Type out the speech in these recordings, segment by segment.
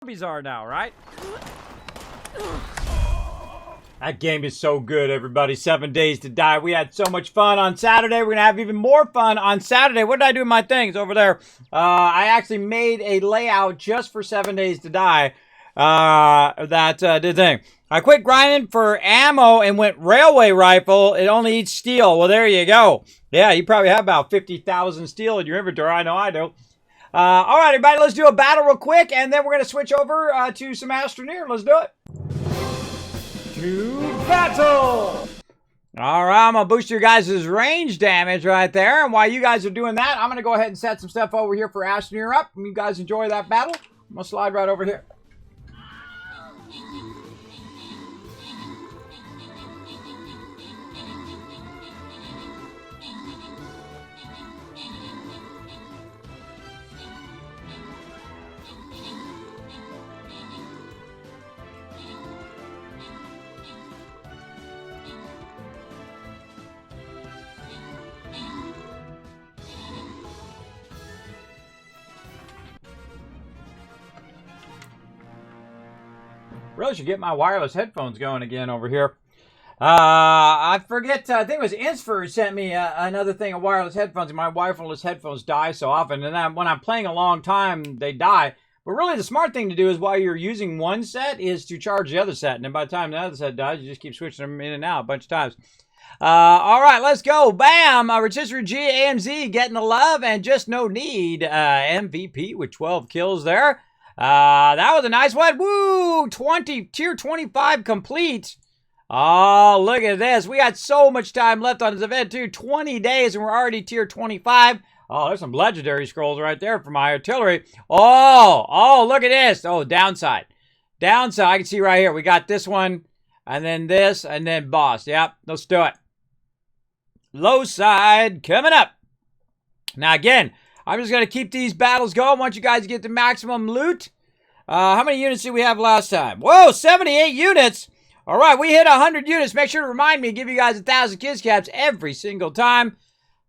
zombies are now, right? That game is so good, everybody. 7 Days to Die. We had so much fun on Saturday. We're going to have even more fun on Saturday. What did I do with my things over there? I actually made a layout just for 7 Days to Die. That did thing. I quit grinding for ammo and went railway rifle. It only eats steel. Well, there you go. Yeah, you probably have about 50,000 steel in your inventory. I know I do. All right, everybody, let's do a battle real quick, and then we're going to switch over to some Astroneer. Let's do it. To battle! All right, I'm going to boost your guys' range damage right there. And while you guys are doing that, I'm going to go ahead and set some stuff over here for Astroneer up. And you guys enjoy that battle. I'm going to slide right over here. Really should get my wireless headphones going again over here. I forget, I think it was Insfer who sent me another thing of wireless headphones. My wireless headphones die so often, and when I'm playing a long time, they die. But really, the smart thing to do is while you're using one set is to charge the other set. And then by the time the other set dies, you just keep switching them in and out a bunch of times. All right, let's go. Bam! Rotisserie G, AMZ getting the love and just no need. MVP with 12 kills there. That was a nice one. Woo! Tier 25 complete. Oh, look at this. We got so much time left on this event, too. 20 days, and we're already tier 25. Oh, there's some legendary scrolls right there for my artillery. Oh, look at this. Oh, downside. Downside, I can see right here. We got this one, and then this, and then boss. Yep, let's do it. Low side coming up. Now, again, I'm just going to keep these battles going. I want you guys to get the maximum loot. How many units did we have last time? Whoa, 78 units. All right, we hit 100 units. Make sure to remind me to give you guys 1,000 kids caps every single time.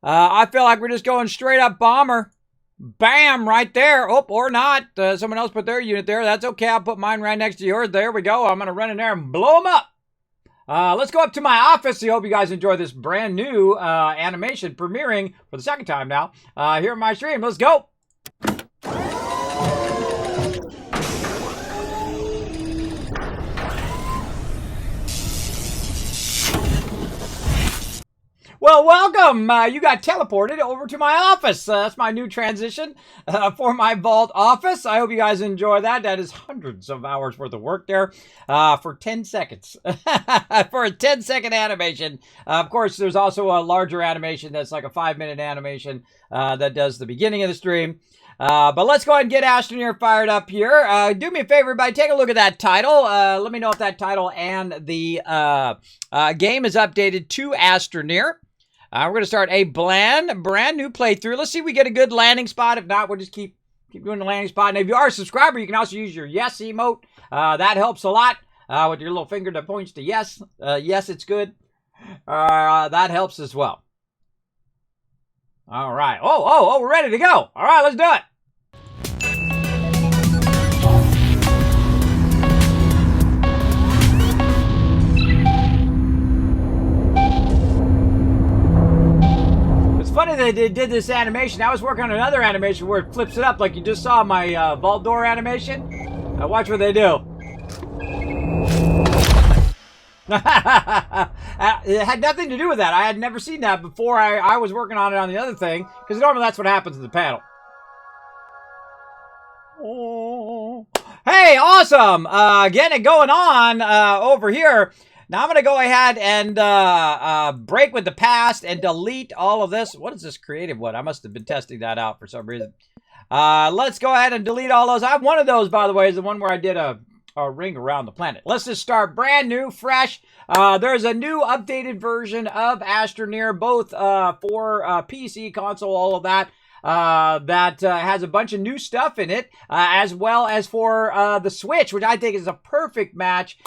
I feel like we're just going straight up bomber. Bam, right there. Oh, or not. Someone else put their unit there. That's okay. I'll put mine right next to yours. There we go. I'm going to run in there and blow them up. Let's go up to my office. I hope you guys enjoy this brand new animation premiering for the second time now here on my stream. Let's go. Well, welcome. You got teleported over to my office. That's my new transition for my vault office. I hope you guys enjoy that. That is hundreds of hours worth of work there for 10 seconds. For a 10-second animation. Of course, there's also a larger animation that's like a 5-minute animation that does the beginning of the stream. But let's go ahead and get Astroneer fired up here. Do me a favor, everybody, take a look at that title. Let me know if that title and the game is updated to Astroneer. We're going to start a brand new playthrough. Let's see if we get a good landing spot. If not, we'll just keep doing the landing spot. And if you are a subscriber, you can also use your yes emote. That helps a lot with your little finger that points to yes. Yes, it's good. That helps as well. All right. Oh, we're ready to go. All right, let's do it. Funny they did this animation. I was working on another animation where it flips it up like you just saw my vault door animation. Watch what they do. It had nothing to do with that. I had never seen that before. I was working on it on the other thing because normally that's what happens in the panel. Oh. Hey, awesome! Getting it going on over here. Now I'm going to go ahead and break with the past and delete all of this. What is this creative one? I must have been testing that out for some reason. Let's go ahead and delete all those. I have one of those, by the way, is the one where I did a ring around the planet. Let's just start brand new, fresh. There's a new updated version of Astroneer, both for PC, console, all of that. That has a bunch of new stuff in it, as well as for the Switch, which I think is a perfect match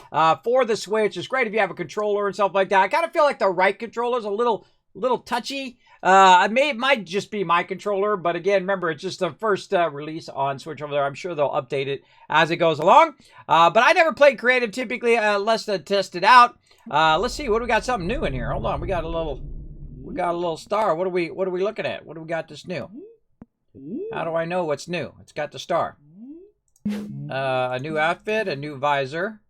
for the Switch. It's great if you have a controller and stuff like that. I kind of feel like the right controller is a little touchy. It might just be my controller, but again, remember, it's just the first release on Switch over there. I'm sure they'll update it as it goes along. But I never played creative typically unless to test it out. Let's see, what do we got? Something new in here. Hold on, we got a little star. What are we looking at? What do we got that's new? How do I know what's new? It's got the star. A new outfit, a new visor.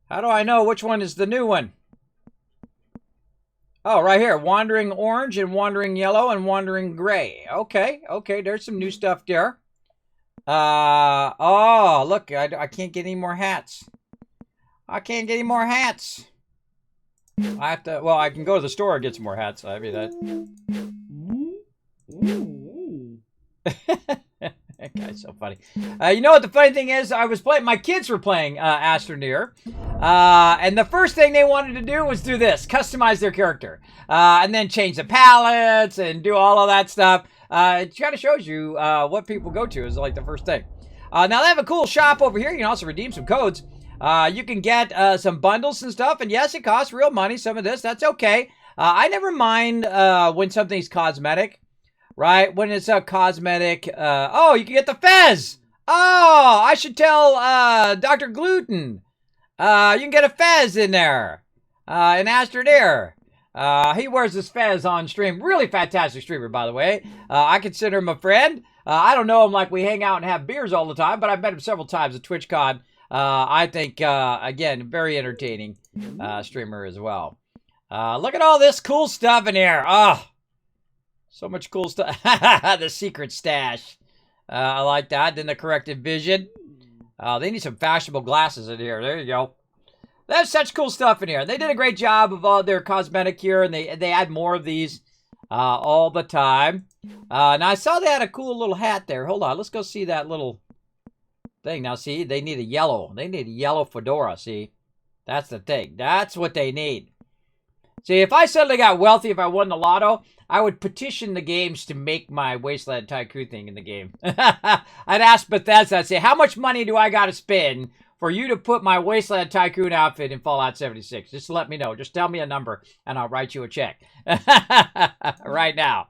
How do I know which one is the new one? Oh, right here. Wandering orange and wandering yellow and wandering gray. Okay, there's some new stuff there. Oh, look, I can't get any more hats. I can't get any more hats. I have to, well, I can go to the store and get some more hats. I mean, that guy's so funny. You know what the funny thing is? My kids were playing Astroneer. And the first thing they wanted to do was do this, customize their character. And then change the palettes and do all of that stuff. It kind of shows you what people go to is like the first thing. Now they have a cool shop over here. You can also redeem some codes. You can get some bundles and stuff. And yes, it costs real money, some of this. That's okay. I never mind when something's cosmetic. Right? When it's a cosmetic. Oh, you can get the fez. Oh, I should tell Dr. Gluten. You can get a fez in there. In Astroneer. He wears this fez on stream. Really fantastic streamer, by the way. I consider him a friend. I don't know him like we hang out and have beers all the time, but I've met him several times at TwitchCon. I think, again, very entertaining streamer as well. Look at all this cool stuff in here. Oh, so much cool stuff. The secret stash. I like that. Then the corrective vision. They need some fashionable glasses in here. There you go. There's such cool stuff in here. They did a great job of all their cosmetic here, and they add more of these all the time. Now, I saw they had a cool little hat there. Hold on. Let's go see that little thing. Now, see, they need a yellow. They need a yellow fedora, see? That's the thing. That's what they need. See, if I suddenly got wealthy, if I won the lotto, I would petition the games to make my Wasteland Tycoon thing in the game. I'd ask Bethesda, I'd say, how much money do I got to spend for you to put my Wasteland Tycoon outfit in Fallout 76? Just let me know. Just tell me a number, and I'll write you a check. Right now.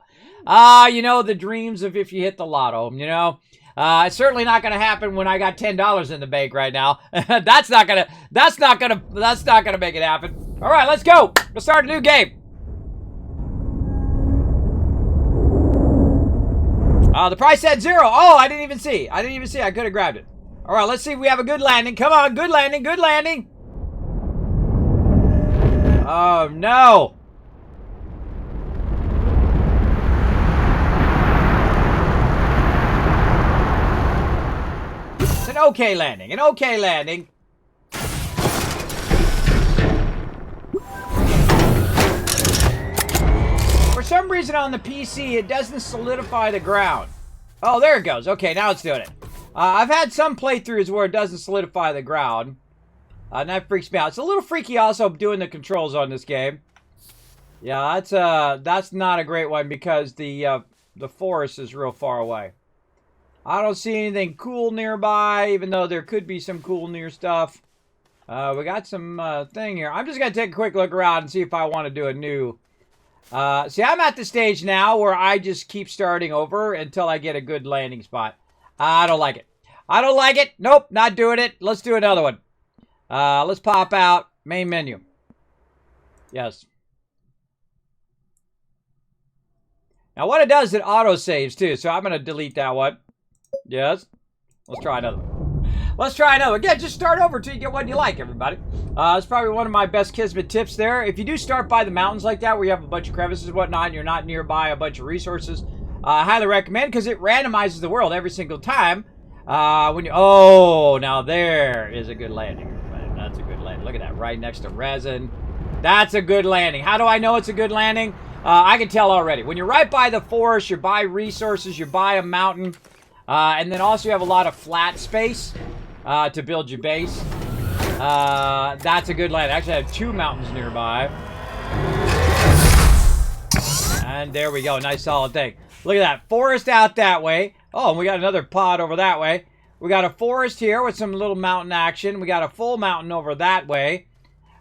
You know, the dreams of if you hit the lotto, you know. It's certainly not going to happen when I got $10 in the bank right now. That's not going to make it happen. All right, let's go. Let's start a new game. The price said 0. Oh, I didn't even see. I could have grabbed it. All right, let's see if we have a good landing. Come on, good landing, good landing. Oh, no. It's an okay landing, an okay landing. For some reason on the PC, it doesn't solidify the ground. Oh, there it goes. Okay, now it's doing it. I've had some playthroughs where it doesn't solidify the ground. And that freaks me out. It's a little freaky also doing the controls on this game. Yeah, that's not a great one because the forest is real far away. I don't see anything cool nearby, even though there could be some cool near stuff. We got some thing here. I'm just going to take a quick look around and see if I want to do a new... see, I'm at the stage now where I just keep starting over until I get a good landing spot. I don't like it. I don't like it. Nope, not doing it. Let's do another one. Let's pop out. Main menu. Yes. Now, what it does, it auto-saves, too. So I'm going to delete that one. Yes. Let's try another one. Let's try another one. Yeah, just start over until you get one you like, everybody. It's probably one of my best Kismet tips there. If you do start by the mountains like that, where you have a bunch of crevices and whatnot, and you're not nearby a bunch of resources, I highly recommend, because it randomizes the world every single time. When you... Oh, now there is a good landing. That's a good landing. Look at that, right next to resin. That's a good landing. How do I know it's a good landing? I can tell already. When you're right by the forest, you're by resources, you're by a mountain, and then also you have a lot of flat space to build your base. That's a good landing. Actually, I have 2 mountains nearby. And there we go. Nice solid thing. Look at that. Forest out that way. Oh, and we got another pod over that way. We got a forest here with some little mountain action. We got a full mountain over that way.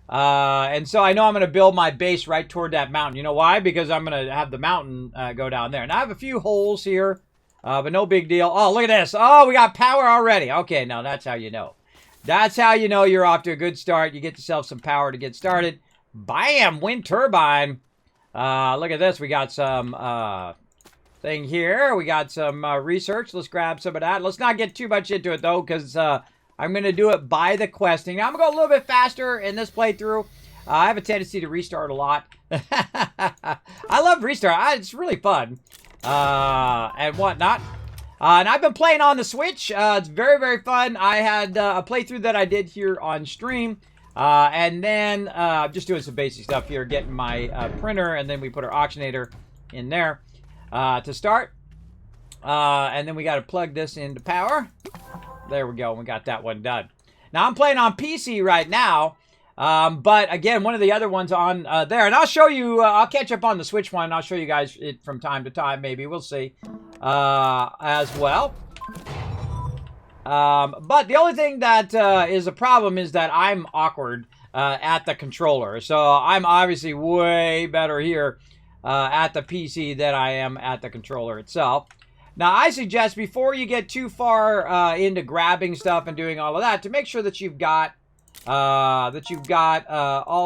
And so I know I'm going to build my base right toward that mountain. You know why? Because I'm going to have the mountain go down there. And I have a few holes here, but no big deal. Oh, look at this. Oh, we got power already. Okay, now that's how you know. That's how you know you're off to a good start. You get yourself some power to get started. Bam! Wind turbine. Look at this. We got some thing here. We got some research. Let's grab some of that. Let's not get too much into it, though, because I'm going to do it by the questing. Now, I'm going to go a little bit faster in this playthrough. I have a tendency to restart a lot. I love restart. It's really fun and whatnot. And I've been playing on the Switch. It's very, very fun. I had a playthrough that I did here on stream. And then I'm just doing some basic stuff here, getting my printer, and then we put our auctionator in there to start. And then we got to plug this into power. There we go. We got that one done. Now, I'm playing on PC right now. But, again, one of the other ones on there. And I'll show you, I'll catch up on the Switch one. I'll show you guys it from time to time, maybe. We'll see. As well. But the only thing that is a problem is that I'm awkward at the controller. So I'm obviously way better here at the PC than I am at the controller itself. Now, I suggest before you get too far into grabbing stuff and doing all of that, to make sure that you've got all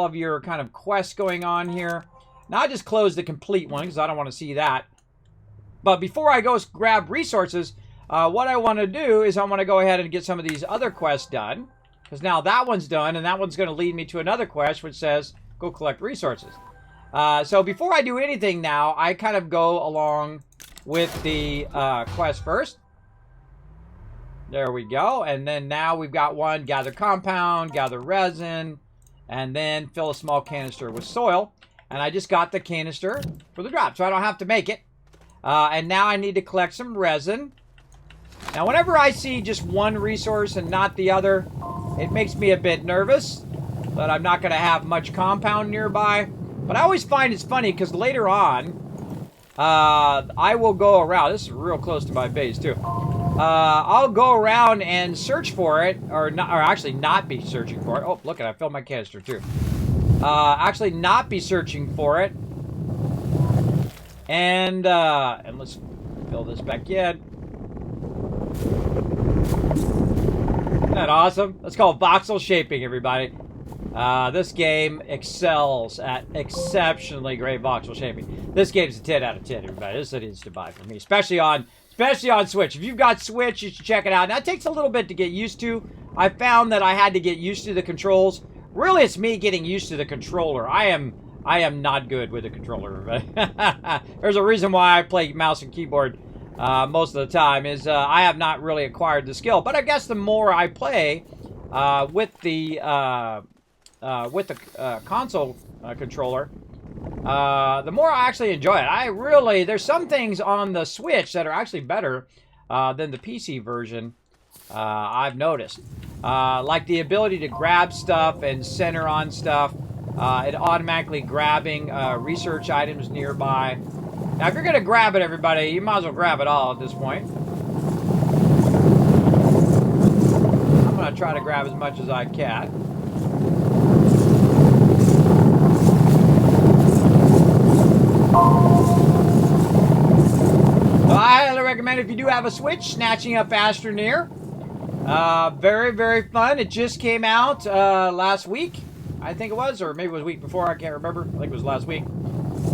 of your kind of quests going on here. Now, I just closed the complete one because I don't want to see that. But before I go grab resources, what I want to do is I want to go ahead and get some of these other quests done. Because now that one's done, and that one's going to lead me to another quest which says, go collect resources. So before I do anything now, I kind of go along with the quest first. There we go. And then now we've got one, gather compound, gather resin, and then fill a small canister with soil. And I just got the canister for the drop, so I don't have to make it. And now I need to collect some resin. Now, whenever I see just one resource and not the other, it makes me a bit nervous that I'm not going to have much compound nearby. But I always find it's funny because later on, I will go around. This is real close to my base, too. I'll go around and search for it, or actually not be searching for it. Oh, look at it. I filled my canister, too. Actually not be searching for it. And let's fill this back in. Isn't that awesome? That's called voxel shaping, everybody. This game excels at exceptionally great voxel shaping. This game's a 10 out of 10, everybody. This is to buy for me, especially on Switch. If you've got Switch, you should check it out. Now, it takes a little bit to get used to. I found that I had to get used to the controls. Really, it's me getting used to the controller. I am not good with the controller. There's a reason why I play mouse and keyboard most of the time. Is I have not really acquired the skill. But I guess the more I play with the console controller, the more I actually enjoy it. There's some things on the Switch that are actually better than the PC version. I've noticed, like the ability to grab stuff and center on stuff. It automatically grabbing research items nearby. Now, if you're going to grab it, everybody, you might as well grab it all at this point. I'm going to try to grab as much as I can. So I highly recommend, if you do have a Switch, snatching up Astroneer. Very, very fun. It just came out last week. I think it was, or maybe it was a week before, I can't remember. I think it was last week.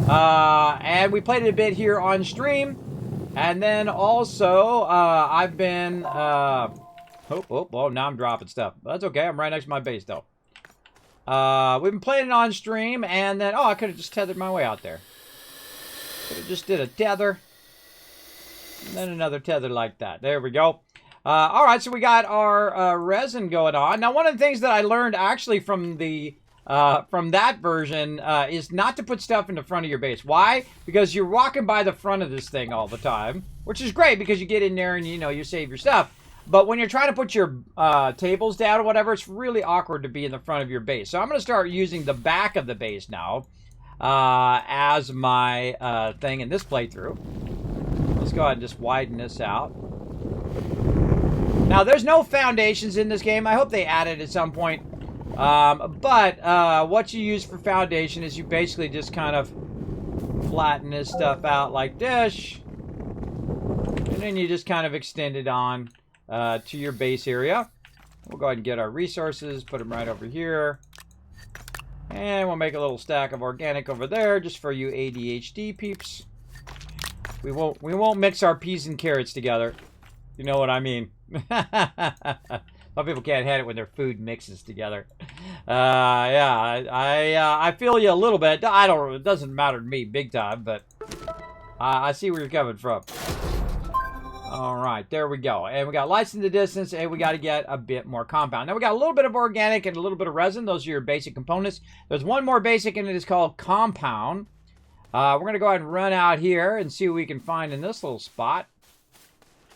And we played it a bit here on stream. And then also, I've been, now I'm dropping stuff. That's okay, I'm right next to my base, though. We've been playing it on stream, and then, I could have just tethered my way out there. Could have just did a tether. And then another tether like that. There we go. All right, so we got our resin going on. Now, one of the things that I learned actually from that version is not to put stuff in the front of your base. Why? Because you're walking by the front of this thing all the time, which is great because you get in there and, you save your stuff. But when you're trying to put your tables down or whatever, it's really awkward to be in the front of your base. So I'm going to start using the back of the base now as my thing in this playthrough. Let's go ahead and just widen this out. Now, there's no foundations in this game. I hope they add it at some point. What you use for foundation is you basically just kind of flatten this stuff out like this. And then you just kind of extend it on to your base area. We'll go ahead and get our resources, put them right over here. And we'll make a little stack of organic over there just for you ADHD peeps. We won't mix our peas and carrots together. You know what I mean. Some people can't have it when their food mixes together. Yeah, I feel you a little bit. It doesn't matter to me big time, but I see where you're coming from. All right, there we go. And we got lights in the distance, and we got to get a bit more compound. Now we got a little bit of organic and a little bit of resin. Those are your basic components. There's one more basic, and it is called compound. We're going to go ahead and run out here and see what we can find in this little spot.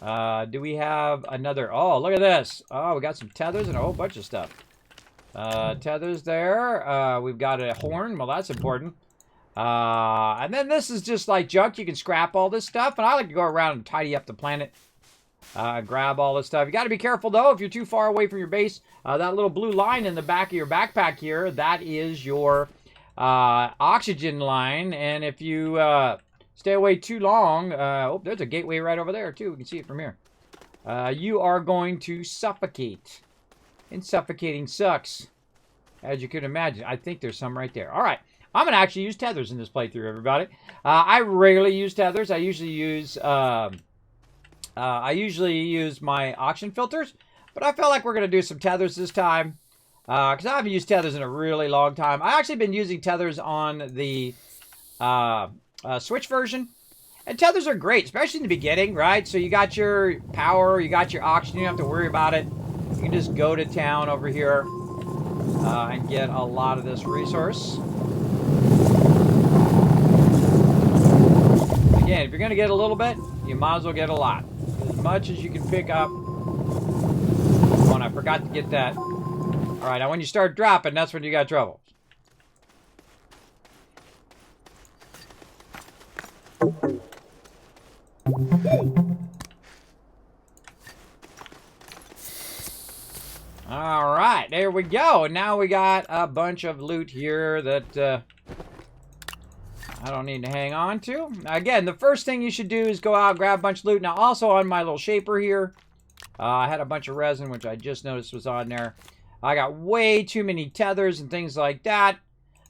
Do we have another? Oh, look at this. Oh, we got some tethers and a whole bunch of stuff. Tethers there. We've got a horn. Well, that's important. And then this is just like junk. You can scrap all this stuff. And I like to go around and tidy up the planet. Grab all this stuff. You got to be careful, though, if you're too far away from your base. That little blue line in the back of your backpack here, that is your oxygen line. And if you stay away too long, oh, there's a gateway right over there, too. We can see it from here. You are going to suffocate. And suffocating sucks, as you can imagine. I think there's some right there. All right. I'm going to actually use tethers in this playthrough, everybody. I rarely use tethers. I usually use my oxygen filters. But I feel like we're going to do some tethers this time. Because I haven't used tethers in a really long time. I've actually been using tethers on the Switch version. And tethers are great, especially in the beginning, right? So you got your power, you got your oxygen, you don't have to worry about it. You can just go to town over here and get a lot of this resource. Again, if you're going to get a little bit, you might as well get a lot. As much as you can pick up. Oh, and I forgot to get that. All right, now when you start dropping, that's when you got trouble. All right, there we go. And now we got a bunch of loot here that I don't need to hang on to. Again, the first thing you should do is go out, grab a bunch of loot. Now, also on my little shaper here, I had a bunch of resin, which I just noticed was on there. I got way too many tethers and things like that.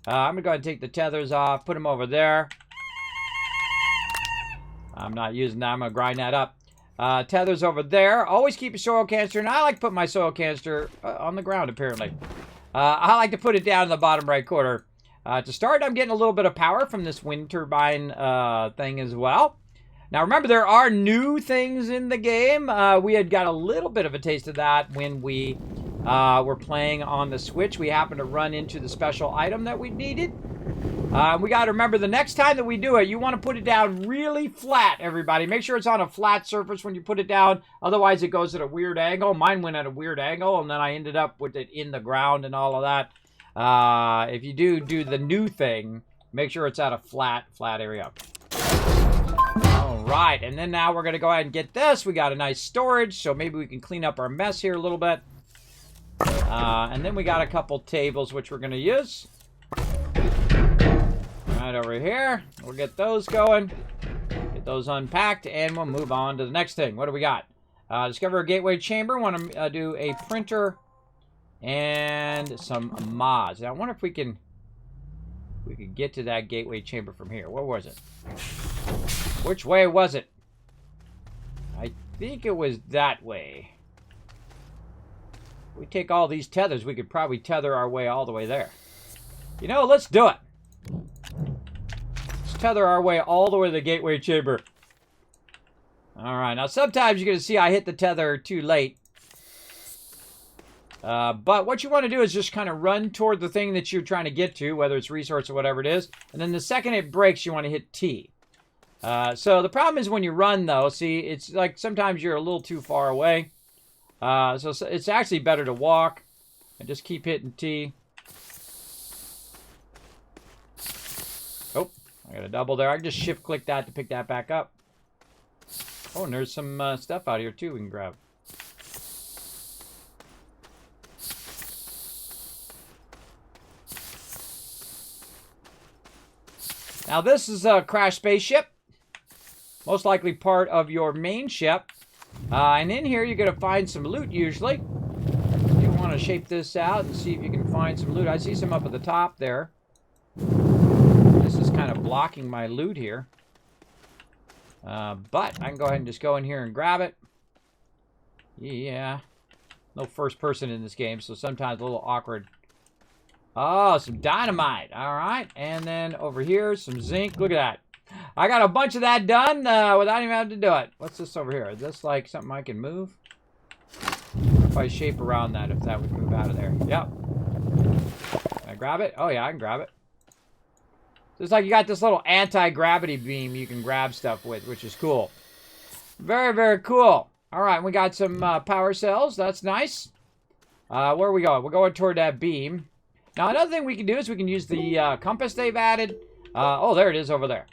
I'm going to go ahead and take the tethers off, put them over there. I'm not using that. I'm going to grind that up. Tethers over there. Always keep your soil canister. And I like to put my soil canister on the ground, apparently. I like to put it down in the bottom right corner. To start, I'm getting a little bit of power from this wind turbine thing as well. Now, remember, there are new things in the game. We had got a little bit of a taste of that when we were playing on the Switch. We happened to run into the special item that we needed. We got to remember, the next time that we do it, you want to put it down really flat, everybody. Make sure it's on a flat surface when you put it down. Otherwise, it goes at a weird angle. Mine went at a weird angle, and then I ended up with it in the ground and all of that. If you do the new thing, make sure it's at a flat area. All right, and then now we're going to go ahead and get this. We got a nice storage, so maybe we can clean up our mess here a little bit. And then we got a couple tables, which we're going to use. Right over here. We'll get those going. Get those unpacked, and we'll move on to the next thing. What do we got? Discover a gateway chamber. Want to do a printer and some mods. Now, I wonder if we could get to that gateway chamber from here. Where was it? Which way was it? I think it was that way. If we take all these tethers, we could probably tether our way all the way there. You know, let's do it. Let's tether our way all the way to the gateway chamber. All right. Now, sometimes you're going to see I hit the tether too late. But what you want to do is just kind of run toward the thing that you're trying to get to, whether it's resource or whatever it is. And then the second it breaks, you want to hit T. So the problem is when you run, though, see, it's like sometimes you're a little too far away. So it's actually better to walk and just keep hitting T. Oh, I got a double there. I can just shift click that to pick that back up. Oh, and there's some stuff out here, too, we can grab. Now this is a crashed spaceship. Most likely part of your main ship. And in here you're going to find some loot usually. You want to shape this out and see if you can find some loot. I see some up at the top there. This is kind of blocking my loot here. But I can go ahead and just go in here and grab it. Yeah. No first person in this game, so sometimes a little awkward. Oh, some dynamite. All right. And then over here, some zinc. Look at that. I got a bunch of that done without even having to do it. What's this over here? Is this like something I can move? If I shape around that, if that would move out of there. Yep. Can I grab it? Oh, yeah, I can grab it. So it's like you got this little anti-gravity beam you can grab stuff with, which is cool. Very, very cool. All right, we got some power cells. That's nice. Where are we going? We're going toward that beam. Now, another thing we can do is we can use the compass they've added. Oh, there it is over there.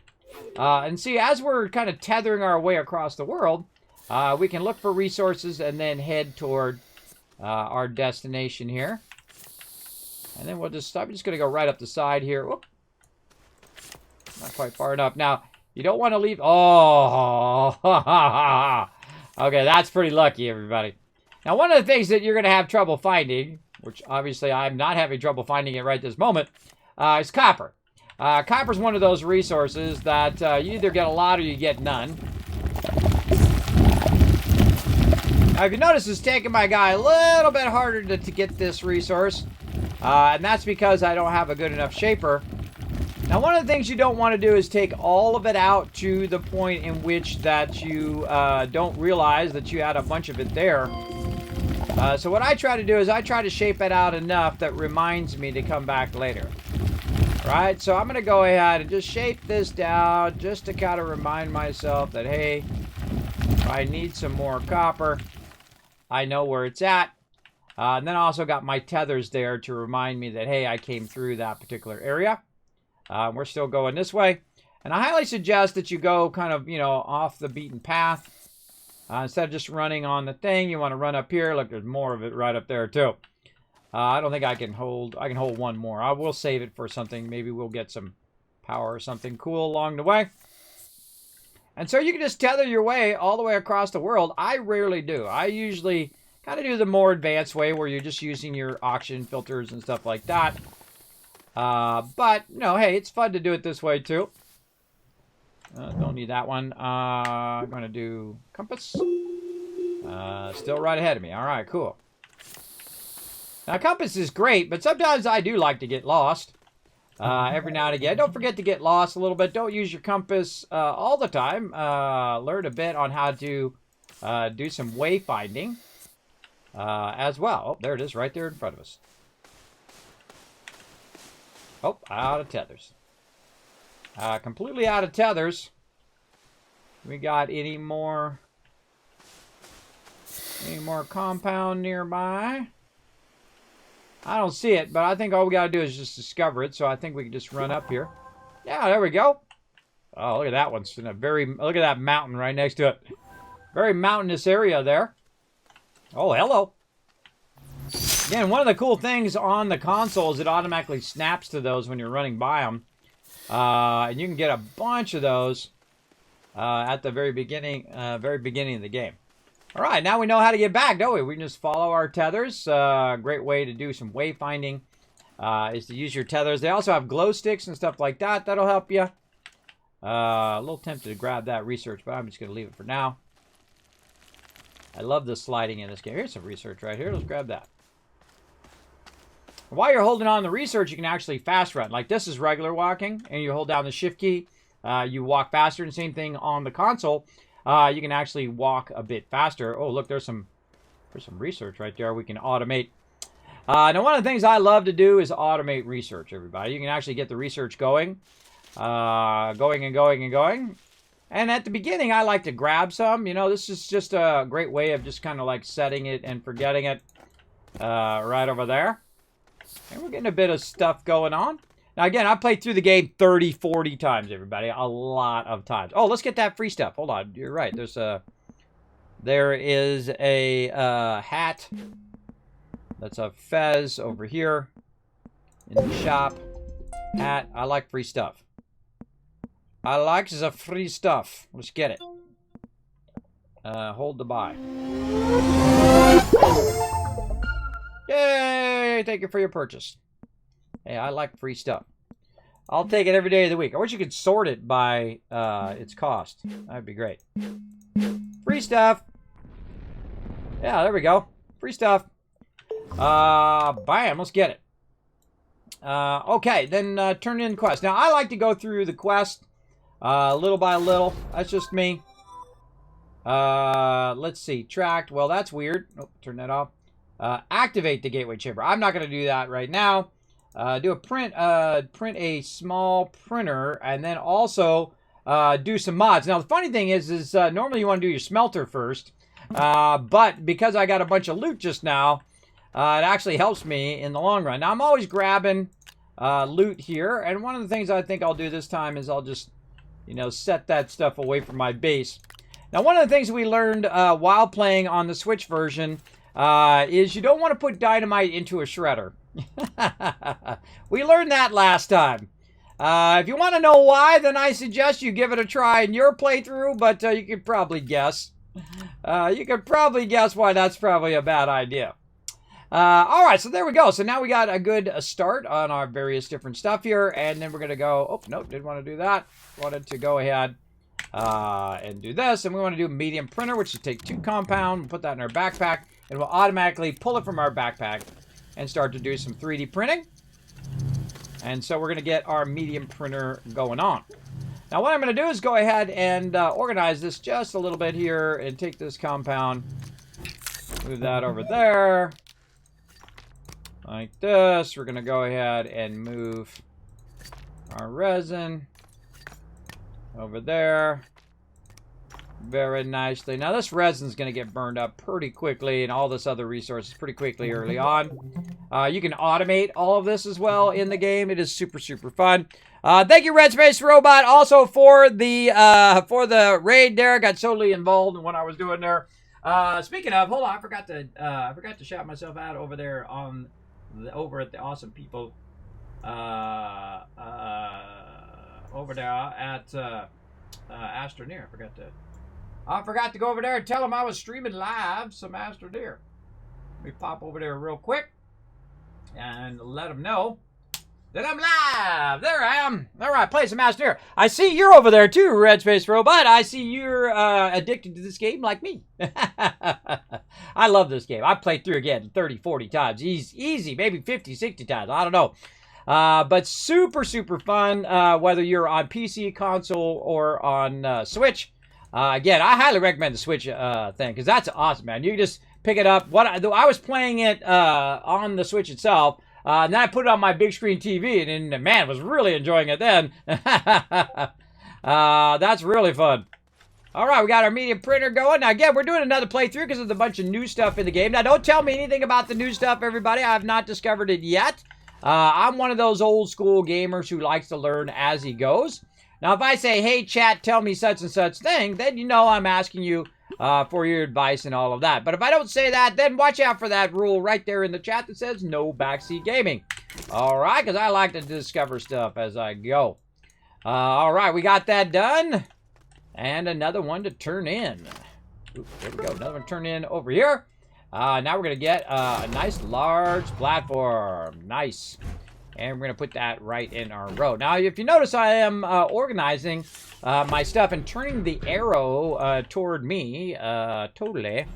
And see, as we're kind of tethering our way across the world, we can look for resources and then head toward our destination here. And then we'll just, I'm just going to go right up the side here. Whoop. Not quite far enough. Now, you don't want to leave. Oh, okay, that's pretty lucky, everybody. Now, one of the things that you're going to have trouble finding, which obviously I'm not having trouble finding it right this moment, is copper. Copper is one of those resources that you either get a lot or you get none. Now, if you notice, it's taking my guy a little bit harder to get this resource. And that's because I don't have a good enough shaper. Now, one of the things you don't want to do is take all of it out to the point in which that you don't realize that you had a bunch of it there. So what I try to do is I try to shape it out enough that reminds me to come back later. Right? So I'm going to go ahead and just shape this down just to kind of remind myself that, hey, if I need some more copper, I know where it's at. And then I also got my tethers there to remind me that, hey, I came through that particular area. We're still going this way. And I highly suggest that you go kind of, you know, off the beaten path. Instead of just running on the thing, you want to run up here. Look, there's more of it right up there, too. I don't think I can hold one more. I will save it for something. Maybe we'll get some power or something cool along the way. And so you can just tether your way all the way across the world. I rarely do. I usually kind of do the more advanced way where you're just using your oxygen filters and stuff like that. But, you know, hey, it's fun to do it this way, too. Don't need that one. I'm going to do compass. Still right ahead of me. All right, cool. Now, compass is great, but sometimes I do like to get lost. Every now and again. Don't forget to get lost a little bit. Don't use your compass all the time. Learn a bit on how to do some wayfinding as well. Oh, there it is right there in front of us. Oh, out of tethers. Completely out of tethers. We got any more compound nearby? I don't see it, but I think all we got to do is just discover it. So I think we can just run up here. Yeah, there we go. Oh, look at that one. Look at that mountain right next to it. Very mountainous area there. Oh, hello. Again, one of the cool things on the console is it automatically snaps to those when you're running by them. And you can get a bunch of those at the very beginning of the game. All right, now we know how to get back, don't we? We can just follow our tethers. Great way to do some wayfinding is to use your tethers. They also have glow sticks and stuff like that. That'll help you. A little tempted to grab that research, but I'm just going to leave it for now. I love the sliding in this game. Here's some research right here. Let's grab that. While you're holding on the research, you can actually fast run. Like this is regular walking, and you hold down the shift key. You walk faster, and same thing on the console. You can actually walk a bit faster. Oh, look, there's some research right there we can automate. Now, one of the things I love to do is automate research, everybody. You can actually get the research going. Going and going and going. And at the beginning, I like to grab some. You know, this is just a great way of just kind of like setting it and forgetting it right over there. And we're getting a bit of stuff going on. Now, again, I played through the game 30, 40 times, everybody. A lot of times. Oh, let's get that free stuff. Hold on. You're right. There is a hat. That's a fez over here in the shop. Hat. I like free stuff. I like the free stuff. Let's get it. Hold to buy. Yay! Thank you for your purchase. Hey, I like free stuff. I'll take it every day of the week. I wish you could sort it by its cost. That'd be great. Free stuff. Yeah, there we go. Free stuff. Bam, let's get it. Okay, then turn in quest. Now, I like to go through the quest little by little. That's just me. Let's see. Tracked. Well, that's weird. Oh, turn that off. Activate the gateway chamber. I'm not going to do that right now. Do a print a small printer, and then also do some mods. Now, the funny thing is normally you want to do your smelter first, but because I got a bunch of loot just now, it actually helps me in the long run. Now, I'm always grabbing loot here, and one of the things I think I'll do this time is I'll just, you know, set that stuff away from my base. Now, one of the things we learned while playing on the Switch version is you don't want to put dynamite into a shredder. We learned that last time. If you want to know why, then I suggest you give it a try in your playthrough, but you could probably guess. You could probably guess why that's probably a bad idea. All right, so there we go. So now we got a good start on our various different stuff here, and then we're going to go... Oh, no, didn't want to do that. Wanted to go ahead and do this, and we want to do a medium printer, which is take 2 compound, put that in our backpack, and we'll automatically pull it from our backpack and start to do some 3D printing. And so we're going to get our medium printer going on. Now what I'm going to do is go ahead and organize this just a little bit here and take this compound, move that over there, like this. We're going to go ahead and move our resin over there very nicely. Now this resin's going to get burned up pretty quickly, and all this other resources pretty quickly early on. You can automate all of this as well in the game. It is super, super fun. Thank you, Red Space Robot, also for the raid there. I got totally involved in what I was doing there. Speaking of, hold on, I forgot to shout myself out over there over at the awesome people over there at Astroneer. I forgot to go over there and tell them I was streaming live some Astroneer. Let me pop over there real quick and let them know that I'm live. There I am. All right, play some Astroneer. I see you're over there too, Red Space Robot. I see you're addicted to this game like me. I love this game. I played through again 30, 40 times. Easy, maybe 50, 60 times. I don't know. But super, super fun, whether you're on PC, console, or on Switch. Again, I highly recommend the Switch thing, because that's awesome, man. You can just pick it up. I was playing it on the Switch itself, and then I put it on my big screen TV, and man, was really enjoying it then. That's really fun. All right, we got our medium printer going. Now, again, we're doing another playthrough because there's a bunch of new stuff in the game. Now, don't tell me anything about the new stuff, everybody. I have not discovered it yet. I'm one of those old school gamers who likes to learn as he goes. Now, if I say, hey, chat, tell me such and such thing, then you know I'm asking you for your advice and all of that. But if I don't say that, then watch out for that rule right there in the chat that says no backseat gaming. All right, because I like to discover stuff as I go. All right, we got that done. And another one to turn in. Ooh, there we go. Another one to turn in over here. Now we're going to get a nice large platform. Nice. And we're going to put that right in our row. Now, if you notice, I am organizing my stuff and turning the arrow toward me. Totally.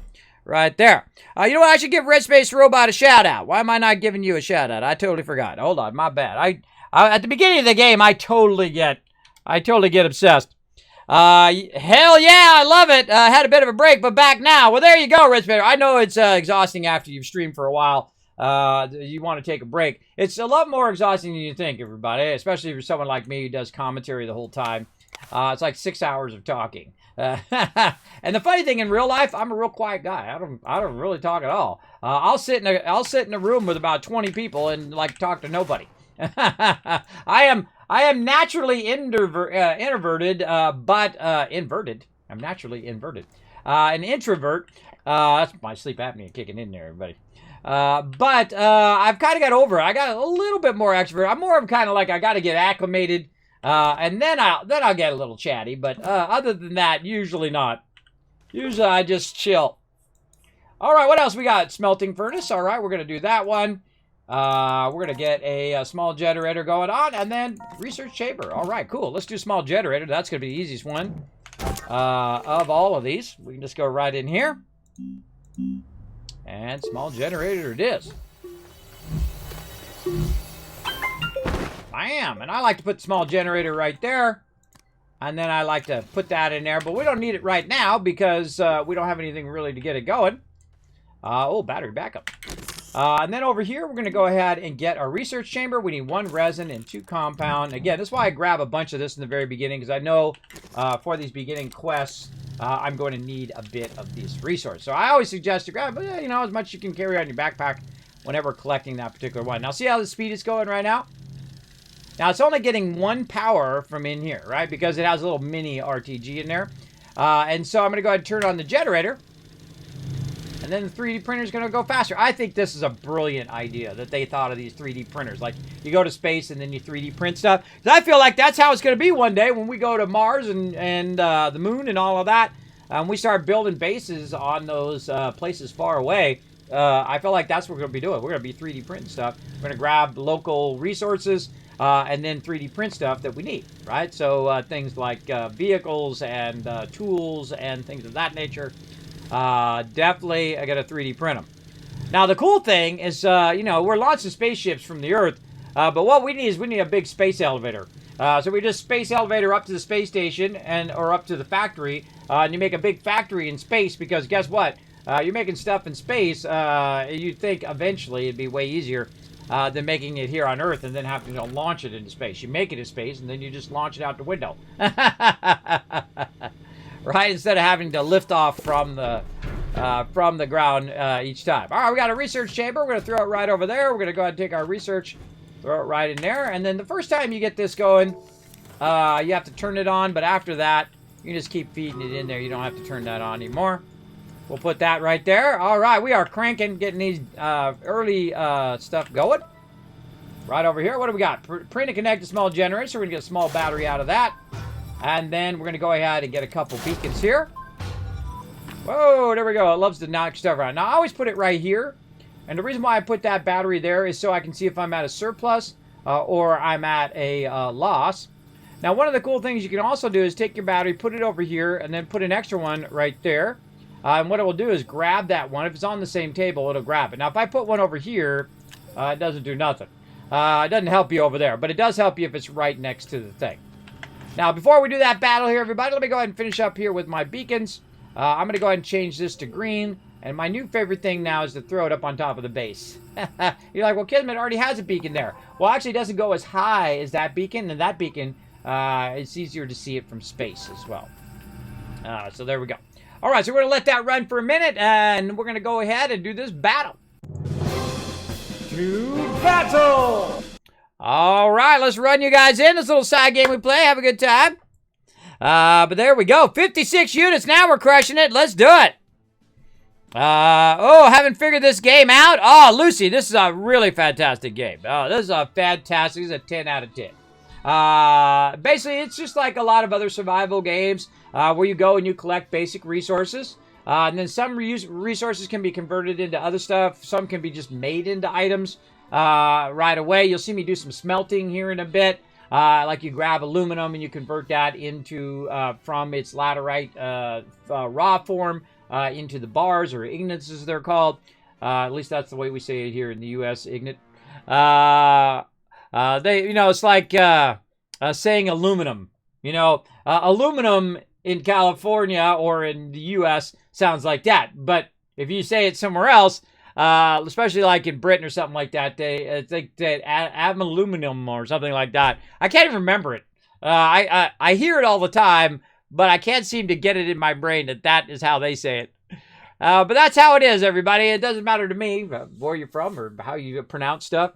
Right there. You know what? I should give Red Space Robot a shout out. Why am I not giving you a shout out? I totally forgot. Hold on. My bad. I at the beginning of the game, I totally get obsessed. Hell yeah, I love it. Had a bit of a break, but back now. Well, there you go, Red Space. I know it's exhausting after you've streamed for a while. You want to take a break. It's a lot more exhausting than you think, everybody, especially if you're someone like me who does commentary the whole time. It's like 6 hours of talking. And the funny thing, in real life, I'm a real quiet guy. I don't really talk at all. I'll sit in a room with about 20 people and like talk to nobody. I am naturally introverted, but inverted. I'm naturally inverted. An introvert. That's my sleep apnea kicking in there, everybody. But I've kind of got over it. I got a little bit more extrovert. I'm more of kind of like I got to get acclimated And then I'll get a little chatty, but other than that, usually not. Usually I just chill. All right, what else we got? Smelting furnace. All right, we're going to do that one. We're going to get a small generator going on, and then research chamber. All right, cool. Let's do small generator. That's going to be the easiest one of all of these. We can just go right in here. And small generator it is. Bam! And I like to put the small generator right there. And then I like to put that in there. But we don't need it right now because we don't have anything really to get it going. Oh, battery backup. And then over here, we're going to go ahead and get our research chamber. We need 1 resin and 2 compound. Again, that's why I grab a bunch of this in the very beginning, because I know for these beginning quests, I'm going to need a bit of this resource. So I always suggest to grab, you know, as much as you can carry on your backpack whenever collecting that particular one. Now, see how the speed is going right now? Now, it's only getting 1 power from in here, right? Because it has a little mini RTG in there. And so I'm going to go ahead and turn on the generator. And then the 3D printer is going to go faster. I think this is a brilliant idea that they thought of these 3D printers. Like, you go to space and then you 3D print stuff. Because I feel like that's how it's going to be one day when we go to Mars and the moon and all of that. We start building bases on those places far away. I feel like that's what we're going to be doing. We're going to be 3D printing stuff. We're going to grab local resources and then 3D print stuff that we need, right? So things like vehicles and tools and things of that nature. Definitely I gotta 3D print them. Now the cool thing is, you know, we're launching spaceships from the Earth, but what we need is a big space elevator. So we just space elevator up to the space station or up to the factory, and you make a big factory in space because guess what? You're making stuff in space. You'd think eventually it'd be way easier than making it here on Earth and then having to launch it into space. You make it in space and then you just launch it out the window. Right, instead of having to lift off from the ground each time. All right, we got a research chamber. We're going to throw it right over there. We're going to go ahead and take our research, throw it right in there. And then the first time you get this going, you have to turn it on. But after that, you can just keep feeding it in there. You don't have to turn that on anymore. We'll put that right there. All right, we are cranking, getting these early stuff going. Right over here, what do we got? Print and connect a small generator. So we're going to get a small battery out of that. And then we're going to go ahead and get a couple beacons here. Whoa, there we go. It loves to knock stuff around. Now, I always put it right here. And the reason why I put that battery there is so I can see if I'm at a surplus or I'm at a loss. Now, one of the cool things you can also do is take your battery, put it over here, and then put an extra one right there. And what it will do is grab that one. If it's on the same table, it'll grab it. Now, if I put one over here, it doesn't do nothing. It doesn't help you over there. But it does help you if it's right next to the thing. Now, before we do that battle here, everybody, let me go ahead and finish up here with my beacons. I'm going to go ahead and change this to green. And my new favorite thing now is to throw it up on top of the base. You're like, well, Kismet already has a beacon there. Well, actually, it doesn't go as high as that beacon. And that beacon, it's easier to see it from space as well. So there we go. All right, so we're going to let that run for a minute. And we're going to go ahead and do this battle. To battle! All right, let's run you guys in this little side game we play. Have a good time. But there we go. 56 units. Now we're crushing it. Let's do it. Haven't figured this game out. Oh, Lucy, this is a really fantastic game. Oh, this is a fantastic. This is a 10 out of 10. Basically, it's just like a lot of other survival games where you go and you collect basic resources. And then some resources can be converted into other stuff. Some can be just made into items. Right away. You'll see me do some smelting here in a bit. Like you grab aluminum and you convert that into, from its laterite raw form into the bars or ignits as they're called. At least that's the way we say it here in the U.S., ignit. It's like saying aluminum. Aluminum in California or in the U.S. sounds like that. But if you say it somewhere else, especially like in Britain or something like that, they think that aluminum or something like that. I can't even remember it. I hear it all the time, but I can't seem to get it in my brain that is how they say it. But that's how it is, everybody. It doesn't matter to me where you're from or how you pronounce stuff.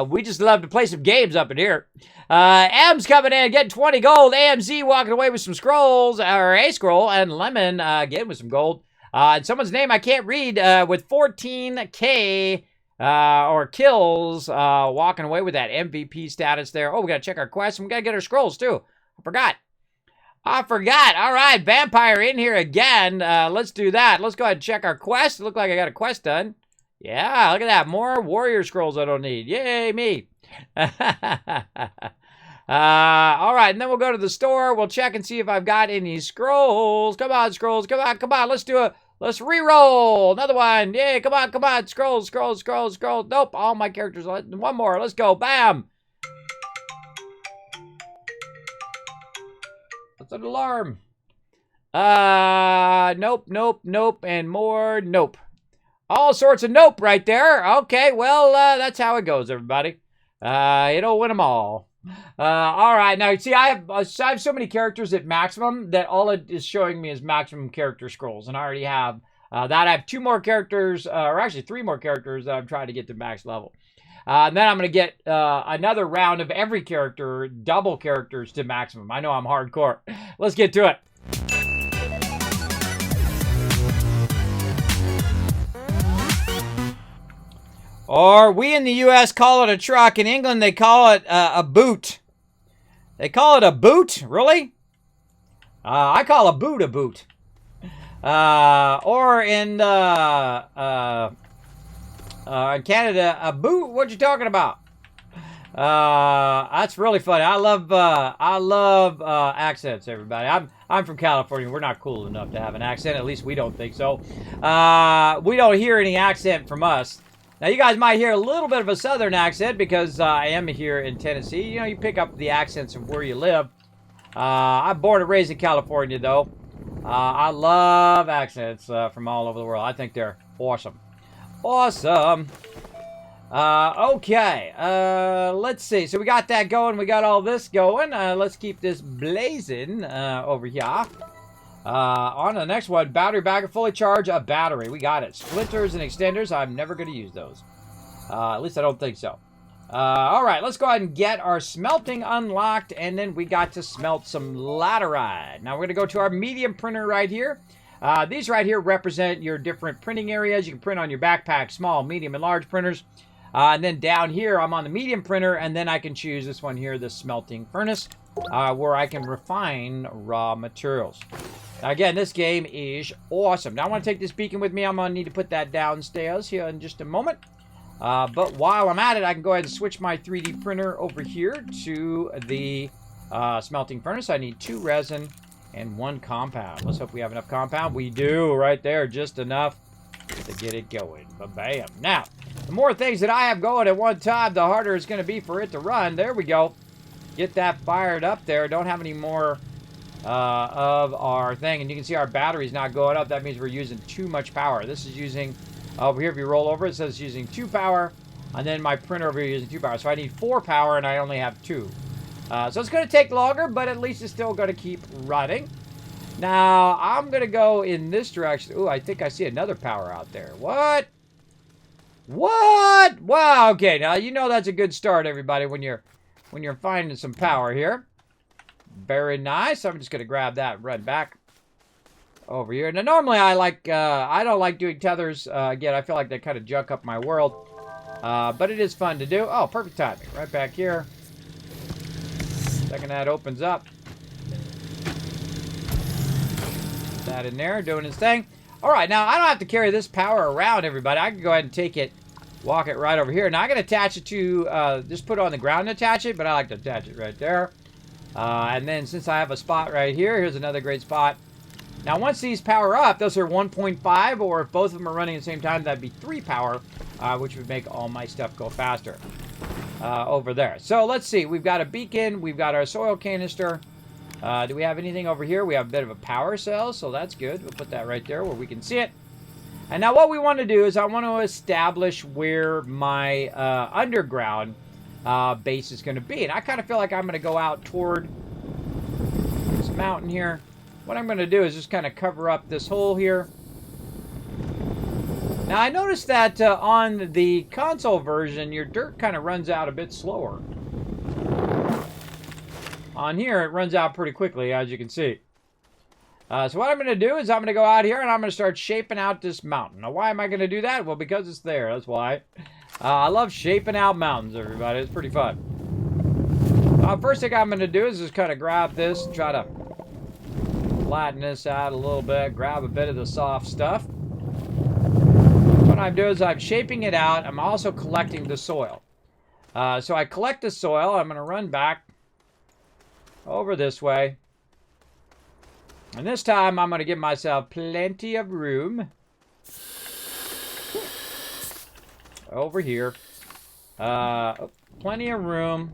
We just love to play some games up in here. M's coming in, getting 20 gold. AMZ walking away with some scrolls, or a scroll, and Lemon again with some gold. And someone's name I can't read with 14K or kills, walking away with that MVP status there. Oh, we got to check our quests. We got to get our scrolls, too. I forgot. All right, vampire in here again. Let's do that. Let's go ahead and check our quest. Look like I got a quest done. Yeah, look at that. More warrior scrolls I don't need. Yay, me. All right, and then we'll go to the store. We'll check and see if I've got any scrolls. Come on, scrolls. Come on. Let's do it. Let's re-roll. Another one. Yay, come on. Scrolls. Nope, all my characters. One more. Let's go. Bam. That's an alarm. Nope, and more nope. All sorts of nope right there. Okay, well, that's how it goes, everybody. It'll win them all. All right, now, see, I have so many characters at maximum that all it is showing me is maximum character scrolls, and I already have that. I have 2 more characters, or actually 3 more characters that I'm trying to get to max level. And then I'm going to get another round of every character, double characters to maximum. I know I'm hardcore. Let's get to it. Or we in the U.S. call it a truck. In England, they call it a boot. They call it a boot? Really? I call a boot a boot. Or in Canada, a boot? What you talking about? That's really funny. I love accents, everybody. I'm from California. We're not cool enough to have an accent. At least we don't think so. We don't hear any accent from us. Now, you guys might hear a little bit of a southern accent because I am here in Tennessee. You know, you pick up the accents of where you live. I'm born and raised in California, though. I love accents from all over the world. I think they're awesome. Awesome. Okay. Let's see. So we got that going. We got all this going. Let's keep this blazing over here. On to the next one. Battery backup. Fully charge a battery. We got it. Splinters and extenders. I'm never going to use those. At least I don't think so. All right. Let's go ahead and get our smelting unlocked. And then we got to smelt some laterite. Now we're going to go to our medium printer right here. These right here represent your different printing areas. You can print on your backpack, small, medium, and large printers. And then down here, I'm on the medium printer, and then I can choose this one here, the smelting furnace, where I can refine raw materials. Now, again, this game is awesome. Now, I want to take this beacon with me. I'm going to need to put that downstairs here in just a moment. But while I'm at it, I can go ahead and switch my 3D printer over here to the smelting furnace. I need 2 resin and 1 compound. Let's hope we have enough compound. We do, right there, just enough to get it going. Ba-bam. Now, the more things that I have going at one time, the harder it's going to be for it to run. There we go. Get that fired up there. Don't have any more of our thing. And you can see our battery's not going up. That means we're using too much power. This is using, over here, if you roll over, it says using 2 power. And then my printer over here using 2 power. So I need 4 power, and I only have 2. So it's going to take longer, but at least it's still going to keep running. Now, I'm going to go in this direction. Ooh, I think I see another power out there. What? What? Wow, okay. Now, you know that's a good start, everybody, when you're finding some power here. Very nice. I'm just going to grab that and run back over here. Now, normally I don't like doing tethers. Again, I feel like they kind of junk up my world. But it is fun to do. Oh, perfect timing. Right back here. Second that opens up. Put that in there, doing its thing. All right, now I don't have to carry this power around, everybody. I can go ahead and take it, walk it right over here. Now I can attach it to, just put it on the ground and attach it, but I like to attach it right there. And then since I have a spot right here, here's another great spot. Now once these power up, those are 1.5, or if both of them are running at the same time, that'd be 3 power, which would make all my stuff go faster. Over there. So let's see. We've got a beacon. We've got our soil canister. Do we have anything over here? We have a bit of a power cell, so that's good. We'll put that right there where we can see it. And now what we want to do is I want to establish where my underground base is going to be. And I kind of feel like I'm going to go out toward this mountain here. What I'm going to do is just kind of cover up this hole here. Now, I noticed that on the console version, your dirt kind of runs out a bit slower. On here, it runs out pretty quickly, as you can see. So what I'm going to do is I'm going to go out here and I'm going to start shaping out this mountain. Now, why am I going to do that? Well, because it's there. That's why. I love shaping out mountains, everybody. It's pretty fun. First thing I'm going to do is just kind of grab this and try to flatten this out a little bit. Grab a bit of the soft stuff. What I'm doing is I'm shaping it out. I'm also collecting the soil. So I collect the soil. I'm going to run back over this way. And this time I'm going to give myself plenty of room. Over here. Plenty of room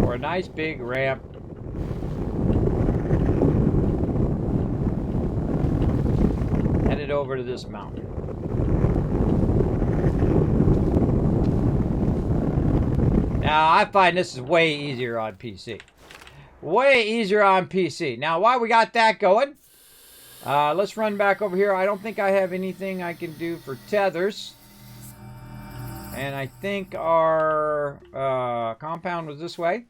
for a nice big ramp. Headed over to this mountain. Now, I find this is way easier on PC. Way easier on PC. Now, while we got that going, let's run back over here. I don't think I have anything I can do for tethers. And I think our compound was this way.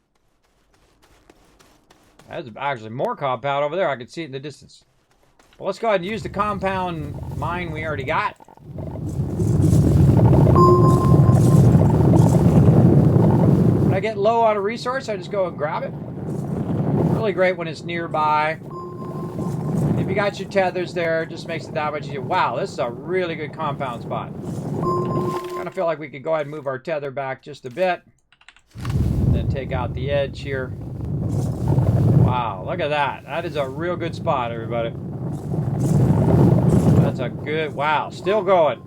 There's actually more compound over there. I can see it in the distance. Well, let's go ahead and use the compound mine we already got. When I get low on a resource, I just go and grab it. Really great when it's nearby. If you got your tethers there, it just makes it that much easier. Wow, this is a really good compound spot. Kind of feel like we could go ahead and move our tether back just a bit. And then take out the edge here. Wow, look at that. That is a real good spot, everybody. That's a good, wow, still going.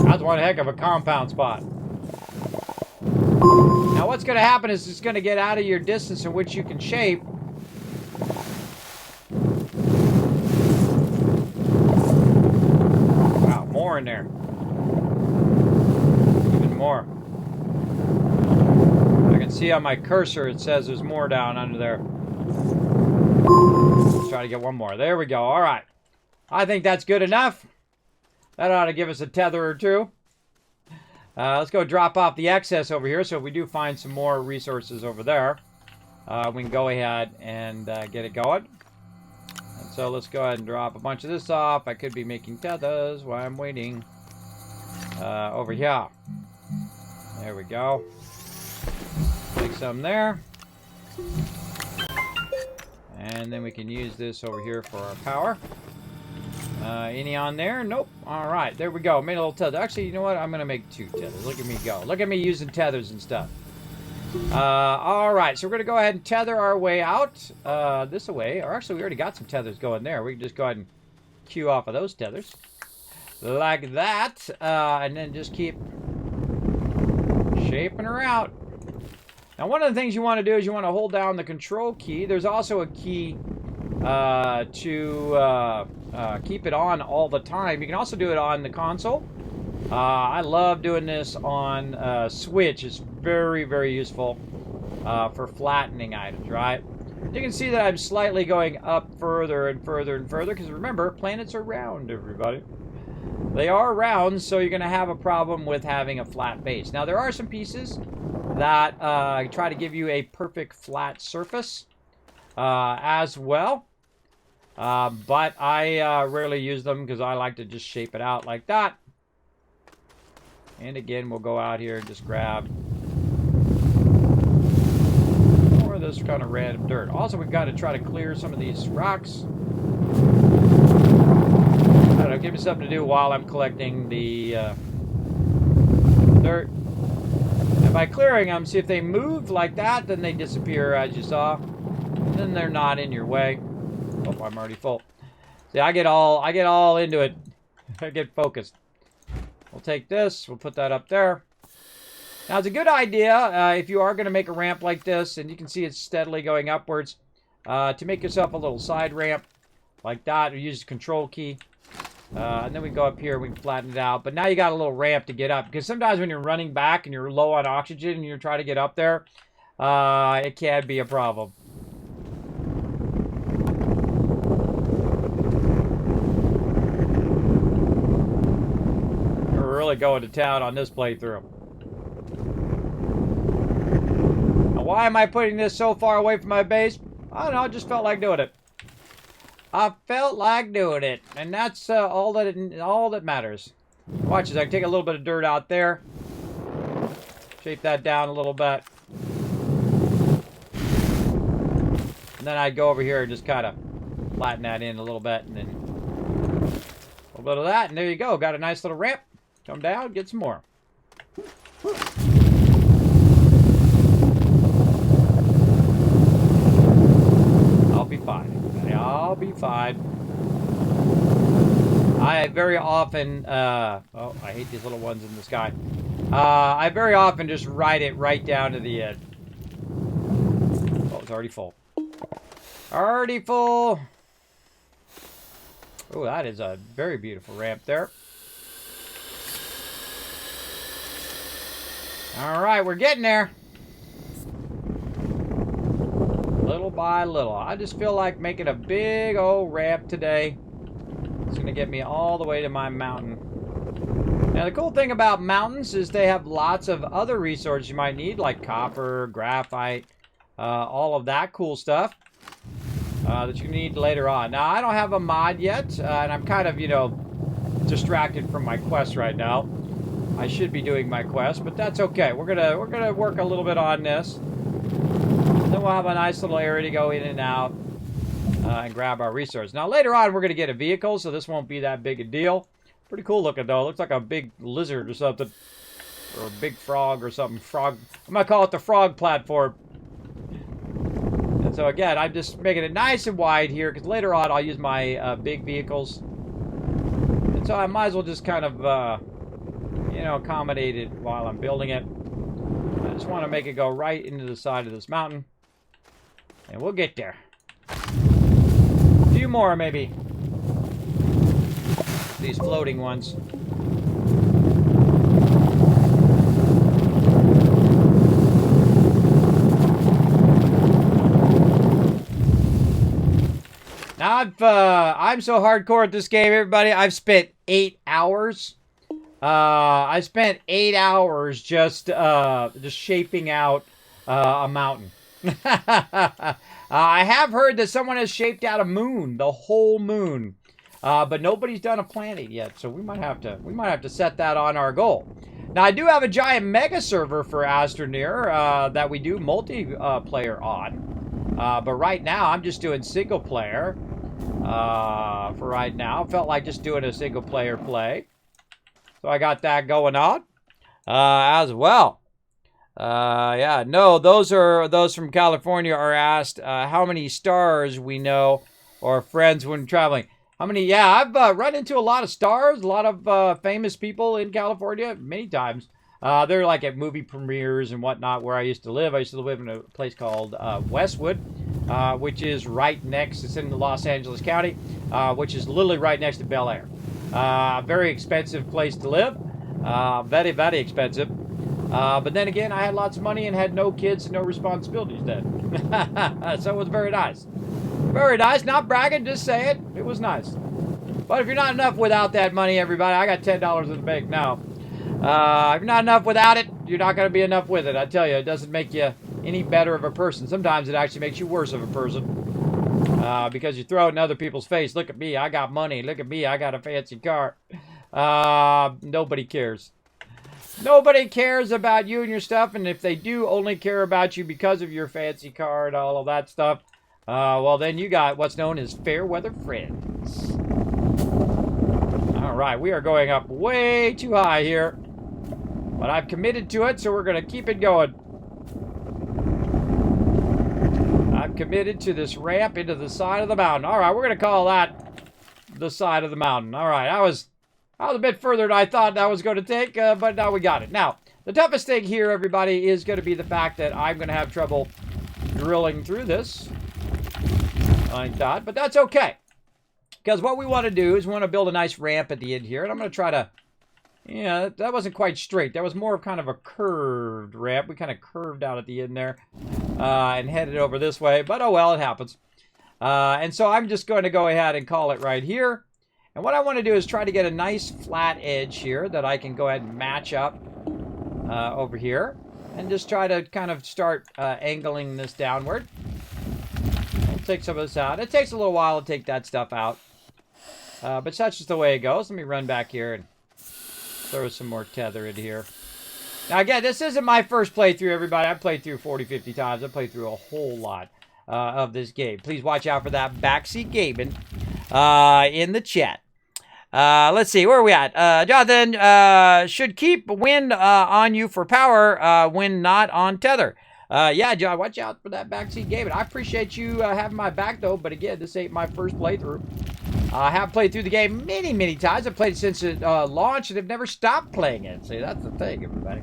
That's one heck of a compound spot. Now what's going to happen is it's going to get out of your distance in which you can shape. Wow, more in there. Even more. I can see on my cursor it says there's more down under there. Let's try to get one more. There we go. All right. I think that's good enough. That ought to give us a tether or two. Let's go drop off the excess over here. So if we do find some more resources over there, we can go ahead and get it going. And so let's go ahead and drop a bunch of this off. I could be making tethers while I'm waiting. Over here. There we go. Take some there. And then we can use this over here for our power. Any on there? Nope. All right, there we go. Made a little tether. Actually, you know what? I'm going to make 2 tethers. Look at me go. Look at me using tethers and stuff. All right, so we're going to go ahead and tether our way out this way. Or actually, we already got some tethers going there. We can just go ahead and cue off of those tethers. Like that. And then just keep shaping her out. Now, one of the things you want to do is you want to hold down the control key. There's also a key to keep it on all the time. You can also do it on the console. I love doing this on Switch. It's very, very useful for flattening items, right? You can see that I'm slightly going up further and further and further because remember, planets are round, everybody. They are round, so you're going to have a problem with having a flat base. Now, there are some pieces that try to give you a perfect flat surface as well. But I rarely use them because I like to just shape it out like that. And again, we'll go out here and just grab more of this kind of random dirt. Also, we've got to try to clear some of these rocks. I don't know, give me something to do while I'm collecting the dirt. And by clearing them, see if they move like that, then they disappear as you saw. Then they're not in your way. Oh, I'm already full. See, I get all into it. I get focused. We'll take this. We'll put that up there. Now, it's a good idea if you are going to make a ramp like this, and you can see it's steadily going upwards, to make yourself a little side ramp like that, or use the control key. And then we go up here, we can flatten it out. But now you got a little ramp to get up, because sometimes when you're running back and you're low on oxygen and you're trying to get up there, it can be a problem. Really going to town on this playthrough. Now, why am I putting this so far away from my base? I don't know, I just felt like doing it. I felt like doing it, and that's all that matters. Watch as I take a little bit of dirt out there, shape that down a little bit, and then I'd go over here and just kind of flatten that in a little bit, and then a little bit of that, and there you go. Got a nice little ramp. Come down, get some more. I'll be fine. I'll be fine. I very often, oh, I hate these little ones in the sky. I very often just ride it right down to the end. Oh, it's already full. Already full. Oh, that is a very beautiful ramp there. All right, we're getting there. Little by little. I just feel like making a big old ramp today. It's going to get me all the way to my mountain. Now, the cool thing about mountains is they have lots of other resources you might need, like copper, graphite, all of that cool stuff that you need later on. Now, I don't have a mod yet, and I'm kind of, you know, distracted from my quest right now. I should be doing my quest, but that's okay. We're gonna work a little bit on this. Then we'll have a nice little area to go in and out and grab our resource. Now later on, we're gonna get a vehicle, so this won't be that big a deal. Pretty cool looking though. It looks like a big lizard or something, or a big frog or something. Frog. I'm gonna call it the frog platform. And so again, I'm just making it nice and wide here because later on I'll use my big vehicles, and so I might as well just kind of. You know, accommodate it while I'm building it. I just want to make it go right into the side of this mountain. And we'll get there. A few more, maybe. These floating ones. Now, I'm so hardcore at this game, everybody. I've spent 8 hours. I spent 8 hours just shaping out a mountain. I have heard that someone has shaped out a moon, the whole moon, but nobody's done a planet yet. So we might have to set that on our goal. Now I do have a giant mega server for Astroneer that we do multiplayer on, but right now I'm just doing single player. For right now, felt like just doing a single player play. So I got that going on as well. Yeah, no, those from California are asked how many stars we know or friends when traveling. How many? Yeah, I've run into a lot of stars, a lot of famous people in California many times. They're like at movie premieres and whatnot where I used to live. I used to live in a place called Westwood, which is right next, it's in Los Angeles County, which is literally right next to Bel Air. Very expensive place to live. Very, very expensive. But then again, I had lots of money and had no kids and no responsibilities then. So it was very nice. Very nice. Not bragging, just saying. It was nice. But if you're not enough without that money, everybody, I got $10 in the bank now. If you're not enough without it, you're not going to be enough with it. I tell you, it doesn't make you any better of a person. Sometimes it actually makes you worse of a person. Because you throw it in other people's face. Look at me, I got money. Look at me, I got a fancy car. Nobody cares. Nobody cares about you and your stuff, and if they do only care about you because of your fancy car and all of that stuff, well then you got what's known as fair weather friends. Alright, we are going up way too high here. But I've committed to it, so we're going to keep it going. I'm committed to this ramp into the side of the mountain. All right, we're going to call that the side of the mountain. All right, I was a bit further than I thought that was going to take, but now we got it. Now, the toughest thing here, everybody, is going to be the fact that I'm going to have trouble drilling through this like that, but that's okay. Because what we want to do is we want to build a nice ramp at the end here, and I'm going to try to, yeah, that wasn't quite straight. That was more of kind of a curved ramp. We kind of curved out at the end there and headed over this way, but oh well, it happens. And so I'm just going to go ahead and call it right here. And what I want to do is try to get a nice flat edge here that I can go ahead and match up over here. And just try to kind of start angling this downward. take some of this out. It takes a little while to take that stuff out. But that's just the way it goes. Let me run back here and throw some more tether in here. Now, again, this isn't my first playthrough, everybody. I've played through 40, 50 times. I've played through a whole lot of this game. Please watch out for that backseat gaming in the chat. Let's see, where are we at? Jonathan, should keep wind on you for power when not on tether. Yeah, John, watch out for that backseat gaming. I appreciate you having my back, though. But again, this ain't my first playthrough. I have played through the game many, many times. I've played it since it launched and have never stopped playing it. See, that's the thing, everybody.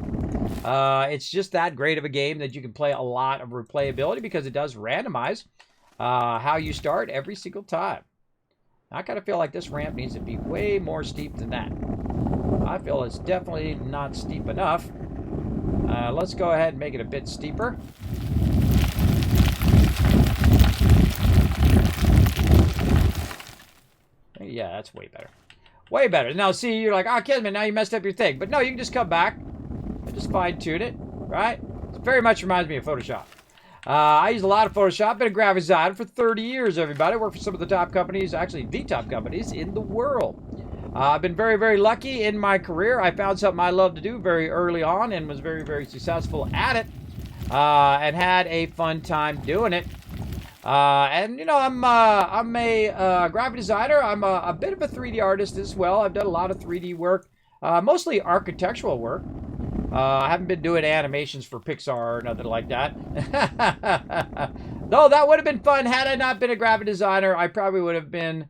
It's just that great of a game that you can play a lot of replayability because it does randomize how you start every single time. I kind of feel like this ramp needs to be way more steep than that. I feel it's definitely not steep enough. Let's go ahead and make it a bit steeper. Yeah, that's way better. Way better. Now, see, you're like, oh, Kismet, now you messed up your thing. But no, you can just come back and just fine-tune it, right? It very much reminds me of Photoshop. I use a lot of Photoshop. Been a graphic designer for 30 years, everybody. I work for some of the top companies, actually the top companies in the world. I've been very, very lucky in my career. I found something I love to do very early on and was very, very successful at it. And had a fun time doing it. And, you know, I'm a graphic designer. I'm a bit of a 3D artist as well. I've done a lot of 3D work, mostly architectural work. I haven't been doing animations for Pixar or nothing like that. Though that would have been fun had I not been a graphic designer. I probably would have been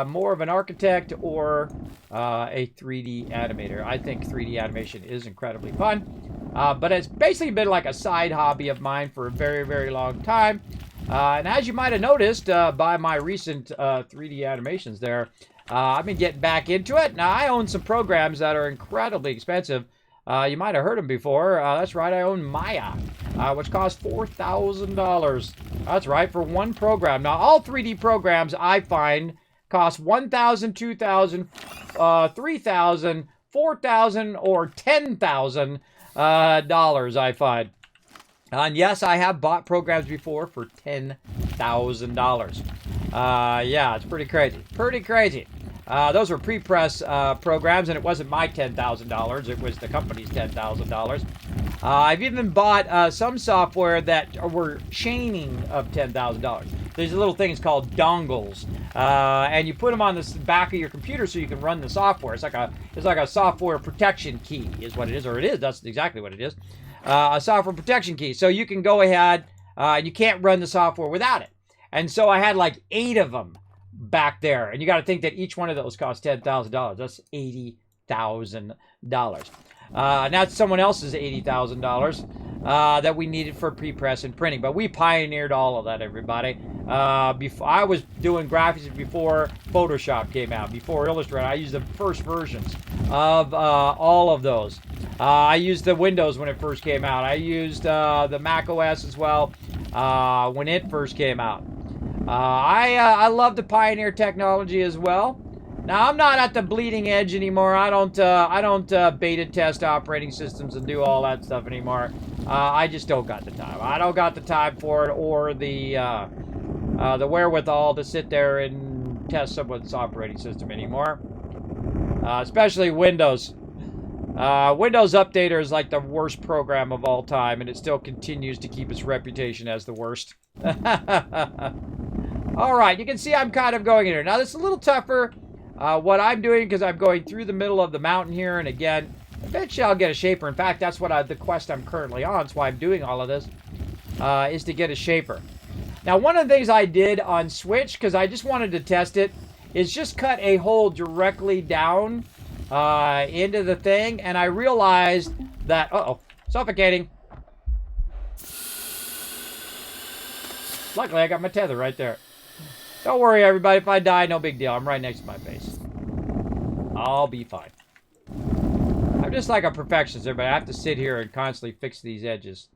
more of an architect or a 3D animator. I think 3D animation is incredibly fun. But it's basically been like a side hobby of mine for a very, very long time. And as you might have noticed by my recent 3D animations there, I've been getting back into it. Now, I own some programs that are incredibly expensive. You might have heard them before. That's right, I own Maya, which costs $4,000. That's right, for one program. Now, all 3D programs I find cost $1,000, $2,000, $3,000, $4,000, or $10,000 I find. And yes, I have bought programs before for $10,000. Yeah, it's pretty crazy. Pretty crazy. Those were pre-press programs, and it wasn't my $10,000. It was the company's $10,000. I've even bought some software that were chaining of $10,000. There's little things called dongles, and you put them on the back of your computer so you can run the software. It's like a software protection key, is what it is, or it is. That's exactly what it is. A software protection key. So you can go ahead, and you can't run the software without it. And so I had like 8 of them back there. And you got to think that each one of those costs $10,000. That's $80,000. Now it's someone else's $80,000 that we needed for pre-press and printing. But we pioneered all of that, everybody. Before I was doing graphics before Photoshop came out, before Illustrator. I used the first versions of all of those. I used the Windows when it first came out. I used the Mac OS as well when it first came out. I love the pioneer technology as well. Now, I'm not at the bleeding edge anymore. I don't beta test operating systems and do all that stuff anymore. I just don't got the time. I don't got the time for it or the wherewithal to sit there and test someone's operating system anymore. Especially Windows. Windows Updater is like the worst program of all time, and it still continues to keep its reputation as the worst. All right, you can see I'm kind of going in here. Now, this is a little tougher, what I'm doing, because I'm going through the middle of the mountain here, and again, eventually I'll get a shaper. In fact, that's what the quest I'm currently on. That's why I'm doing all of this, is to get a shaper. Now, one of the things I did on Switch, because I just wanted to test it, is just cut a hole directly down into the thing, and I realized that, suffocating. Luckily, I got my tether right there. Don't worry, everybody. If I die, no big deal. I'm right next to my base. I'll be fine. I'm just like a perfectionist, everybody. I have to sit here and constantly fix these edges.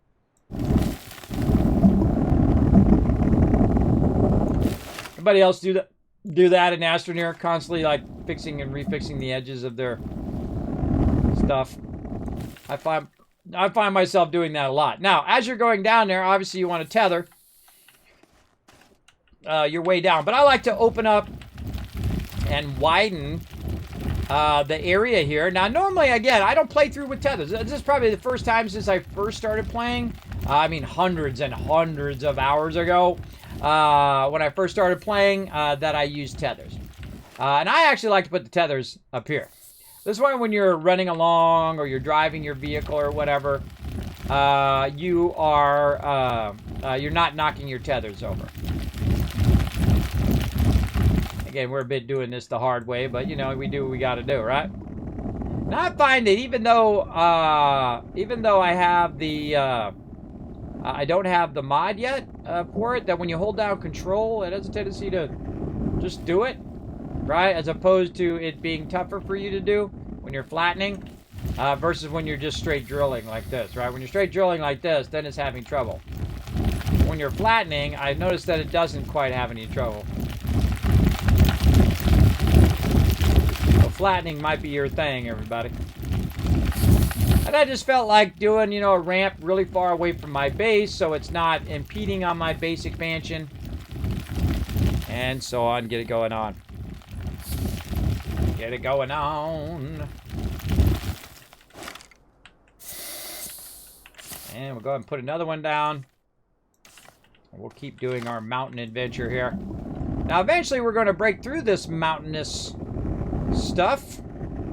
Everybody else do that in Astroneer, constantly like fixing and refixing the edges of their stuff. I find myself doing that a lot. Now, as you're going down there, obviously you want to tether. your way down. But I like to open up and widen the area here. Now, normally, again, I don't play through with tethers. This is probably the first time since I first started playing. I mean, hundreds and hundreds of hours ago, when I first started playing, that I used tethers. And I actually like to put the tethers up here. This way, when you're running along or you're driving your vehicle or whatever, you're not knocking your tethers over. Again, we're a bit doing this the hard way, but, you know, we do what we got to do, right? Now, I find that even though I have the, I don't have the mod yet for it, that when you hold down control, it has a tendency to just do it, right? As opposed to it being tougher for you to do when you're flattening, versus when you're just straight drilling like this, right? When you're straight drilling like this, then it's having trouble. When you're flattening, I've noticed that it doesn't quite have any trouble. So flattening might be your thing, everybody. And I just felt like doing, you know, a ramp really far away from my base so it's not impeding on my base expansion. And so on. Get it going on. Get it going on. And we'll go ahead and put another one down. And we'll keep doing our mountain adventure here. Now, eventually, we're going to break through this mountainous stuff.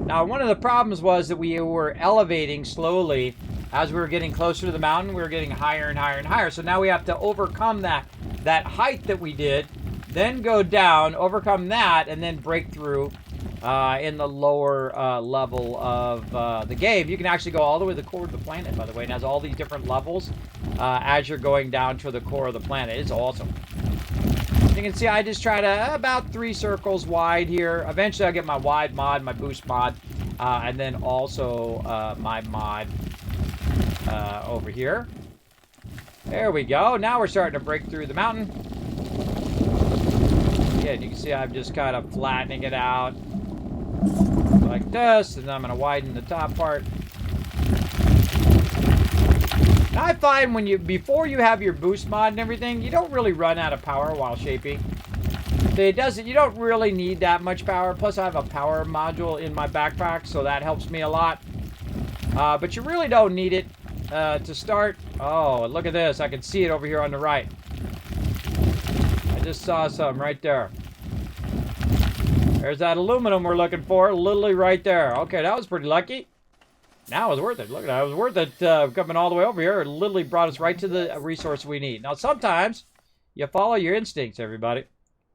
Now, one of the problems was that we were elevating slowly. As we were getting closer to the mountain, we were getting higher and higher and higher. So now we have to overcome that height that we did, then go down, overcome that, and then break through in the lower level of the game. You can actually go all the way to the core of the planet, by the way. It has all these different levels as you're going down to the core of the planet. It's awesome. You can see I just try to about 3 circles wide here. Eventually I'll get my wide mod, my boost mod, and then also my mod over here. There we go. Now we're starting to break through the mountain. Again, you can see I'm just kind of flattening it out like this, and I'm going to widen the top part. Now, I find before you have your boost mod and everything, you don't really run out of power while shaping. You don't really need that much power. Plus, I have a power module in my backpack, so that helps me a lot. But you really don't need it to start. Oh, look at this. I can see it over here on the right. I just saw some right there. There's that aluminum we're looking for, literally right there. Okay, that was pretty lucky. Now it was worth it. Look at that. It was worth it coming all the way over here. It literally brought us right to the resource we need. Now, sometimes you follow your instincts, everybody.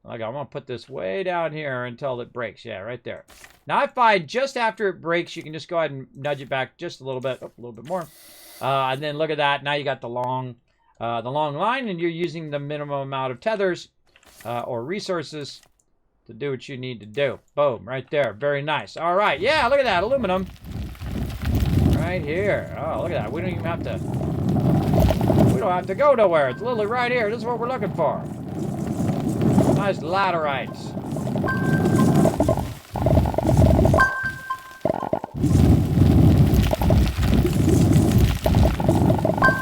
Like, I'm going to put this way down here until it breaks. Yeah, right there. Now, I find just after it breaks, you can just go ahead and nudge it back just a little bit. Oh, a little bit more. And then look at that. Now you got the long line, and you're using the minimum amount of tethers or resources to do what you need to do. Boom, right there. Very nice. All right. Yeah, look at that. Aluminum. Right here. Oh, look at that. We don't even have to... We don't have to go nowhere. It's literally right here. This is what we're looking for. Nice laterites.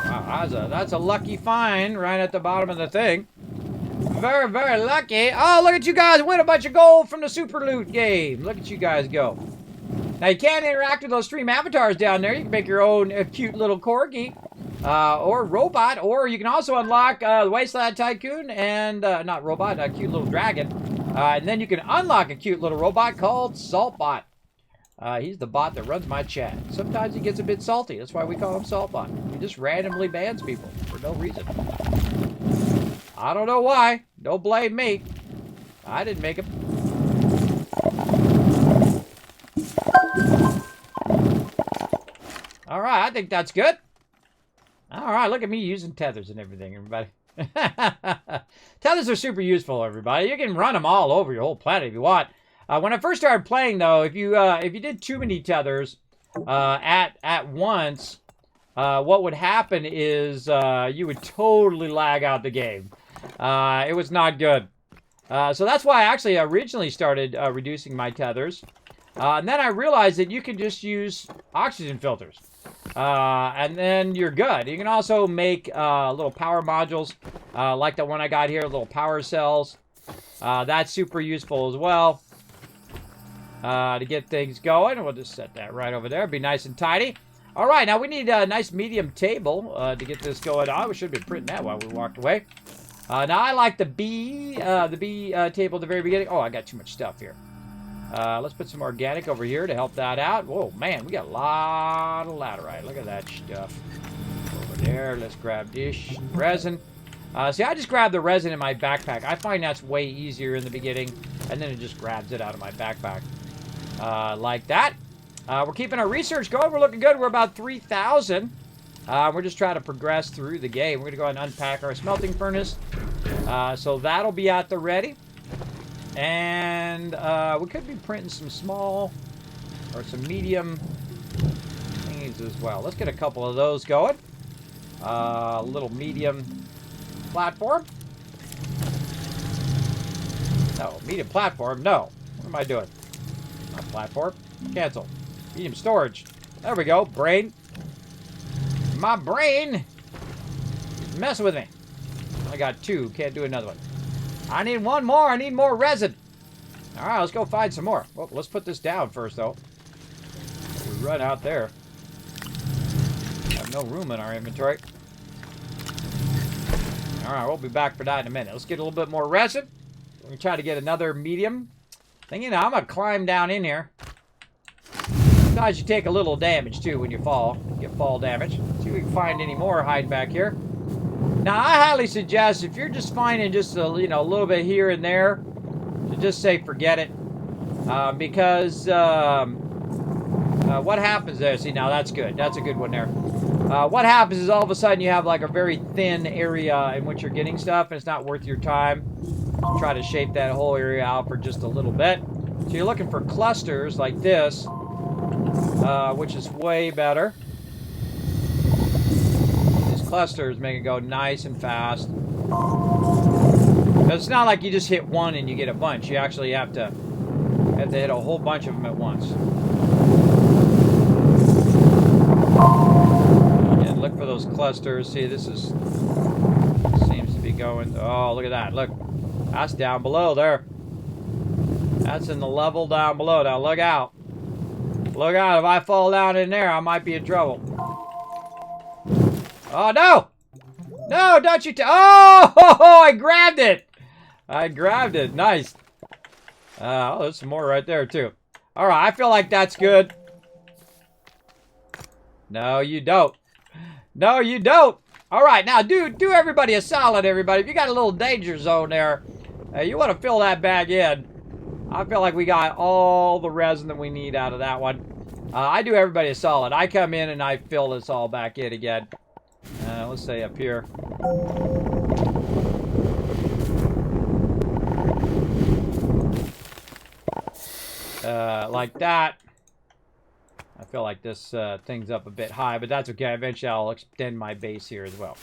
Wow, that's a lucky find right at the bottom of the thing. Very, very lucky. Oh, look at you guys win a bunch of gold from the Super Loot game. Look at you guys go. Now, you can't interact with those stream avatars down there. You can make your own cute little corgi or robot, or you can also unlock the Wasteland Tycoon and, not robot, a cute little dragon. And then you can unlock a cute little robot called Saltbot. He's the bot that runs my chat. Sometimes he gets a bit salty. That's why we call him Saltbot. He just randomly bans people for no reason. I don't know why. Don't blame me. I didn't make him. All right, I think that's good. All right, look at me using tethers and everything, everybody. Tethers are super useful, everybody. You can run them all over your whole planet if you want. When I first started playing, though, if you did too many tethers at once, what would happen is you would totally lag out the game. It was not good. So that's why I actually originally started reducing my tethers. And then I realized that you can just use oxygen filters. And then you're good. You can also make little power modules Like the one I got here, little power cells. That's super useful as well to get things going. We'll just set that right over there. Be nice and tidy. All right, now we need a nice medium table to get this going on. We should have been printing that while we walked away. Now I like the B table at the very beginning. Oh, I got too much stuff here. Let's put some organic over here to help that out. Whoa, man, we got a lot of laterite. Look at that stuff. Over there, let's grab this resin. See, I just grabbed the resin in my backpack. I find that's way easier in the beginning, and then it just grabs it out of my backpack. Like that. We're keeping our research going. We're looking good. We're about 3,000. We're just trying to progress through the game. We're going to go ahead and unpack our smelting furnace. So that'll be at the ready. And we could be printing some small or some medium things as well. Let's get a couple of those going. Little medium platform. No, medium platform. No. What am I doing? Not platform. Cancel. Medium storage. There we go. Brain. My brain is messing with me. I got 2. Can't do another one. I need 1 more. I need more resin. All right, let's go find some more. Well, let's put this down first, though. We run out there. Have no room in our inventory. All right, we'll be back for that in a minute. Let's get a little bit more resin. We're going to try to get another medium thing. You know, I'm going to climb down in here. Sometimes you take a little damage, too, when you fall. You get fall damage. See if we can find any more hiding back here. Now, I highly suggest if you're just finding just a, a little bit here and there, to just say forget it. Because what happens there, see, now that's good. That's a good one there. What happens is all of a sudden you have like a very thin area in which you're getting stuff, and it's not worth your time to try to shape that whole area out for just a little bit. So you're looking for clusters like this, which is way better. These clusters make it go nice and fast. It's not like you just hit one and you get a bunch. You actually have to hit a whole bunch of them at once. And look for those clusters. See, this seems to be going. Oh, look at that. Look, that's down below there. That's in the level down below. Now look out. Look out. If I fall down in there, I might be in trouble. Oh, no. No, don't you. Oh, I grabbed it. I grabbed it. Nice. Oh, there's some more right there, too. All right, I feel like that's good. No, you don't. No, you don't. All right, now, do everybody a solid, everybody. If you got a little danger zone there, you want to fill that bag in. I feel like we got all the resin that we need out of that one. I do everybody a solid. I come in and I fill this all back in again. Let's say up here. Like that. I feel like this thing's up a bit high, but that's okay. Eventually I'll extend my base here as well.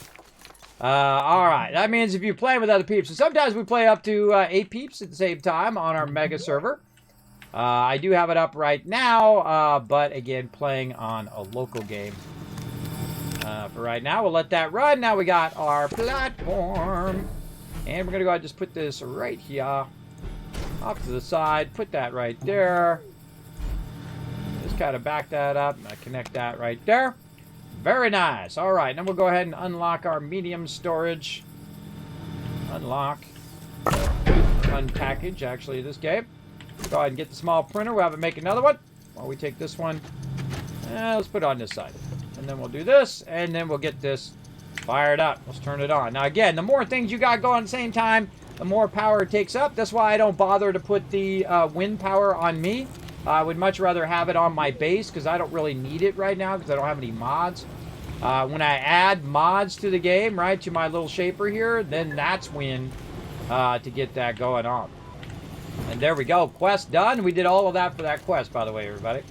Alright, that means if you play with other peeps, so sometimes we play up to 8 peeps at the same time on our mega server. I do have it up right now, but again, playing on a local game. For right now, we'll let that run. Now we got our platform. And we're going to go ahead and just put this right here. Off to the side. Put that right there. Just kind of back that up. And connect that right there. Very nice. All right. Then we'll go ahead and unlock our medium storage. Unlock. Unpackage, actually, this game. Go ahead and get the small printer. We'll have it make another one. While we take this one. Let's put it on this side. And then we'll do this. And then we'll get this fired up. Let's turn it on. Now, again, the more things you got going at the same time, the more power it takes up. That's why I don't bother to put the wind power on me. I would much rather have it on my base because I don't really need it right now because I don't have any mods. When I add mods to the game, right, to my little shaper here, then that's when to get that going on. And there we go. Quest done. We did all of that for that quest, by the way, everybody.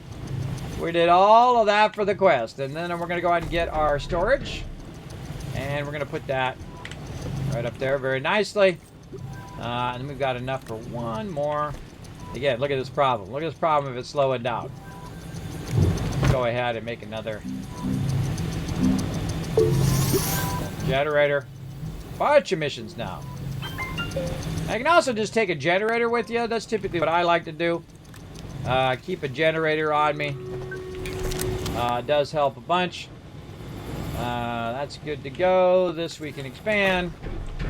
We did all of that for the quest. And then we're going to go ahead and get our storage. And we're going to put that right up there very nicely. And then we've got enough for one more. Again, look at this problem. Look at this problem if it's slowing down. Go ahead and make another generator. Bunch of missions now. I can also just take a generator with you. That's typically what I like to do. Keep a generator on me. Does help a bunch. That's good to go. This we can expand.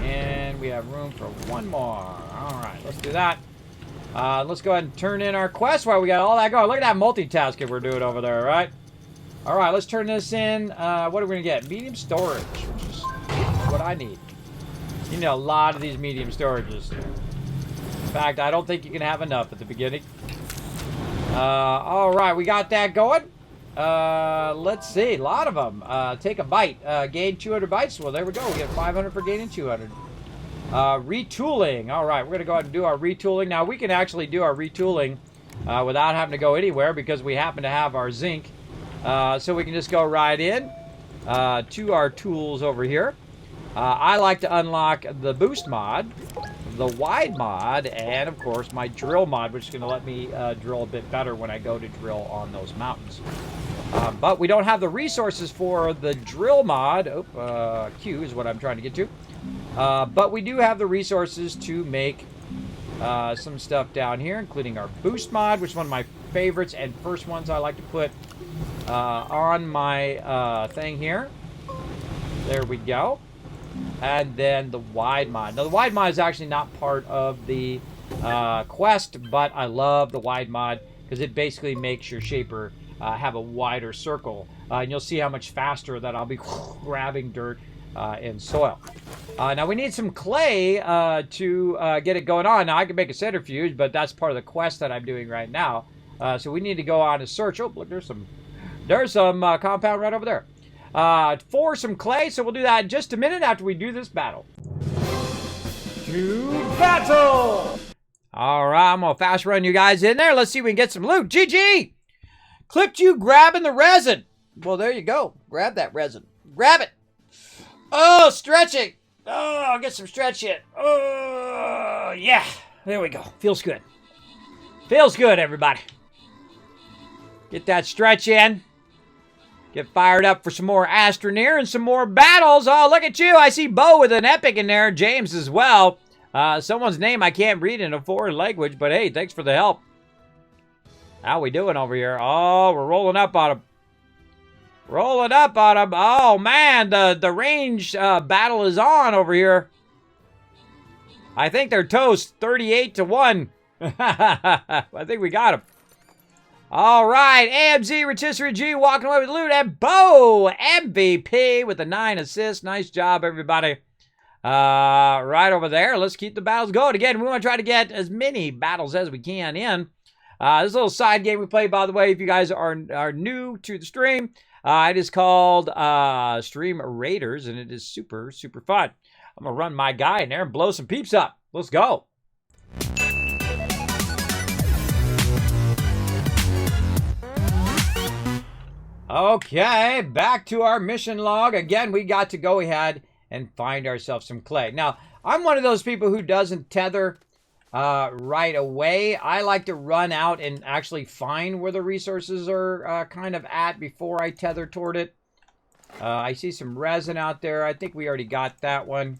And we have room for one more. Alright, let's do that. Let's go ahead and turn in our quest while we got all that going. Look at that multitasking we're doing over there, right? Alright, let's turn this in. What are we going to get? Medium storage, which is what I need. You need a lot of these medium storages. In fact, I don't think you can have enough at the beginning. Alright, we got that going. Let's see. A lot of them. Take a bite. Gain 200 bites. Well, there we go. We get 500 for gaining 200. Retooling. Alright, we're going to go ahead and do our retooling. Now, we can actually do our retooling without having to go anywhere because we happen to have our zinc. So we can just go right in to our tools over here. I like to unlock the boost mod, the wide mod, and of course my drill mod, which is going to let me drill a bit better when I go to drill on those mountains. But we don't have the resources for the drill mod. Q is what I'm trying to get to. But we do have the resources to make some stuff down here, including our boost mod, which is one of my favorites and first ones I like to put on my thing here. There we go. And then the wide mod. Now, the wide mod is actually not part of the quest, but I love the wide mod because it basically makes your shaper have a wider circle. And you'll see how much faster that I'll be grabbing dirt and soil. Now, we need some clay to get it going on. Now, I can make a centrifuge, but that's part of the quest that I'm doing right now. So we need to go on a search. Oh, look, there's some compound right over there. For some clay, so we'll do that in just a minute after we do this battle. To battle! Alright, I'm gonna fast run you guys in there. Let's see if we can get some loot. GG! Clipped you grabbing the resin. Well, there you go. Grab that resin. Grab it! Oh, stretching! Oh, I'll get some stretch in. Oh, yeah. There we go. Feels good. Feels good, everybody. Get that stretch in. Get fired up for some more Astroneer and some more battles. Oh, look at you. I see Bo with an epic in there. James as well. Someone's name I can't read in a foreign language, but hey, thanks for the help. How we doing over here? Oh, we're rolling up on him. Rolling up on him. Oh, man, the range battle is on over here. I think they're toast. 38-1. I think we got him. All right, AMZ, Rotisserie G walking away with loot, and Bo, MVP with the 9 assists. Nice job, everybody. Right over there. Let's keep the battles going. Again, we want to try to get as many battles as we can in. This little side game we play, by the way, if you guys are new to the stream, it is called Stream Raiders, and it is super, super fun. I'm going to run my guy in there and blow some peeps up. Let's go. Okay, back to our mission log. Again, we got to go ahead and find ourselves some clay. Now, I'm one of those people who doesn't tether right away. I like to run out and actually find where the resources are kind of at before I tether toward it. I see some resin out there. I think we already got that one.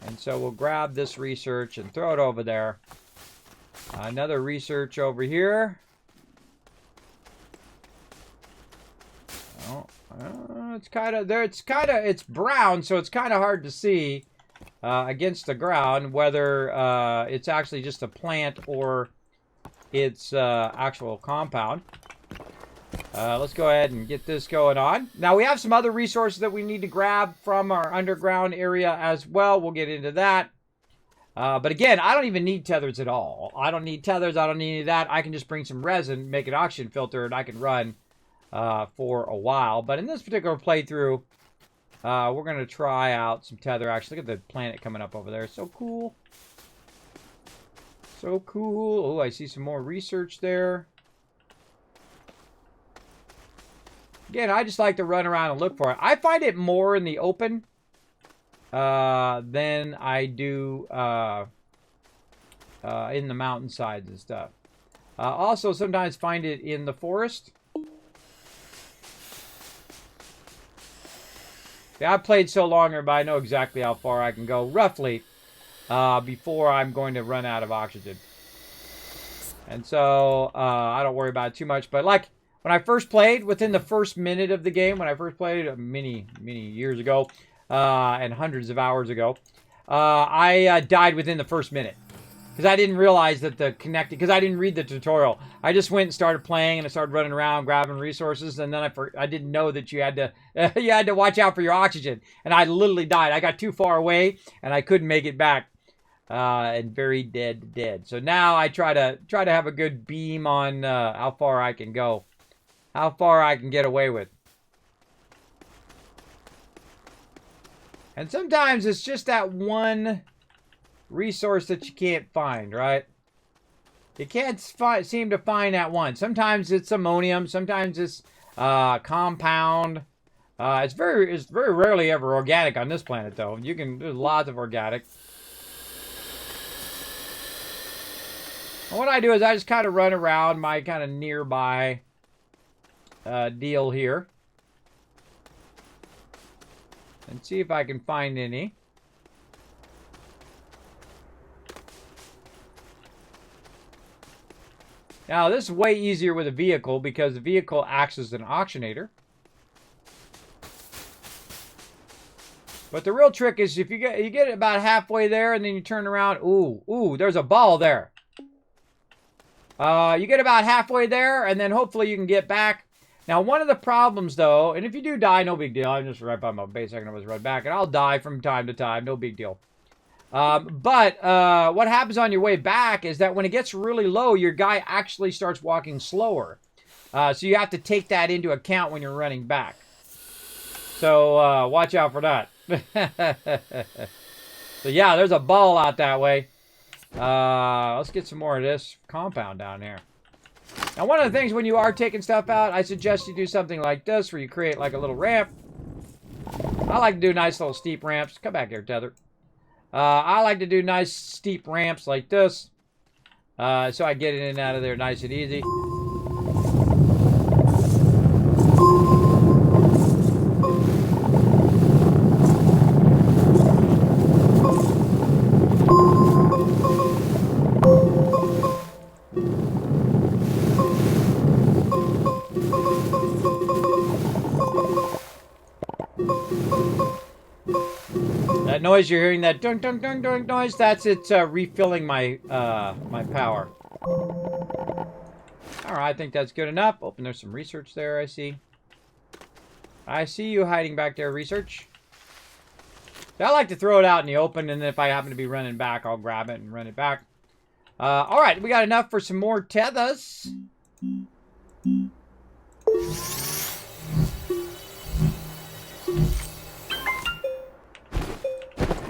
And so we'll grab this research and throw it over there. Another research over here. It's kind of there. It's brown, so it's kind of hard to see against the ground whether it's actually just a plant or it's actual compound. Let's go ahead and get this going on. Now we have some other resources that we need to grab from our underground area as well. We'll get into that. But again, I don't even need tethers at all. I don't need tethers. I don't need any of that. I can just bring some resin, make an oxygen filter, and I can run for a while. But in this particular playthrough, we're going to try out some tether. Actually, look at the planet coming up over there. So cool. So cool. Oh, I see some more research there. Again, I just like to run around and look for it. I find it more in the open than I do in the mountainsides and stuff. Also, sometimes find it in the forest. Yeah, I've played so long, but I know exactly how far I can go, roughly, before I'm going to run out of oxygen. And so I don't worry about it too much. But like when I first played, within the first minute of the game, when I first played many years ago, and hundreds of hours ago, I died within the first minute. Because I didn't realize that because I didn't read the tutorial. I just went and started playing, and I started running around grabbing resources, and then I didn't know that you had to watch out for your oxygen, and I literally died. I got too far away, and I couldn't make it back, and very dead. So now I try to have a good beam on how far I can go, how far I can get away with. And sometimes it's just that one resource that you can't find, right? You can't seem to find that one. Sometimes it's ammonium, sometimes it's compound. It's very rarely ever organic on this planet, though. There's lots of organic. And what I do is I just kind of run around my kind of nearby deal here and see if I can find any. Now, this is way easier with a vehicle because the vehicle acts as an oxygenator. But the real trick is if you get about halfway there and then you turn around, ooh, there's a ball there. You get about halfway there and then hopefully you can get back. Now, one of the problems, though, and if you do die, no big deal. I'm just right by my base. I can always run back, and I'll die from time to time. No big deal. But what happens on your way back is that when it gets really low, your guy actually starts walking slower. So you have to take that into account when you're running back. So watch out for that. So yeah, there's a ball out that way. Let's get some more of this compound down here. Now, one of the things when you are taking stuff out, I suggest you do something like this where you create like a little ramp. I like to do nice little steep ramps. Come back here, Tether. I like to do nice steep ramps like this, so I get in and out of there nice and easy. That noise you're hearing, that dunk dunk dunk dunk noise, that's it refilling my my power. All right, I think that's good enough. Oh, and there's some research there. I see you hiding back there, research. So I like to throw it out in the open, and then if I happen to be running back, I'll grab it and run it back. All right, we got enough for some more tethers.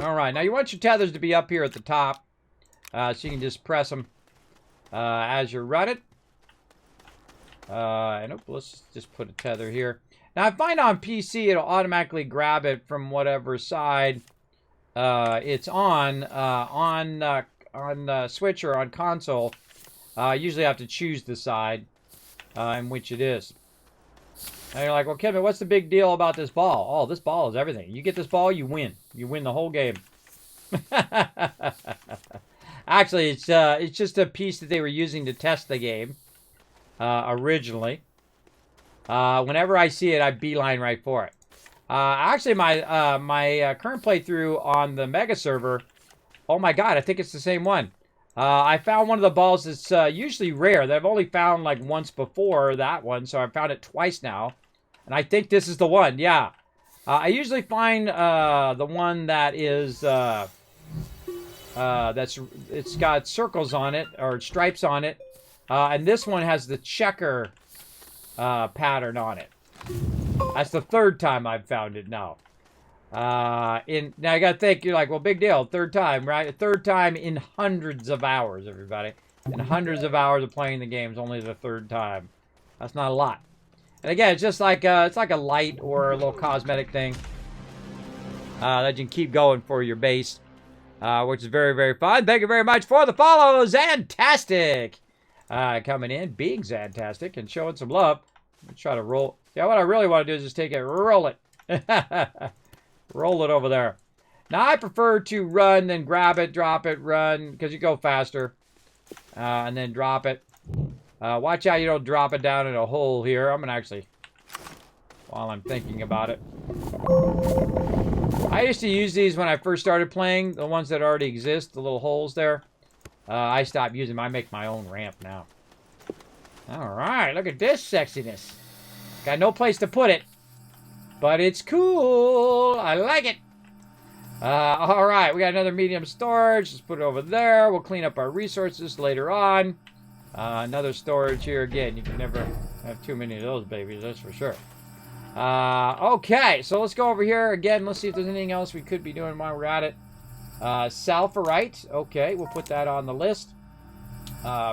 All right, now you want your tethers to be up here at the top, so you can just press them as you run it. And let's just put a tether here. Now I find on PC it'll automatically grab it from whatever side it's on Switch or on console. Usually I have to choose the side in which it is. And you're like, well, Kevin, what's the big deal about this ball? Oh, this ball is everything. You get this ball, you win. You win the whole game. Actually, it's just a piece that they were using to test the game originally. Whenever I see it, I beeline right for it. Actually, my current playthrough on the Mega server, oh my god, I think it's the same one. I found one of the balls that's usually rare that I've only found like once before that one, so I found it twice now. And I think this is the one, yeah. I usually find the one that is, it's got circles on it, or stripes on it. And this one has the checker pattern on it. That's the third time I've found it now. Now you gotta think, you're like, well, big deal, third time, right? Third time in hundreds of hours, everybody. In hundreds of hours of playing the games, only the third time. That's not a lot. And again, it's just like it's like a light or a little cosmetic thing that you can keep going for your base, which is very, very fun. Thank you very much for the follow, Zantastic. Coming in, being Zantastic and showing some love. Let's try to roll. Yeah, what I really want to do is just take it, roll it. Roll it over there. Now, I prefer to run, then grab it, drop it, run, because you go faster. And then drop it. Watch out you don't drop it down in a hole here. I'm going to actually, while I'm thinking about it. I used to use these when I first started playing, the ones that already exist, the little holes there. I stopped using them. I make my own ramp now. Alright, look at this sexiness. Got no place to put it. But it's cool. I like it. Alright, we got another medium storage. Let's put it over there. We'll clean up our resources later on. Another storage here again. You can never have too many of those babies, that's for sure. Okay, so let's go over here again. Let's see if there's anything else we could be doing while we're at it. Sulfurite. Okay, we'll put that on the list.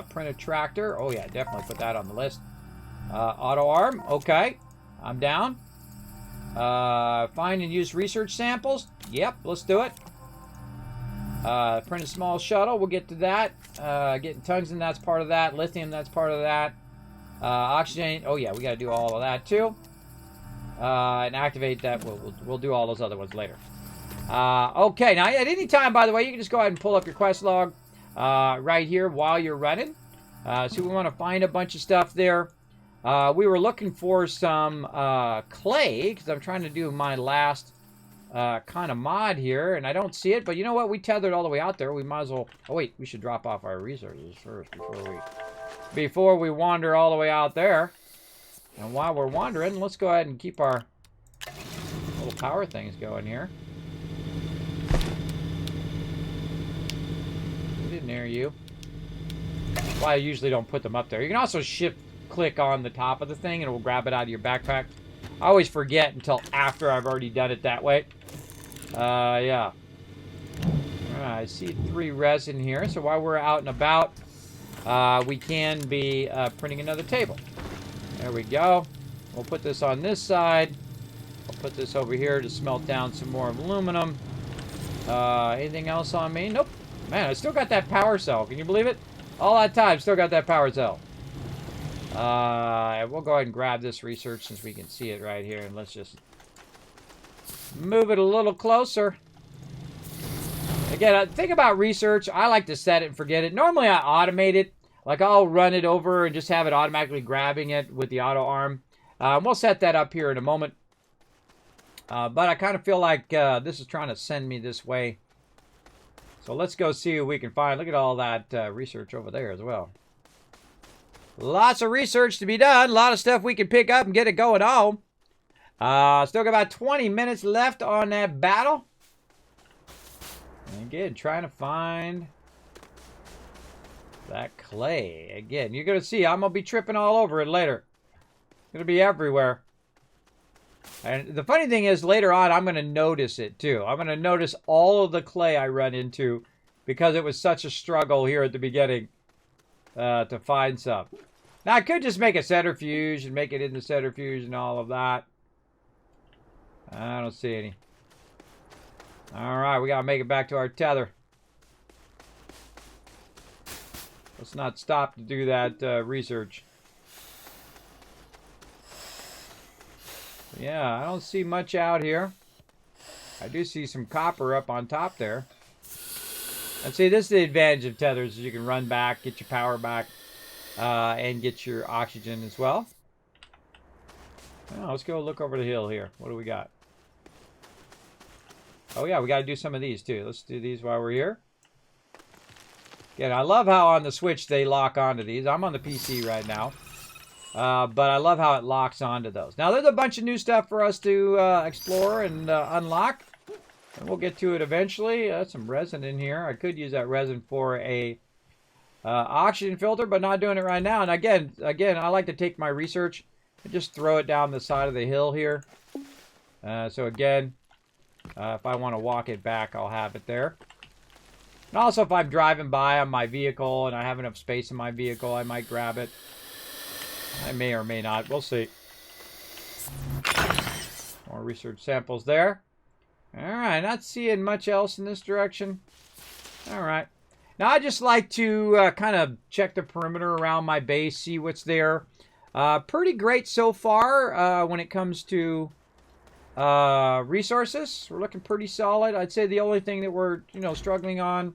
Print a tractor. Oh yeah, definitely put that on the list. Auto arm. Okay, I'm down. Find and use research samples. Yep, let's do it. Print a small shuttle. We'll get to that. Getting tungsten, that's part of that. Lithium, that's part of that. Oxygen. Oh yeah, we got to do all of that too. And activate that. We'll do all those other ones later. Okay, now at any time, by the way, you can just go ahead and pull up your quest log right here while you're running. So we want to find a bunch of stuff there. We were looking for some clay, because I'm trying to do my last kind of mod here, and I don't see it. But you know what? We tethered all the way out there. We might as well... Oh, wait. We should drop off our resources first before we wander all the way out there. And while we're wandering, let's go ahead and keep our little power things going here. Get in there, you. Well, I usually don't put them up there. You can also shift-click on the top of the thing, and it will grab it out of your backpack. I always forget until after I've already done it that way. Yeah. Alright, I see 3 resin here. So while we're out and about, we can be printing another table. There we go. We'll put this on this side. I'll put this over here to smelt down some more aluminum. Anything else on me? Nope. Man, I still got that power cell. Can you believe it? All that time, still got that power cell. We'll go ahead and grab this research since we can see it right here. And let's just move it a little closer. Again, the thing about research, I like to set it and forget it. Normally, I automate it. Like, I'll run it over and just have it automatically grabbing it with the auto arm. We'll set that up here in a moment. But I kind of feel like this is trying to send me this way. So let's go see what we can find. Look at all that research over there as well. Lots of research to be done. A lot of stuff we can pick up and get it going on. Still got about 20 minutes left on that battle. And again, trying to find that clay. Again, you're going to see, I'm going to be tripping all over it later. It's going to be everywhere. And the funny thing is, later on, I'm going to notice it too. I'm going to notice all of the clay I run into because it was such a struggle here at the beginning to find some. Now, I could just make a centrifuge and make it in the centrifuge and all of that. I don't see any. All right, we got to make it back to our tether. Let's not stop to do that research. Yeah, I don't see much out here. I do see some copper up on top there. And see, this is the advantage of tethers, is you can run back, get your power back, and get your oxygen as well. Now, let's go look over the hill here. What do we got? Oh yeah, we got to do some of these too. Let's do these while we're here. Again, I love how on the Switch they lock onto these. I'm on the PC right now. But I love how it locks onto those. Now, there's a bunch of new stuff for us to explore and unlock. And we'll get to it eventually. Some resin in here. I could use that resin for a oxygen filter, but not doing it right now. And again, I like to take my research and just throw it down the side of the hill here. So again, if I want to walk it back, I'll have it there. And also, if I'm driving by on my vehicle and I have enough space in my vehicle, I might grab it. I may or may not. We'll see. More research samples there. Alright, not seeing much else in this direction. Alright. Now, I just like to kind of check the perimeter around my base, see what's there. Pretty great so far when it comes to Resources, we're looking pretty solid. I'd say the only thing that we're, struggling on,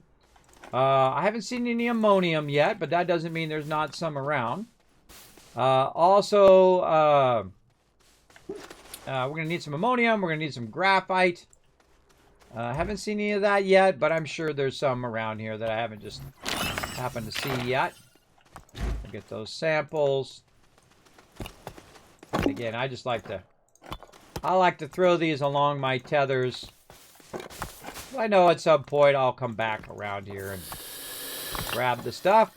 I haven't seen any ammonium yet, but that doesn't mean there's not some around. Also, we're going to need some ammonium. We're going to need some graphite. Haven't seen any of that yet, but I'm sure there's some around here that I haven't just happened to see yet. We'll get those samples. And again, I like to throw these along my tethers. I know at some point I'll come back around here and grab the stuff.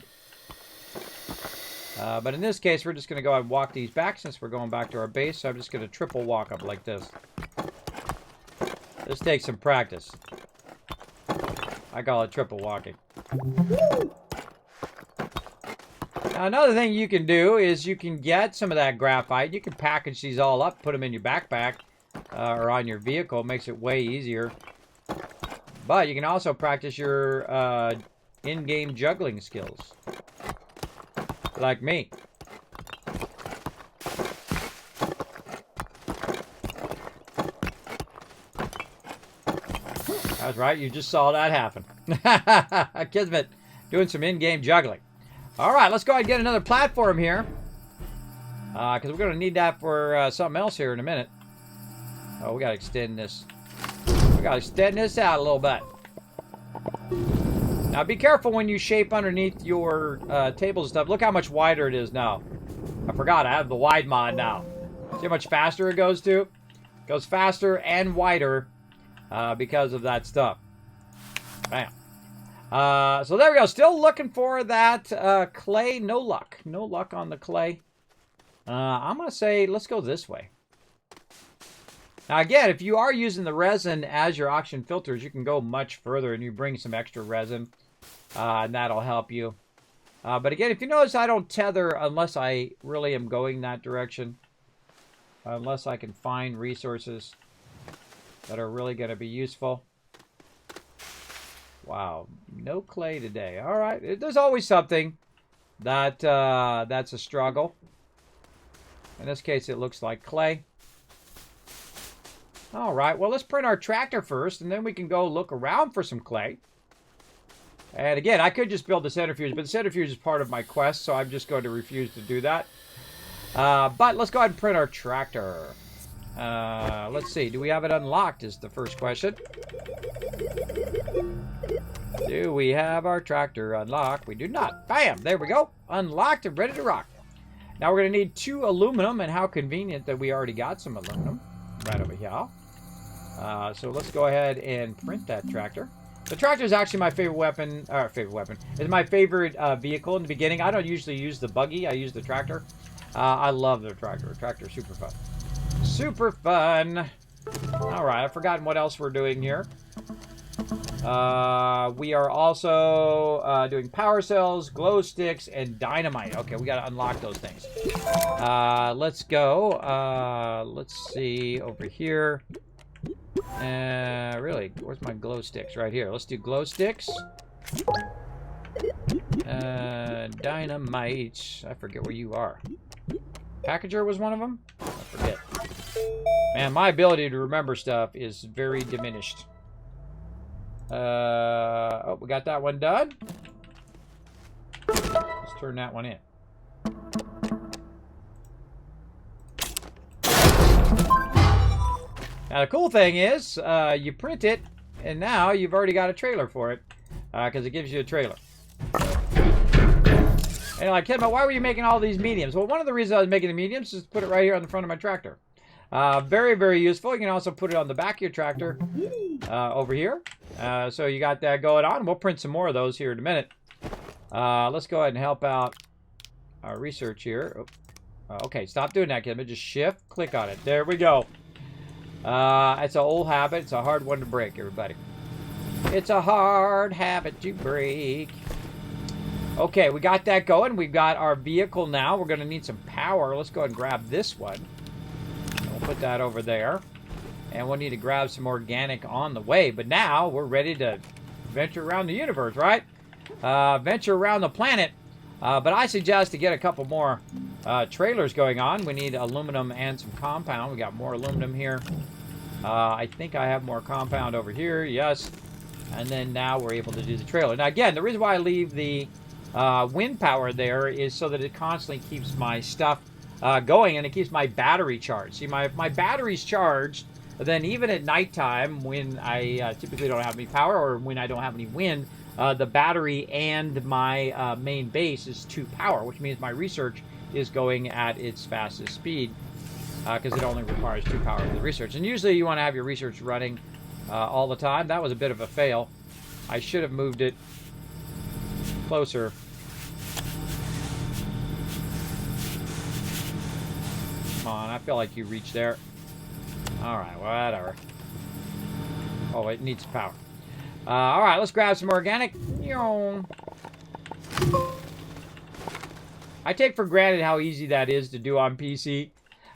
But in this case, we're just going to go ahead and walk these back since we're going back to our base. So I'm just going to triple walk up like this. This takes some practice. I call it triple walking. Now, another thing you can do is you can get some of that graphite. You can package these all up, put them in your backpack or on your vehicle. It makes it way easier. But you can also practice your in-game juggling skills. Like me. That's right, you just saw that happen. Kismet doing some in-game juggling. All right, let's go ahead and get another platform here. Because we're going to need that for something else here in a minute. Oh, we got to extend this. We got to extend this out a little bit. Now, be careful when you shape underneath your tables and stuff. Look how much wider it is now. I forgot, I have the wide mod now. See how much faster it goes to? It goes faster and wider because of that stuff. Bam. So there we go. Still looking for that clay. No luck. No luck on the clay. I'm going to say let's go this way. Now, again, if you are using the resin as your oxygen filters, you can go much further and you bring some extra resin. And that'll help you. But again, if you notice, I don't tether unless I really am going that direction. Unless I can find resources that are really going to be useful. Wow, no clay today. All right, there's always something that that's a struggle. In this case, it looks like clay. All right, well, let's print our tractor first, and then we can go look around for some clay. And again, I could just build the centrifuge, but the centrifuge is part of my quest, so I'm just going to refuse to do that. But let's go ahead and print our tractor. Let's see, do we have it unlocked is the first question. Do we have our tractor unlocked? We do not. Bam! There we go. Unlocked and ready to rock. Now we're going to need 2 aluminum, and how convenient that we already got some aluminum right over here. So let's go ahead and print that tractor. The tractor is actually my favorite weapon. It's my favorite vehicle in the beginning. I don't usually use the buggy. I use the tractor. I love the tractor. The tractor is super fun. Super fun. All right, I've forgotten what else we're doing here. We are also doing power cells, glow sticks, and dynamite. Okay, we got to unlock those things. Let's go. Let's see over here. Really, where's my glow sticks? Right here. Let's do glow sticks. Dynamite. I forget where you are. Packager was one of them? I forget. Man, my ability to remember stuff is very diminished. Oh, we got that one done. Let's turn that one in. Now, the cool thing is, you print it, and now you've already got a trailer for it, because it gives you a trailer. And you're like, Kismet, why were you making all these mediums? Well, one of the reasons I was making the mediums is to put it right here on the front of my tractor. Very, very useful. You can also put it on the back of your tractor over here. So you got that going on. We'll print some more of those here in a minute. Let's go ahead and help out our research here. Okay, stop doing that, Kismet. Just shift, click on it. There we go. It's an old habit. It's a hard one to break, everybody. It's a hard habit to break. Okay, we got that going. We've got our vehicle now. We're going to need some power. Let's go ahead and grab this one. We'll put that over there. And we'll need to grab some organic on the way. But now we're ready to venture around the universe, right? Venture around the planet. But I suggest to get a couple more trailers going on. We need aluminum and some compound. We got more aluminum here. I think I have more compound over here. Yes. And then now we're able to do the trailer. Now, again, the reason why I leave the wind power there is so that it constantly keeps my stuff going, and it keeps my battery charged. See, if my battery's charged, then even at nighttime, when I typically don't have any power or when I don't have any wind, the battery and my main base is 2 power, which means my research is going at its fastest speed because it only requires 2 power for the research. And usually you want to have your research running all the time. That was a bit of a fail. I should have moved it closer. Come on, I feel like you reached there. Alright, whatever. Oh, it needs power. Alright, let's grab some organic. I take for granted how easy that is to do on PC.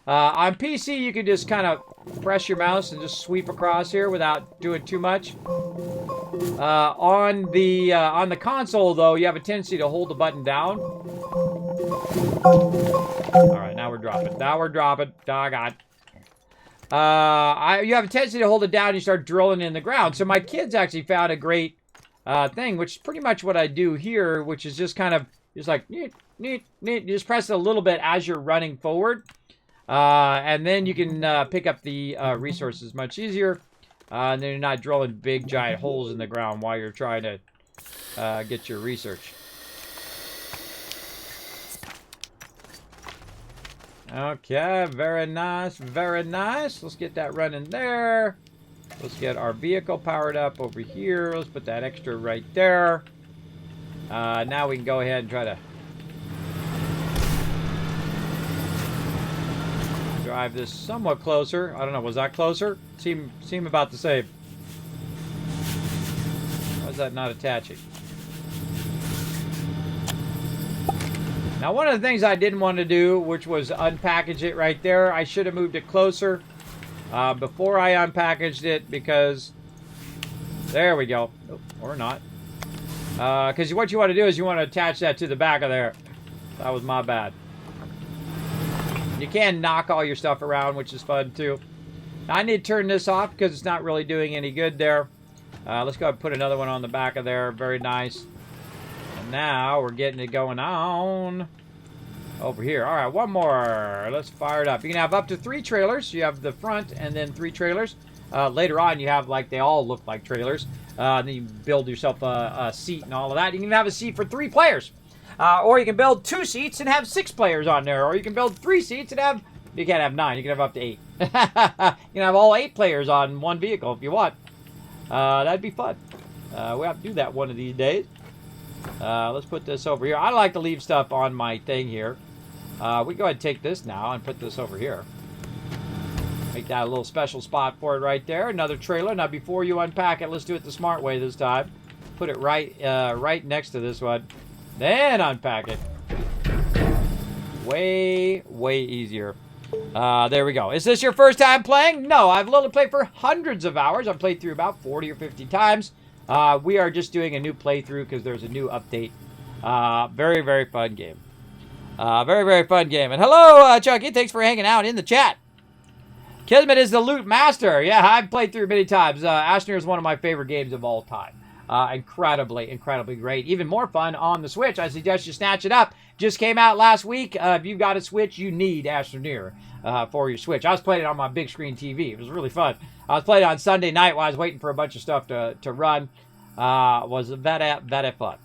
On PC, you can just kind of press your mouse and just sweep across here without doing too much. On the console, though, you have a tendency to hold the button down. Alright, now we're dropping. Now we're dropping. Doggone. You have a tendency to hold it down and you start drilling in the ground. So my kids actually found a great thing, which is pretty much what I do here, which is just kind of, just like, neat. You just press it a little bit as you're running forward. And then you can pick up the resources much easier. And then you're not drilling big, giant holes in the ground while you're trying to get your research. Okay, very nice, very nice. Let's get that running there. Let's get our vehicle powered up over here. Let's put that extra right there. Now we can go ahead and try to drive this somewhat closer. I don't know, was that closer? Seem about the same. Why is that not attaching? Now, one of the things I didn't want to do, which was unpackage it right there, I should have moved it closer before I unpackaged it, because there we go. Oh, or not. Because what you want to do is you want to attach that to the back of there. That was my bad. You can knock all your stuff around, which is fun too. Now, I need to turn this off because it's not really doing any good there. Let's go ahead and put another one on the back of there. Very nice. And now we're getting it going on over here. All right, one more. Let's fire it up. You can have up to 3 trailers. You have the front and then 3 trailers. Later on, you have, like, they all look like trailers. Then you build yourself a seat and all of that. You can have a seat for 3 players. Or you can build 2 seats and have 6 players on there. Or you can build 3 seats and have... You can't have 9. You can have up to 8. You can have all 8 players on one vehicle if you want. That'd be fun. We'll have to do that one of these days. Let's put this over here. I like to leave stuff on my thing here. We go ahead and take this now and put this over here. Make that a little special spot for it right there. Another trailer. Now, before you unpack it, let's do it the smart way this time. Put it right next to this one. Then unpack it. Way, way easier. There we go. Is this your first time playing? No, I've literally played for hundreds of hours. I've played through about 40 or 50 times. We are just doing a new playthrough because there's a new update. Very, very fun game. Very, very fun game. And hello, Chucky. Thanks for hanging out in the chat. Kismet is the loot master. Yeah, I've played through many times. Astroneer is one of my favorite games of all time. Incredibly, incredibly great. Even more fun on the Switch. I suggest you snatch it up. Just came out last week. If you've got a Switch, you need Astroneer for your Switch. I was playing it on my big screen TV. It was really fun. I was playing it on Sunday night while I was waiting for a bunch of stuff to run. Was very fun.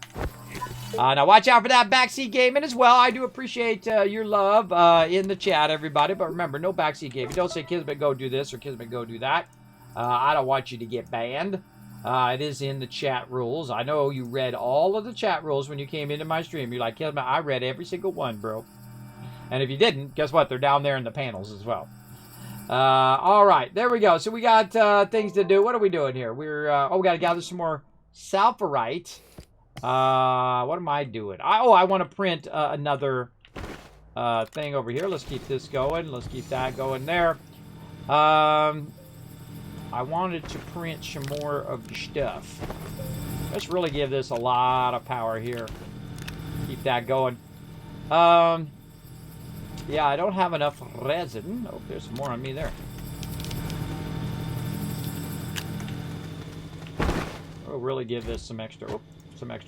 Now, watch out for that backseat gaming as well. I do appreciate your love in the chat, everybody. But remember, no backseat gaming. Don't say, Kismet, go do this, or Kismet, go do that. I don't want you to get banned. It is in the chat rules. I know you read all of the chat rules when you came into my stream. You're like, Kismet, I read every single one, bro. And if you didn't, guess what? They're down there in the panels as well. All right, there we go. So we got things to do. What are we doing here? We're we got to gather some more sulfurite. What am I doing? I want to print another thing over here. Let's keep this going. Let's keep that going there. I wanted to print some more of the stuff. Let's really give this a lot of power here. Keep that going. Yeah, I don't have enough resin. Oh, there's some more on me there. will really give this some extra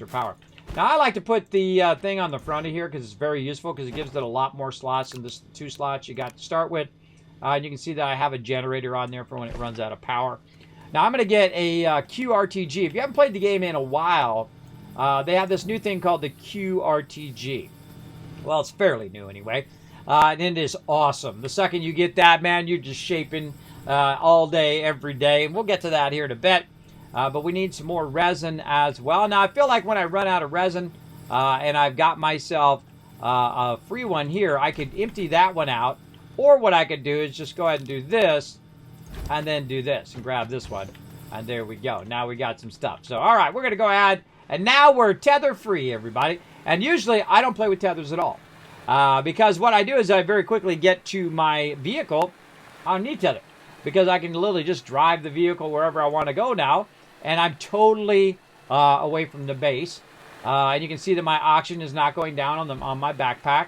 power. Now, I like to put the thing on the front of here because it's very useful because it gives it a lot more slots than this 2 slots you got to start with. And you can see that I have a generator on there for when it runs out of power. Now, I'm going to get a QRTG. If you haven't played the game in a while, they have this new thing called the QRTG. Well, it's fairly new anyway. And it is awesome. The second you get that, man, you're just shaping all day, every day. And we'll get to that here in a bit. But we need some more resin as well. Now, I feel like when I run out of resin and I've got myself a free one here, I could empty that one out. Or what I could do is just go ahead and do this and then do this and grab this one. And there we go. Now we got some stuff. So, all right, we're going to go ahead. And now we're tether free, everybody. And usually I don't play with tethers at all. Because what I do is I very quickly get to my vehicle. I don't need tether. Because I can literally just drive the vehicle wherever I want to go now. And I'm totally away from the base. And you can see that my oxygen is not going down on my backpack.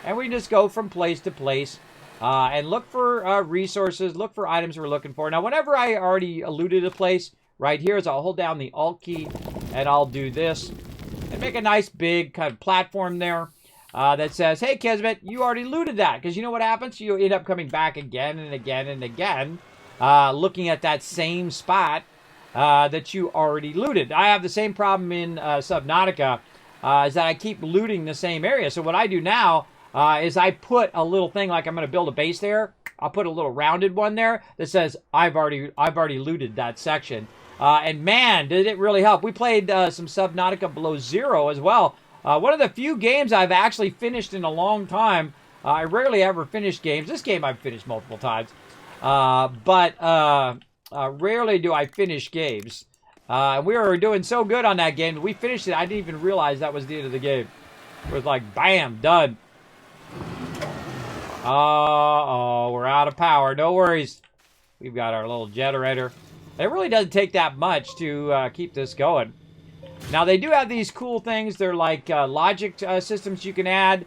And we just go from place to place. And look for resources, look for items we're looking for. Now, whenever I already eluded a place, right here is I'll hold down the Alt key, and I'll do this, and make a nice big kind of platform there that says, hey, Kismet, you already looted that. Because you know what happens? You end up coming back again and again and again, looking at that same spot that you already looted. I have the same problem in Subnautica, is that I keep looting the same area. So what I do now is I put a little thing like I'm going to build a base there. I'll put a little rounded one there that says I've already looted that section. And man, did it really help. We played some Subnautica Below Zero as well. One of the few games I've actually finished in a long time. I rarely ever finish games. This game I've finished multiple times. But rarely do I finish games. We were doing so good on that game. We finished it. I didn't even realize that was the end of the game. It was like, bam, done. Uh-oh, we're out of power. No worries. We've got our little generator. It really doesn't take that much to keep this going. Now, they do have these cool things. They're like logic systems you can add.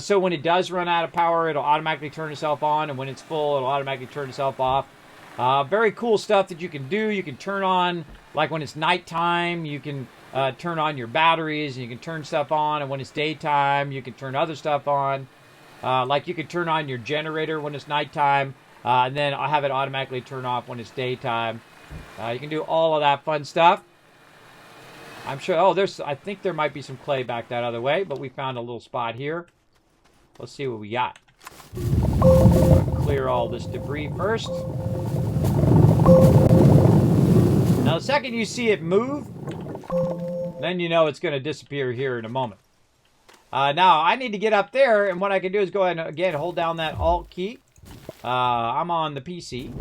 So when it does run out of power, it'll automatically turn itself on. And when it's full, it'll automatically turn itself off. Very cool stuff that you can do. You can turn on, like when it's nighttime, you can turn on your batteries. And you can turn stuff on. And when it's daytime, you can turn other stuff on. Like you could turn on your generator when it's nighttime, and then I'll have it automatically turn off when it's daytime. You can do all of that fun stuff. I'm sure, I think there might be some clay back that other way, but we found a little spot here. Let's see what we got. Clear all this debris first. Now, the second you see it move, then you know it's going to disappear here in a moment. Now, I need to get up there, and what I can do is go ahead and, again, hold down that Alt key. I'm on the PC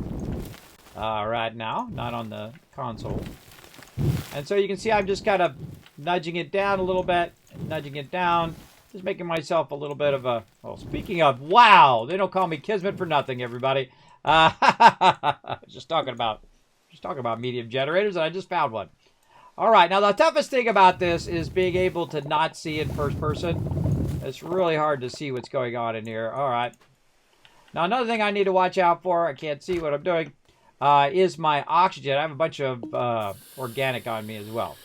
right now, not on the console. And so you can see I'm just kind of nudging it down a little bit, nudging it down, just making myself a little bit of a... Well, speaking of, wow, they don't call me Kismet for nothing, everybody. Just talking about medium generators, and I just found one. All right, now the toughest thing about this is being able to not see in first person. It's really hard to see what's going on in here. All right. Now, another thing I need to watch out for, I can't see what I'm doing, is my oxygen. I have a bunch of organic on me as well.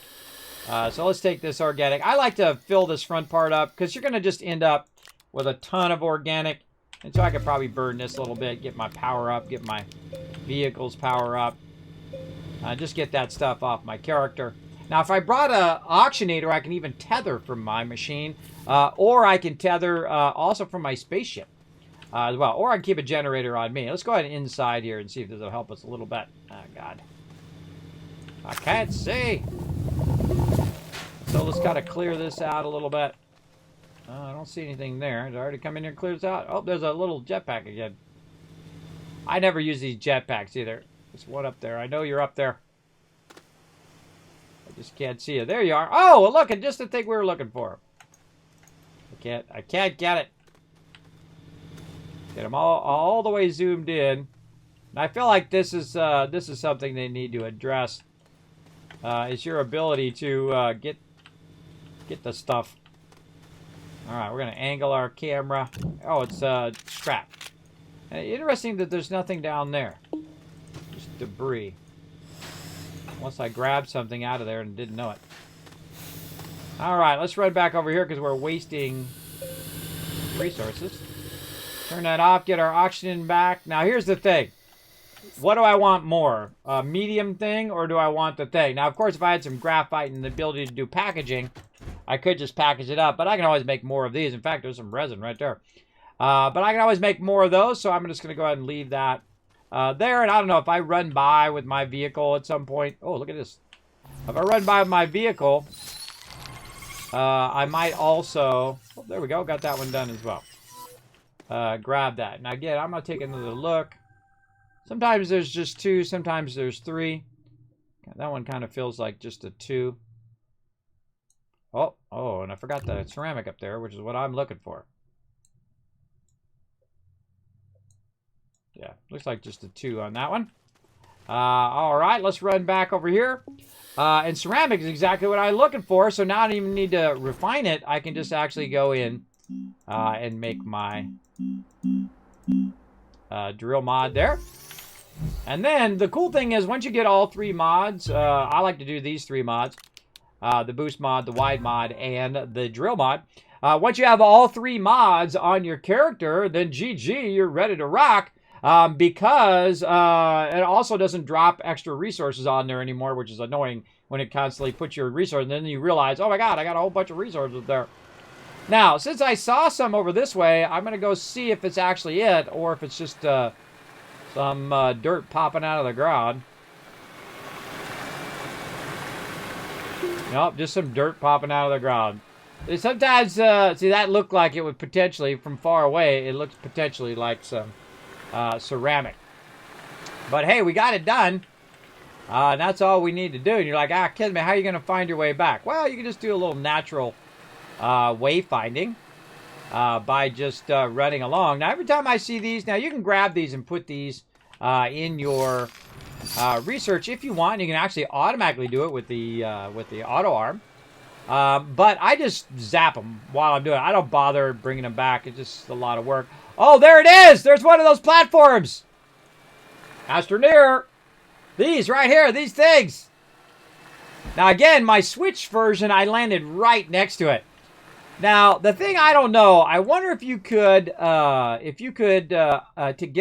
So let's take this organic. I like to fill this front part up because you're going to just end up with a ton of organic. And so I could probably burn this a little bit, get my power up, get my vehicle's power up. Just get that stuff off my character. Now, if I brought an auctionator, I can even tether from my machine. Or I can tether also from my spaceship as well. Or I can keep a generator on me. Let's go ahead and inside here and see if this will help us a little bit. Oh, God. I can't see. So let's kind of clear this out a little bit. I don't see anything there. Did I already come in here and clear this out? Oh, there's a little jetpack again. I never use these jetpacks either. There's one up there. I know you're up there. I just can't see you. There you are. Oh, well, look, just the thing we were looking for. I can't get it. Get them all the way zoomed in. And I feel like this is something they need to address. Is your ability to get the stuff. All right, we're gonna angle our camera. Oh, it's strapped. Interesting that there's nothing down there. Just debris. Unless I grabbed something out of there and didn't know it. Alright, let's run back over here because we're wasting resources. Turn that off, get our oxygen back. Now here's the thing. What do I want more? A medium thing, or do I want the thing? Now, of course, if I had some graphite and the ability to do packaging, I could just package it up, but I can always make more of these. In fact, there's some resin right there. But I can always make more of those, so I'm just going to go ahead and leave that there. And I don't know, if I run by with my vehicle at some point... Oh, look at this. If I run by with my vehicle, I might also... Oh, there we go. Got that one done as well. Grab that. Now, again, I'm going to take another look. Sometimes there's just 2. Sometimes there's 3. That one kind of feels like just a 2. Oh, and I forgot the ceramic up there, which is what I'm looking for. Yeah, looks like just a 2 on that one. All right, let's run back over here. And ceramic is exactly what I'm looking for, so now I don't even need to refine it. I can just actually go in and make my drill mod there. And then the cool thing is, once you get all 3 mods, I like to do these 3 mods. The boost mod, the wide mod, and the drill mod. Once you have all 3 mods on your character, then GG, you're ready to rock. Because it also doesn't drop extra resources on there anymore, which is annoying when it constantly puts your resource, and then you realize, oh my god, I got a whole bunch of resources there. Now, since I saw some over this way, I'm going to go see if it's actually it, or if it's just some dirt popping out of the ground. Nope, just some dirt popping out of the ground. Sometimes, see, that looked like it would potentially, from far away, it looks potentially like some ceramic. But hey, we got it done. And that's all we need to do. And you're like, Kismet, how are you going to find your way back? Well, you can just do a little natural wayfinding by just running along. Now, every time I see these, now you can grab these and put these in your research if you want. You can actually automatically do it with the auto arm. But I just zap them while I'm doing it. I don't bother bringing them back. It's just a lot of work. Oh, there it is! There's one of those platforms! Astroneer! These right here, these things! Now again, my Switch version, I landed right next to it. Now, the thing I don't know, I wonder if you could, to get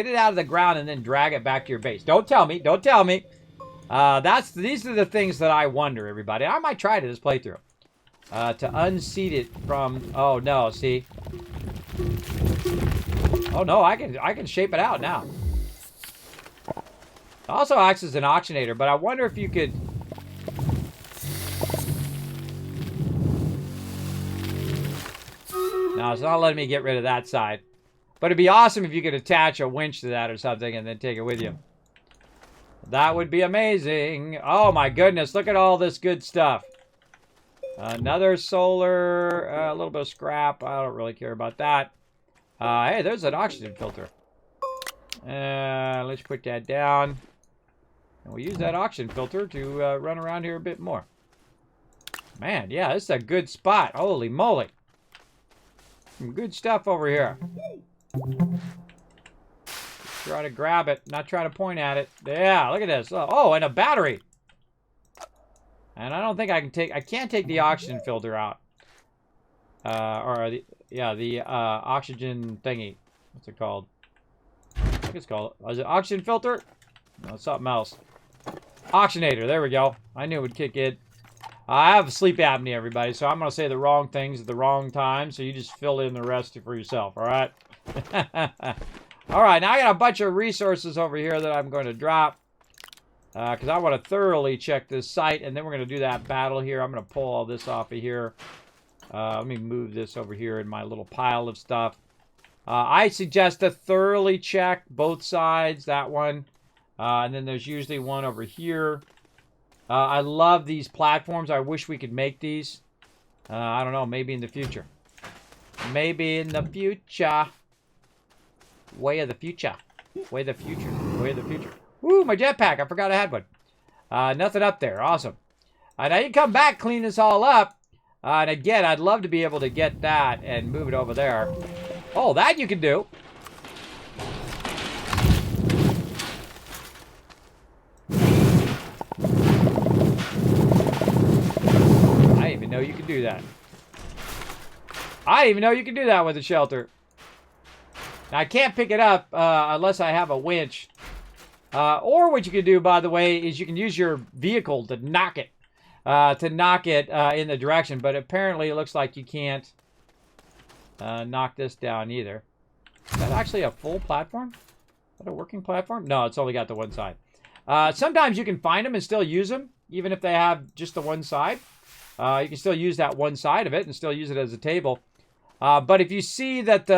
it out of the ground and then drag it back to your base. Don't tell me, don't tell me. These are the things that I wonder, everybody. I might try to this playthrough. To unseat it from, oh no, see? Oh no, I can shape it out now. It also acts as an auctionator, but I wonder if you could... No, it's not letting me get rid of that side. But it'd be awesome if you could attach a winch to that or something and then take it with you. That would be amazing. Oh my goodness, look at all this good stuff. Another solar, a little bit of scrap. I don't really care about that. Hey, there's an oxygen filter. Let's put that down. And we'll use that oxygen filter to run around here a bit more. Man, yeah, this is a good spot. Holy moly. Some good stuff over here. Try to grab it, not try to point at it. Yeah, look at this. Oh, and a battery. And I don't think I can take... I can't take the oxygen filter out. The oxygen thingy. What's it called? I think it's called... Is it oxygen filter? No, it's something else. Oxygenator. There we go. I knew it would kick in. I have sleep apnea, everybody, so I'm going to say the wrong things at the wrong time, so you just fill in the rest for yourself, all right? All right, now I got a bunch of resources over here that I'm going to drop. Because I want to thoroughly check this site, and then we're going to do that battle here. I'm going to pull all this off of here. Let me move this over here in my little pile of stuff. I suggest to thoroughly check both sides, that one. And then there's usually one over here. I love these platforms. I wish we could make these. I don't know, maybe in the future. Maybe in the future. Way of the future. Way of the future. Way of the future. Woo, my jetpack. I forgot I had one. Nothing up there. Awesome. Now you can come back, clean this all up. And again, I'd love to be able to get that and move it over there. Oh, that you can do. do that. I didn't even know you could do that with a shelter. Now, I can't pick it up unless I have a winch. Or what you can do, by the way, is you can use your vehicle to knock it. In the direction. But apparently it looks like you can't knock this down either. Is that actually a full platform? Is that a working platform? No, it's only got the one side. Sometimes you can find them and still use them, even if they have just the one side. You can still use that one side of it and still use it as a table. But if you see that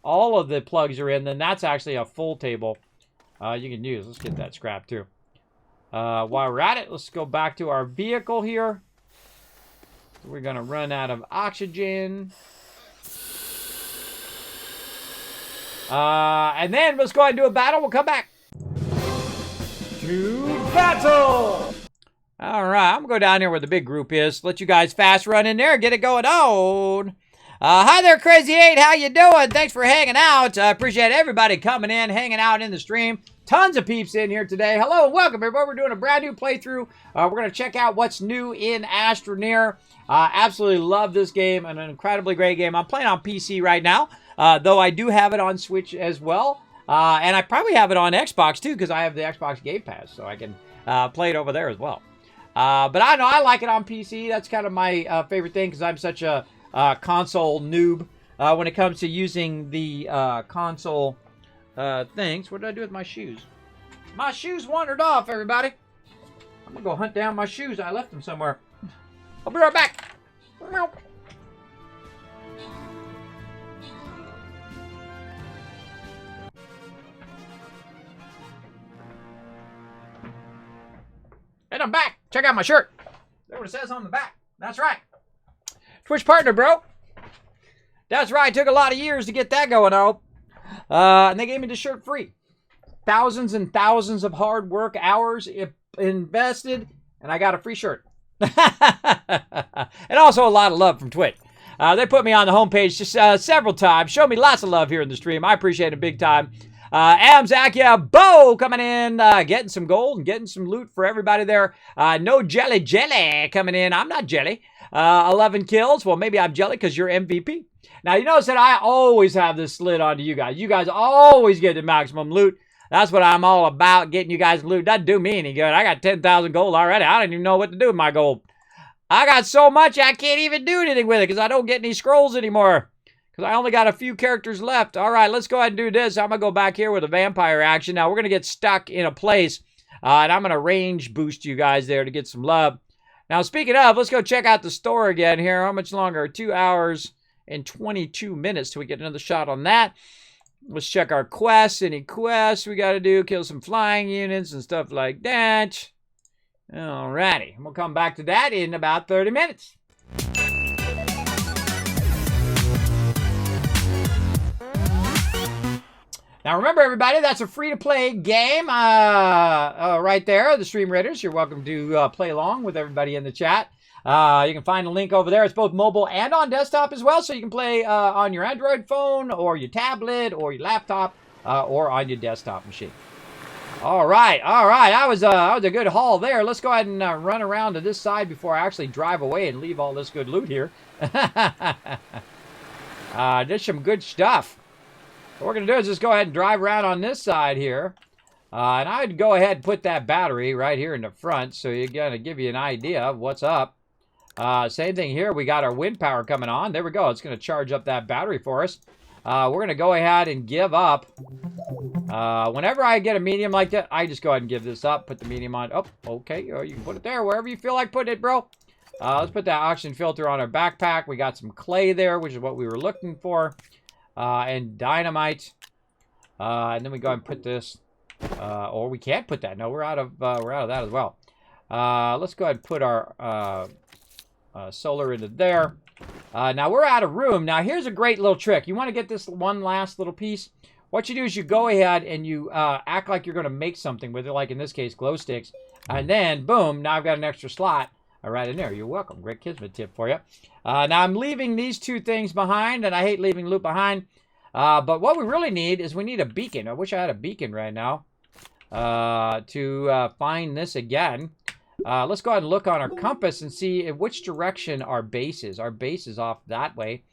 all of the plugs are in, then that's actually a full table you can use. Let's get that scrap too. While we're at it, let's go back to our vehicle here. We're going to run out of oxygen. And then let's go ahead and do a battle. We'll come back. To battle! All right, I'm going to go down here where the big group is. Let you guys fast run in there and get it going on. Hi there, Crazy 8. How you doing? Thanks for hanging out. I appreciate everybody coming in, hanging out in the stream. Tons of peeps in here today. Hello and welcome, everybody. We're doing a brand new playthrough. We're going to check out what's new in Astroneer. Absolutely love this game. An incredibly great game. I'm playing on PC right now, though I do have it on Switch as well. And I probably have it on Xbox, too, because I have the Xbox Game Pass, so I can play it over there as well. But I know I like it on PC. That's kind of my favorite thing, because I'm such a console noob when it comes to using the console things. What did I do with my shoes? My shoes wandered off, everybody. I'm going to go hunt down my shoes. I left them somewhere. I'll be right back. And I'm back. Check out my shirt. That's what it says on the back. That's right. Twitch partner, bro. That's right. Took a lot of years to get that going on. And they gave me the shirt free. Thousands and thousands of hard work hours invested, and I got a free shirt. And also a lot of love from Twitch. They put me on the homepage just several times. Showed me lots of love here in the stream. I appreciate it big time. Amzakia Bo coming in, getting some gold and getting some loot for everybody there. No Jelly coming in. I'm not Jelly. 11 kills. Well, maybe I'm Jelly because you're MVP. Now, you notice that I always have this slid onto you guys. You guys always get the maximum loot. That's what I'm all about, getting you guys loot. Doesn't do me any good. I got 10,000 gold already. I don't even know what to do with my gold. I got so much I can't even do anything with it because I don't get any scrolls anymore. Because I only got a few characters left. All right, let's go ahead and do this. I'm going to go back here with a vampire action. Now, we're going to get stuck in a place. And I'm going to range boost you guys there to get some love. Now, speaking of, let's go check out the store again here. How much longer? 2 hours and 22 minutes till we get another shot on that. Let's check our quests. Any quests we got to do? Kill some flying units and stuff like that. Alrighty. We'll come back to that in about 30 minutes. Now, remember, everybody, that's a free-to-play game right there. The Stream Raiders, you're welcome to play along with everybody in the chat. You can find a link over there. It's both mobile and on desktop as well, so you can play on your Android phone or your tablet or your laptop or on your desktop machine. All right. That was a good haul there. Let's go ahead and run around to this side before I actually drive away and leave all this good loot here. There's some good stuff. What we're going to do is just go ahead and drive around on this side here. And I'd go ahead and put that battery right here in the front so you're going to give you an idea of what's up. Same thing here. We got our wind power coming on. There we go. It's going to charge up that battery for us. We're going to go ahead and give up. Whenever I get a medium like that, I just go ahead and give this up. Put the medium on. Oh, okay. Or you can put it there wherever you feel like putting it, bro. Let's put that oxygen filter on our backpack. We got some clay there, which is what we were looking for. And dynamite. And then we go and put this. Or we can't put that. No, we're out of that as well. Let's go ahead and put our solar into there. Now we're out of room. Now here's a great little trick. You want to get this one last little piece. What you do is you go ahead and you act like you're going to make something with it, like in this case glow sticks, and then boom, now I've got an extra slot right in there. You're welcome. Great Kismet tip for you. Now I'm leaving these two things behind, and I hate leaving loot behind. But what we really need is we need a beacon. I wish I had a beacon right now to find this again. Let's go ahead and look on our compass and see in which direction our base is. Our base is off that way.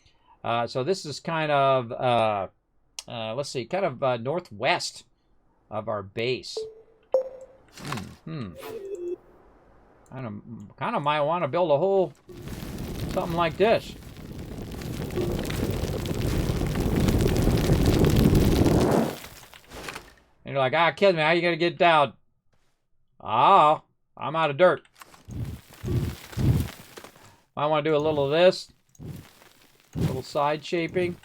So this is kind of, let's see, kind of northwest of our base. Kind of might want to build a whole something like this. And you're like, ah, kid, man, how you gonna get down? Oh, I'm out of dirt. I want to do a little of this. A little side shaping.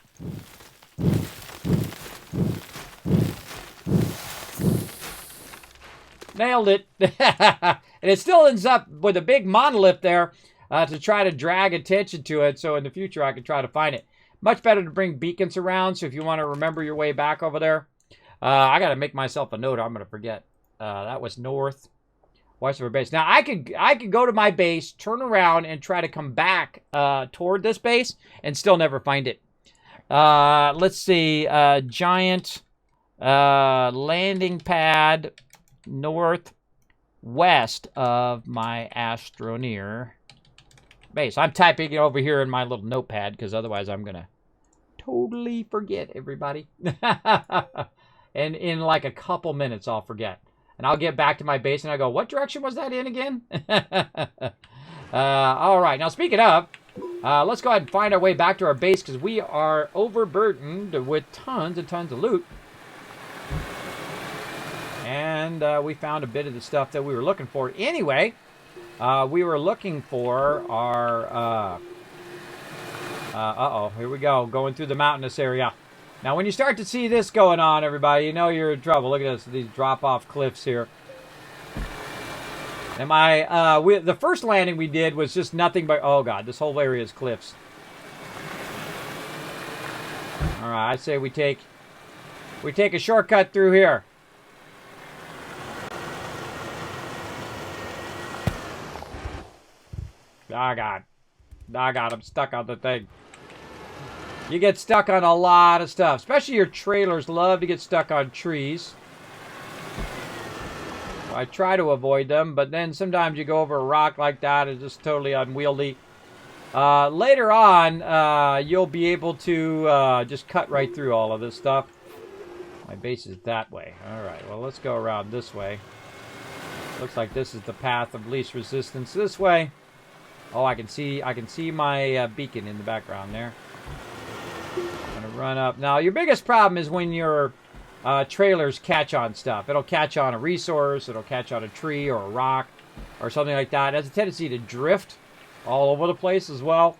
Nailed it. And it still ends up with a big monolith there to try to drag attention to it. So in the future, I can try to find it. Much better to bring beacons around. So if you want to remember your way back over there. I got to make myself a note. I'm going to forget. That was north. West of our base. Now, I could go to my base, turn around, and try to come back toward this base and still never find it. Let's see. Giant landing pad northwest of my Astroneer base. I'm typing it over here in my little notepad because otherwise I'm going to totally forget, everybody. And in like a couple minutes, I'll forget. And I'll get back to my base and I go, what direction was that in again? All right. Now, speaking of, let's go ahead and find our way back to our base because we are overburdened with tons and tons of loot. And we found a bit of the stuff that we were looking for. Anyway, we were looking for our... uh-oh, here we go. Going through the mountainous area. Now, when you start to see this going on, everybody, you know you're in trouble. Look at this, these drop-off cliffs here. And the first landing we did was just nothing but... Oh, God, this whole area is cliffs. All right, I say we take a shortcut through here. Oh, God. Oh, God, I'm stuck on the thing. You get stuck on a lot of stuff. Especially your trailers love to get stuck on trees. Well, I try to avoid them, but then sometimes you go over a rock like that. It's just totally unwieldy. Later on, you'll be able to just cut right through all of this stuff. My base is that way. All right, well, let's go around this way. Looks like this is the path of least resistance this way. Oh, I can see my beacon in the background there. I'm gonna run up. Now, your biggest problem is when your trailers catch on stuff. It'll catch on a resource, it'll catch on a tree or a rock or something like that. It has a tendency to drift all over the place as well.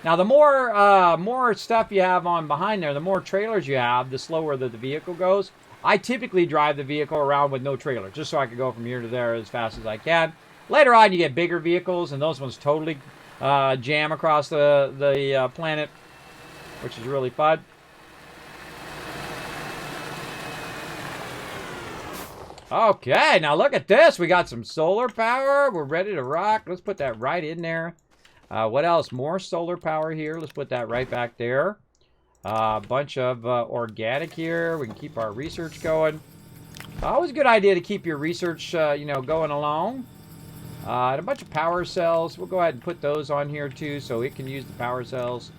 Now, the more stuff you have on behind there, the more trailers you have, the slower the vehicle goes. I typically drive the vehicle around with no trailer, just so I can go from here to there as fast as I can. Later on, you get bigger vehicles, and those ones totally jam across the planet, which is really fun. Okay, now look at this. We got some solar power. We're ready to rock. Let's put that right in there. What else? More solar power here. Let's put that right back there. A bunch of organic here. We can keep our research going. Always a good idea to keep your research, going along. And a bunch of power cells. We'll go ahead and put those on here too, so it can use the power cells.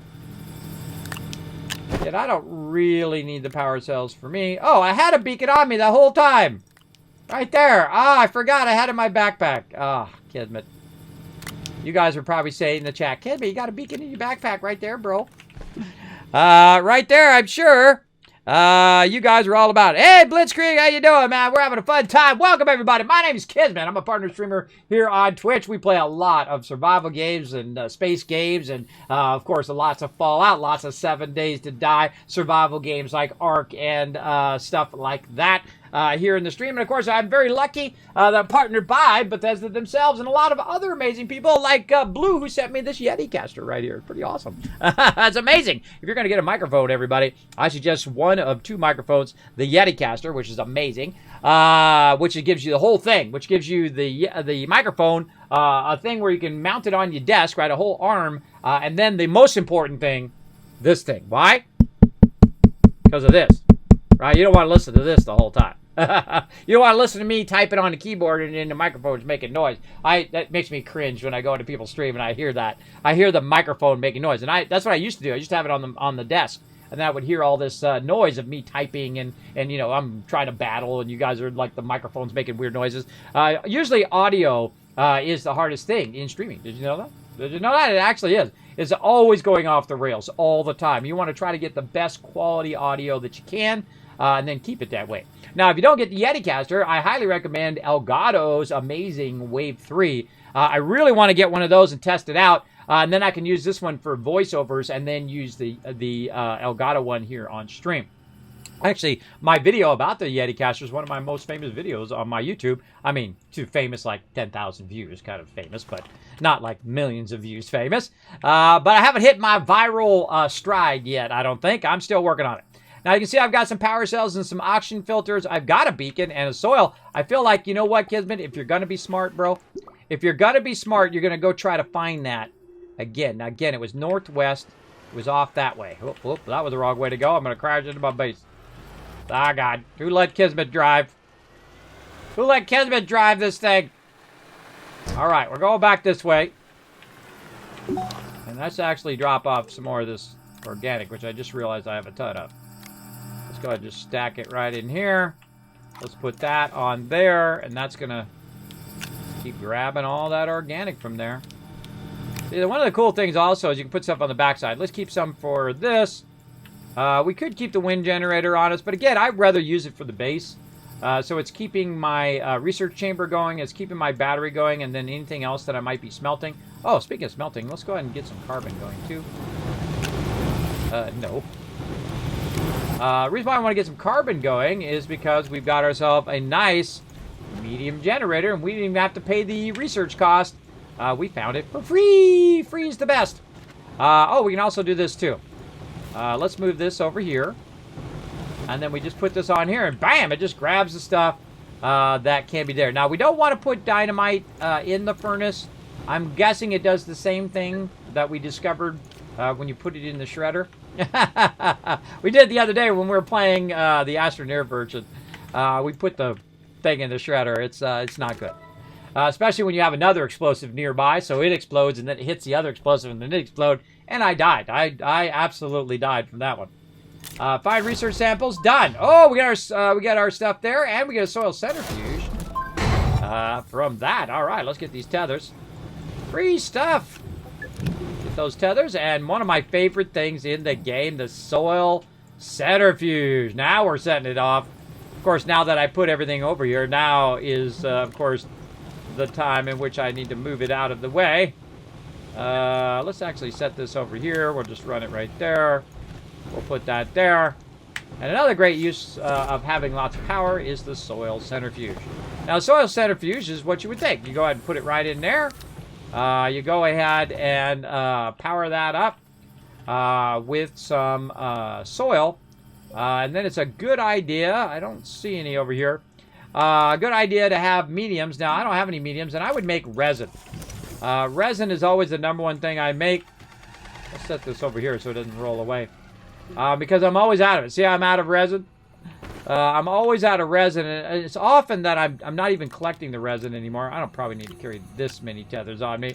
Yet I don't really need the power cells for me. Oh, I had a beacon on me the whole time. Right there. Ah, I forgot I had it in my backpack. Ah, Kismet. You guys are probably saying in the chat, Kismet, you got a beacon in your backpack right there, bro. Right there, I'm sure. You guys are all about it. Hey, Blitzkrieg, how you doing, man? We're having a fun time. Welcome, everybody. My name is Kismet. I'm a partner streamer here on Twitch. We play a lot of survival games and space games and, of course, lots of Fallout, lots of 7 Days to Die, survival games like Ark and stuff like that. Here in the stream. And of course, I'm very lucky that I'm partnered by Bethesda themselves and a lot of other amazing people like Blue, who sent me this Yeti caster right here. It's pretty awesome. That's amazing. If you're going to get a microphone, everybody, I suggest one of two microphones, the Yeti caster, which is amazing, which it gives you the whole thing, which gives you the microphone, a thing where you can mount it on your desk, right, a whole arm, and then the most important thing, this thing. Why? Because of this. Right? You don't want to listen to this the whole time. You don't want to listen to me typing on the keyboard and then the microphone's making noise. That makes me cringe when I go into people's stream and I hear that. I hear the microphone making noise, and that's what I used to do. I used to have it on the desk, and then I would hear all this noise of me typing, and you know, I'm trying to battle, and you guys are like, the microphone's making weird noises. Usually audio is the hardest thing in streaming. Did you know that? Did you know that? It actually is. It's always going off the rails all the time. You want to try to get the best quality audio that you can, and then keep it that way. Now, if you don't get the Yeticaster, I highly recommend Elgato's amazing Wave 3. I really want to get one of those and test it out, and then I can use this one for voiceovers and then use the Elgato one here on stream. Actually, my video about the Yeticaster is one of my most famous videos on my YouTube. I mean, too famous, like 10,000 views, kind of famous, but not like millions of views famous. But I haven't hit my viral stride yet, I don't think. I'm still working on it. Now, you can see I've got some power cells and some oxygen filters. I've got a beacon and a soil. I feel like, you know what, Kismet? If you're going to be smart, bro, if you're going to be smart, you're going to go try to find that again. Now, again, it was northwest. It was off that way. Oh, that was the wrong way to go. I'm going to crash into my base. Ah, God. Who let Kismet drive? Who let Kismet drive this thing? All right, we're going back this way. And let's actually drop off some more of this organic, which I just realized I have a ton of. Let's go ahead and just stack it right in here. Let's put that on there, and that's going to keep grabbing all that organic from there. See, one of the cool things also is you can put stuff on the backside. Let's keep some for this. We could keep the wind generator on us, but again, I'd rather use it for the base. So it's keeping my research chamber going, it's keeping my battery going, and then anything else that I might be smelting. Oh, speaking of smelting, let's go ahead and get some carbon going too. No. The reason why I want to get some carbon going is because we've got ourselves a nice medium generator, and we didn't even have to pay the research cost. We found it for free. Free is the best. Oh, we can also do this too. Let's move this over here. And then we just put this on here, and bam, it just grabs the stuff that can be there. Now, we don't want to put dynamite in the furnace. I'm guessing it does the same thing that we discovered when you put it in the shredder. We did the other day when we were playing the Astroneer version. We put the thing in the shredder. It's not good. Especially when you have another explosive nearby, so it explodes, and then it hits the other explosive, and then it explodes. And I died. I absolutely died from that one. Find research samples. Done. Oh, we got our stuff there, and we get a soil centrifuge from that. All right, let's get these tethers. Free stuff. Get those tethers, and one of my favorite things in the game, the soil centrifuge. Now we're setting it off. Of course, now that I put everything over here, now is, of course, the time in which I need to move it out of the way. Let's actually set this over here. We'll just run it right there. We'll put that there. And another great use of having lots of power is the soil centrifuge. Now, the soil centrifuge is what you would think. You go ahead and put it right in there. You go ahead and power that up with some soil. And then it's a good idea. I don't see any over here. Good idea to have mediums. Now, I don't have any mediums, and I would make resin. Resin is always the number one thing I make. Let's set this over here so it doesn't roll away. Because I'm always out of it. See how I'm out of resin? I'm always out of resin, and it's often that I'm not even collecting the resin anymore. I don't probably need to carry this many tethers on me.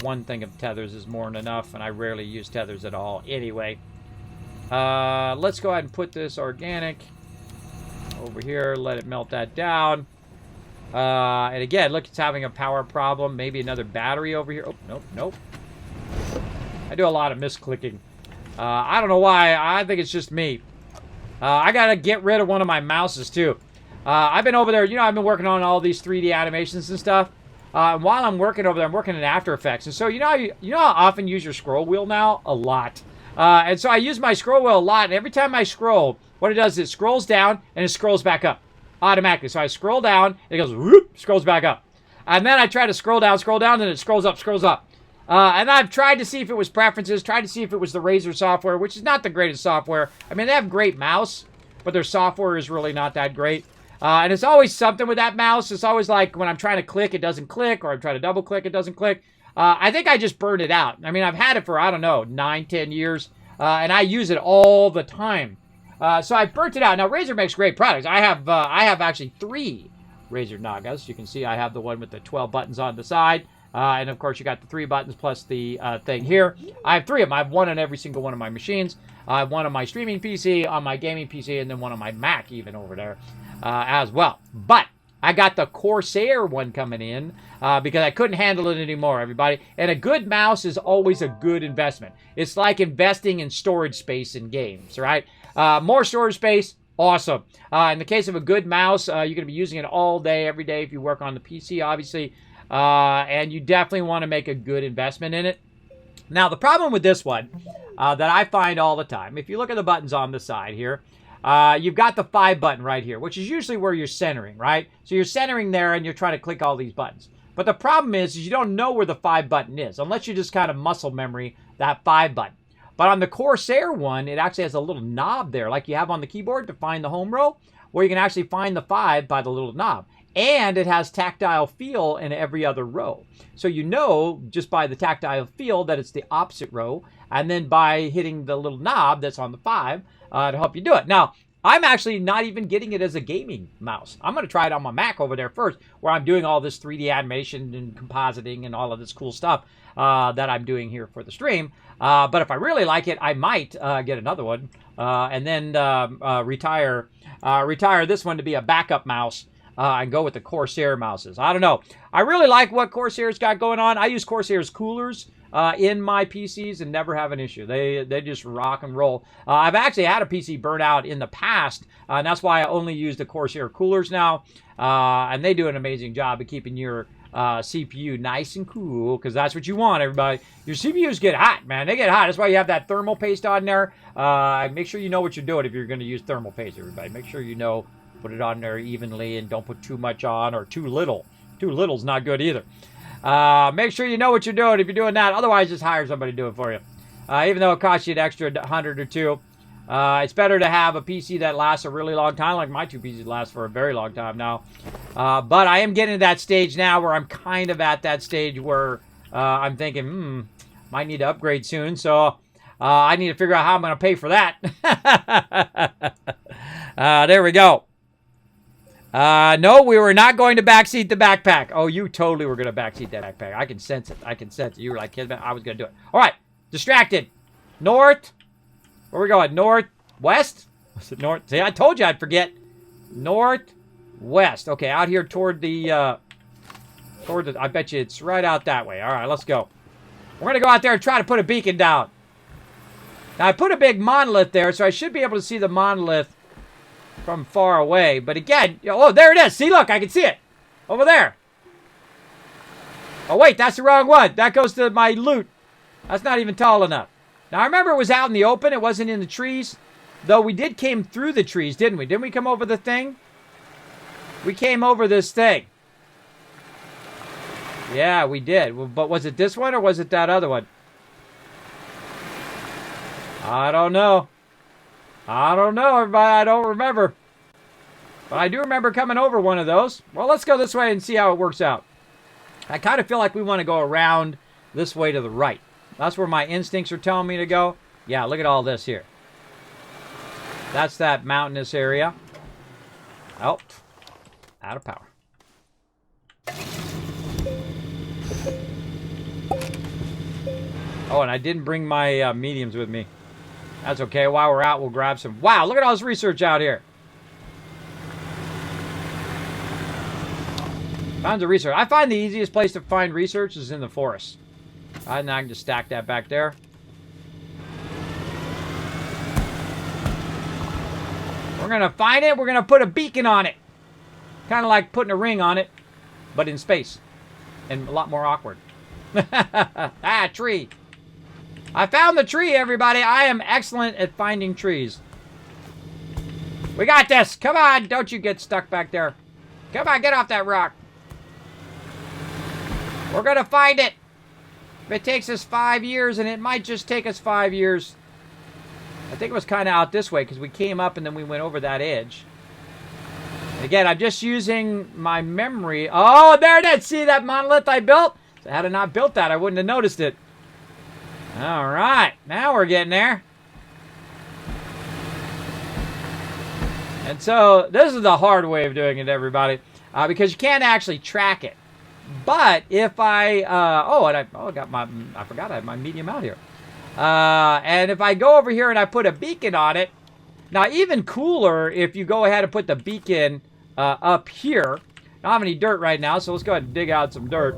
One thing of tethers is more than enough, and I rarely use tethers at all anyway. Let's go ahead and put this organic over here. Let it melt that down. And again, look, it's having a power problem. Maybe another battery over here. Oh, nope. I do a lot of misclicking. I don't know why. I think it's just me. I gotta get rid of one of my mouses too. I've been over there, you know, I've been working on all these 3D animations and stuff. And while I'm working over there, I'm working in After Effects. And so, you know how often you use your scroll wheel now? A lot. And so I use my scroll wheel a lot. And every time I scroll, what it does is it scrolls down and it scrolls back up automatically. So I scroll down, and it goes, whoop, scrolls back up. And then I try to scroll down, and it scrolls up. And I've tried to see if it was preferences, tried to see if it was the Razer software, which is not the greatest software. I mean, they have great mouse, but their software is really not that great. And it's always something with that mouse. It's always like when I'm trying to click, it doesn't click, or I'm trying to double click, it doesn't click. I think I just burned it out. I mean, I've had it for, I don't know, 9, 10 years, and I use it all the time. So I burnt it out. Now, Razer makes great products. I have actually 3 Razer Nagas. You can see I have the one with the 12 buttons on the side. And, of course, you got the 3 buttons plus the thing here. I have 3 of them. I have one on every single one of my machines. I have one on my streaming PC, on my gaming PC, and then one on my Mac even over there as well. But I got the Corsair one coming in because I couldn't handle it anymore, everybody. And a good mouse is always a good investment. It's like investing in storage space in games, right? More storage space, awesome. In the case of a good mouse, you're going to be using it all day, every day if you work on the PC, obviously. And you definitely want to make a good investment in it. Now, the problem with this one that I find all the time, if you look at the buttons on the side here, you've got the 5 button right here, which is usually where you're centering, right? So you're centering there and you're trying to click all these buttons. But the problem is you don't know where the 5 button is, unless you just kind of muscle memory that 5 button. But on the Corsair one, it actually has a little knob there, like you have on the keyboard to find the home row, where you can actually find the 5 by the little knob. And it has tactile feel in every other row. So you know just by the tactile feel that it's the opposite row, and then by hitting the little knob that's on the 5 to help you do it. Now, I'm actually not even getting it as a gaming mouse. I'm going to try it on my Mac over there first, where I'm doing all this 3D animation and compositing and all of this cool stuff that I'm doing here for the stream. But if I really like it, I might get another one and then retire this one to be a backup mouse. And go with the Corsair mouses. I don't know. I really like what Corsair's got going on. I use Corsair's coolers in my PCs and never have an issue. They just rock and roll. I've actually had a PC burn out in the past, and that's why I only use the Corsair coolers now. And they do an amazing job of keeping your CPU nice and cool, because that's what you want, everybody. Your CPUs get hot, man. They get hot. That's why you have that thermal paste on there. Make sure you know what you're doing if you're going to use thermal paste, everybody. Make sure you know. Put it on there evenly and don't put too much on or too little. Too little's not good either. Make sure you know what you're doing if you're doing that. Otherwise, just hire somebody to do it for you. Even though it costs you an extra 100 or 2. It's better to have a PC that lasts a really long time, like my 2 PCs last for a very long time now. But I am getting to that stage now where I'm kind of at that stage where I'm thinking, might need to upgrade soon. So I need to figure out how I'm going to pay for that. There we go. No, we were not going to backseat the backpack. Oh, you totally were going to backseat that backpack. I can sense it. I can sense it. You were like, Kismet, I was going to do it. All right. Distracted. North. Where are we going? Northwest? Was it north? See, I told you I'd forget. Northwest. Okay, out here toward the, I bet you it's right out that way. All right, let's go. We're going to go out there and try to put a beacon down. Now, I put a big monolith there, so I should be able to see the monolith from far away. But again, oh, there it is. See, look, I can see it. Over there. Oh, wait, that's the wrong one. That goes to my loot. That's not even tall enough. Now, I remember it was out in the open. It wasn't in the trees. Though we did came through the trees, didn't we? Didn't we come over the thing? We came over this thing. Yeah, we did. But was it this one or was it that other one? I don't know. I don't know, everybody. I don't remember. But I do remember coming over one of those. Well, let's go this way and see how it works out. I kind of feel like we want to go around this way to the right. That's where my instincts are telling me to go. Yeah, look at all this here. That's that mountainous area. Oh, out of power. Oh, and I didn't bring my mediums with me. That's okay. While we're out, we'll grab some. Wow, look at all this research out here. Found the research. I find the easiest place to find research is in the forest. And I can just stack that back there. We're going to find it. We're going to put a beacon on it. Kind of like putting a ring on it, but in space. And a lot more awkward. Tree. I found the tree, everybody. I am excellent at finding trees. We got this. Come on. Don't you get stuck back there. Come on, get off that rock. We're going to find it. If it takes us 5 years, and it might just take us 5 years. I think it was kind of out this way because we came up and then we went over that edge. And again, I'm just using my memory. Oh, there it is. See that monolith I built? So had I not built that, I wouldn't have noticed it. All right. Now we're getting there. And so this is the hard way of doing it, everybody, because you can't actually track it. But if I, I forgot I had my medium out here. And if I go over here and I put a beacon on it, now even cooler if you go ahead and put the beacon up here. I don't have any dirt right now, so let's go ahead and dig out some dirt.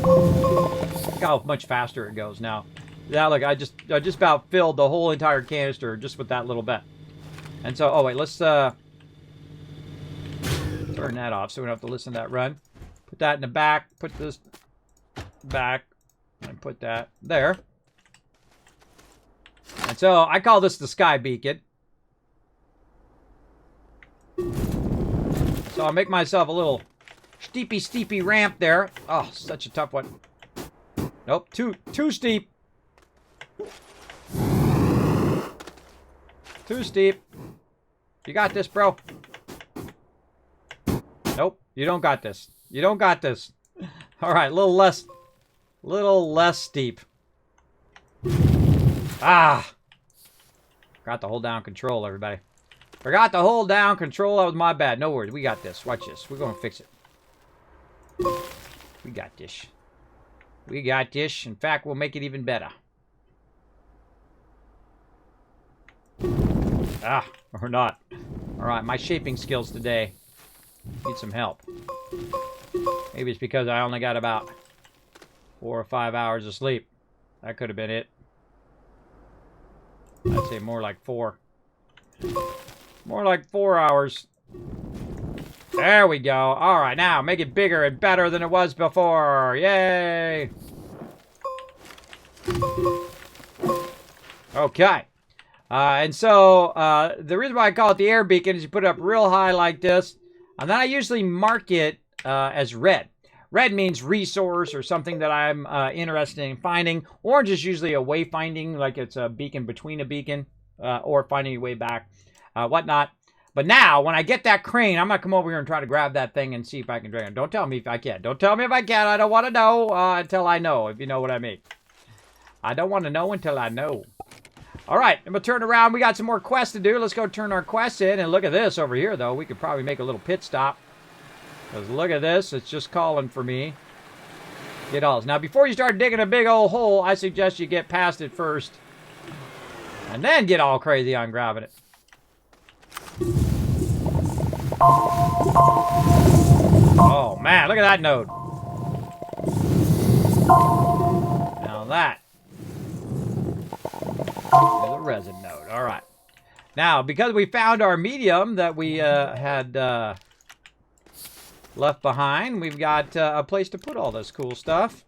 Look how much faster it goes now. Yeah, look, I just about filled the whole entire canister just with that little bit. And so, oh wait, let's turn that off so we don't have to listen to that run. Put that in the back, put this back, and put that there. And so I call this the sky beacon. So I'll make myself a little steepy ramp there. Oh, such a tough one. Nope, too steep. Too steep. You got this, bro. Nope, you don't got this. You don't got this. All right, a little less steep. Ah. Forgot to hold down control, everybody. Forgot to hold down control. That was my bad. No worries. We got this. Watch this. We're going to fix it. We got this. We got this. In fact, we'll make it even better. Ah, or not. All right, my shaping skills today need some help. Maybe it's because I only got about 4 or 5 hours of sleep. That could have been it. I'd say more like 4. More like 4 hours. There we go. All right, now make it bigger and better than it was before. Yay! Okay. And so the reason why I call it the air beacon is you put it up real high like this. And then I usually mark it as red. Red means resource or something that I'm interested in finding. Orange is usually a wayfinding, like it's a beacon between a beacon or finding your way back, whatnot. But now, when I get that crane, I'm going to come over here and try to grab that thing and see if I can drag it. Don't tell me if I can. Don't tell me if I can. I don't want to know until I know, if you know what I mean. I don't want to know until I know. All right, I'm going to turn around. We got some more quests to do. Let's go turn our quests in. And look at this over here, though. We could probably make a little pit stop. Because look at this. It's just calling for me. Get all. Now, before you start digging a big old hole, I suggest you get past it first. And then get all crazy on grabbing it. Oh, man. Look at that node. Now that is a resin node. All right. Now, because we found our medium that we had left behind, we've got a place to put all this cool stuff.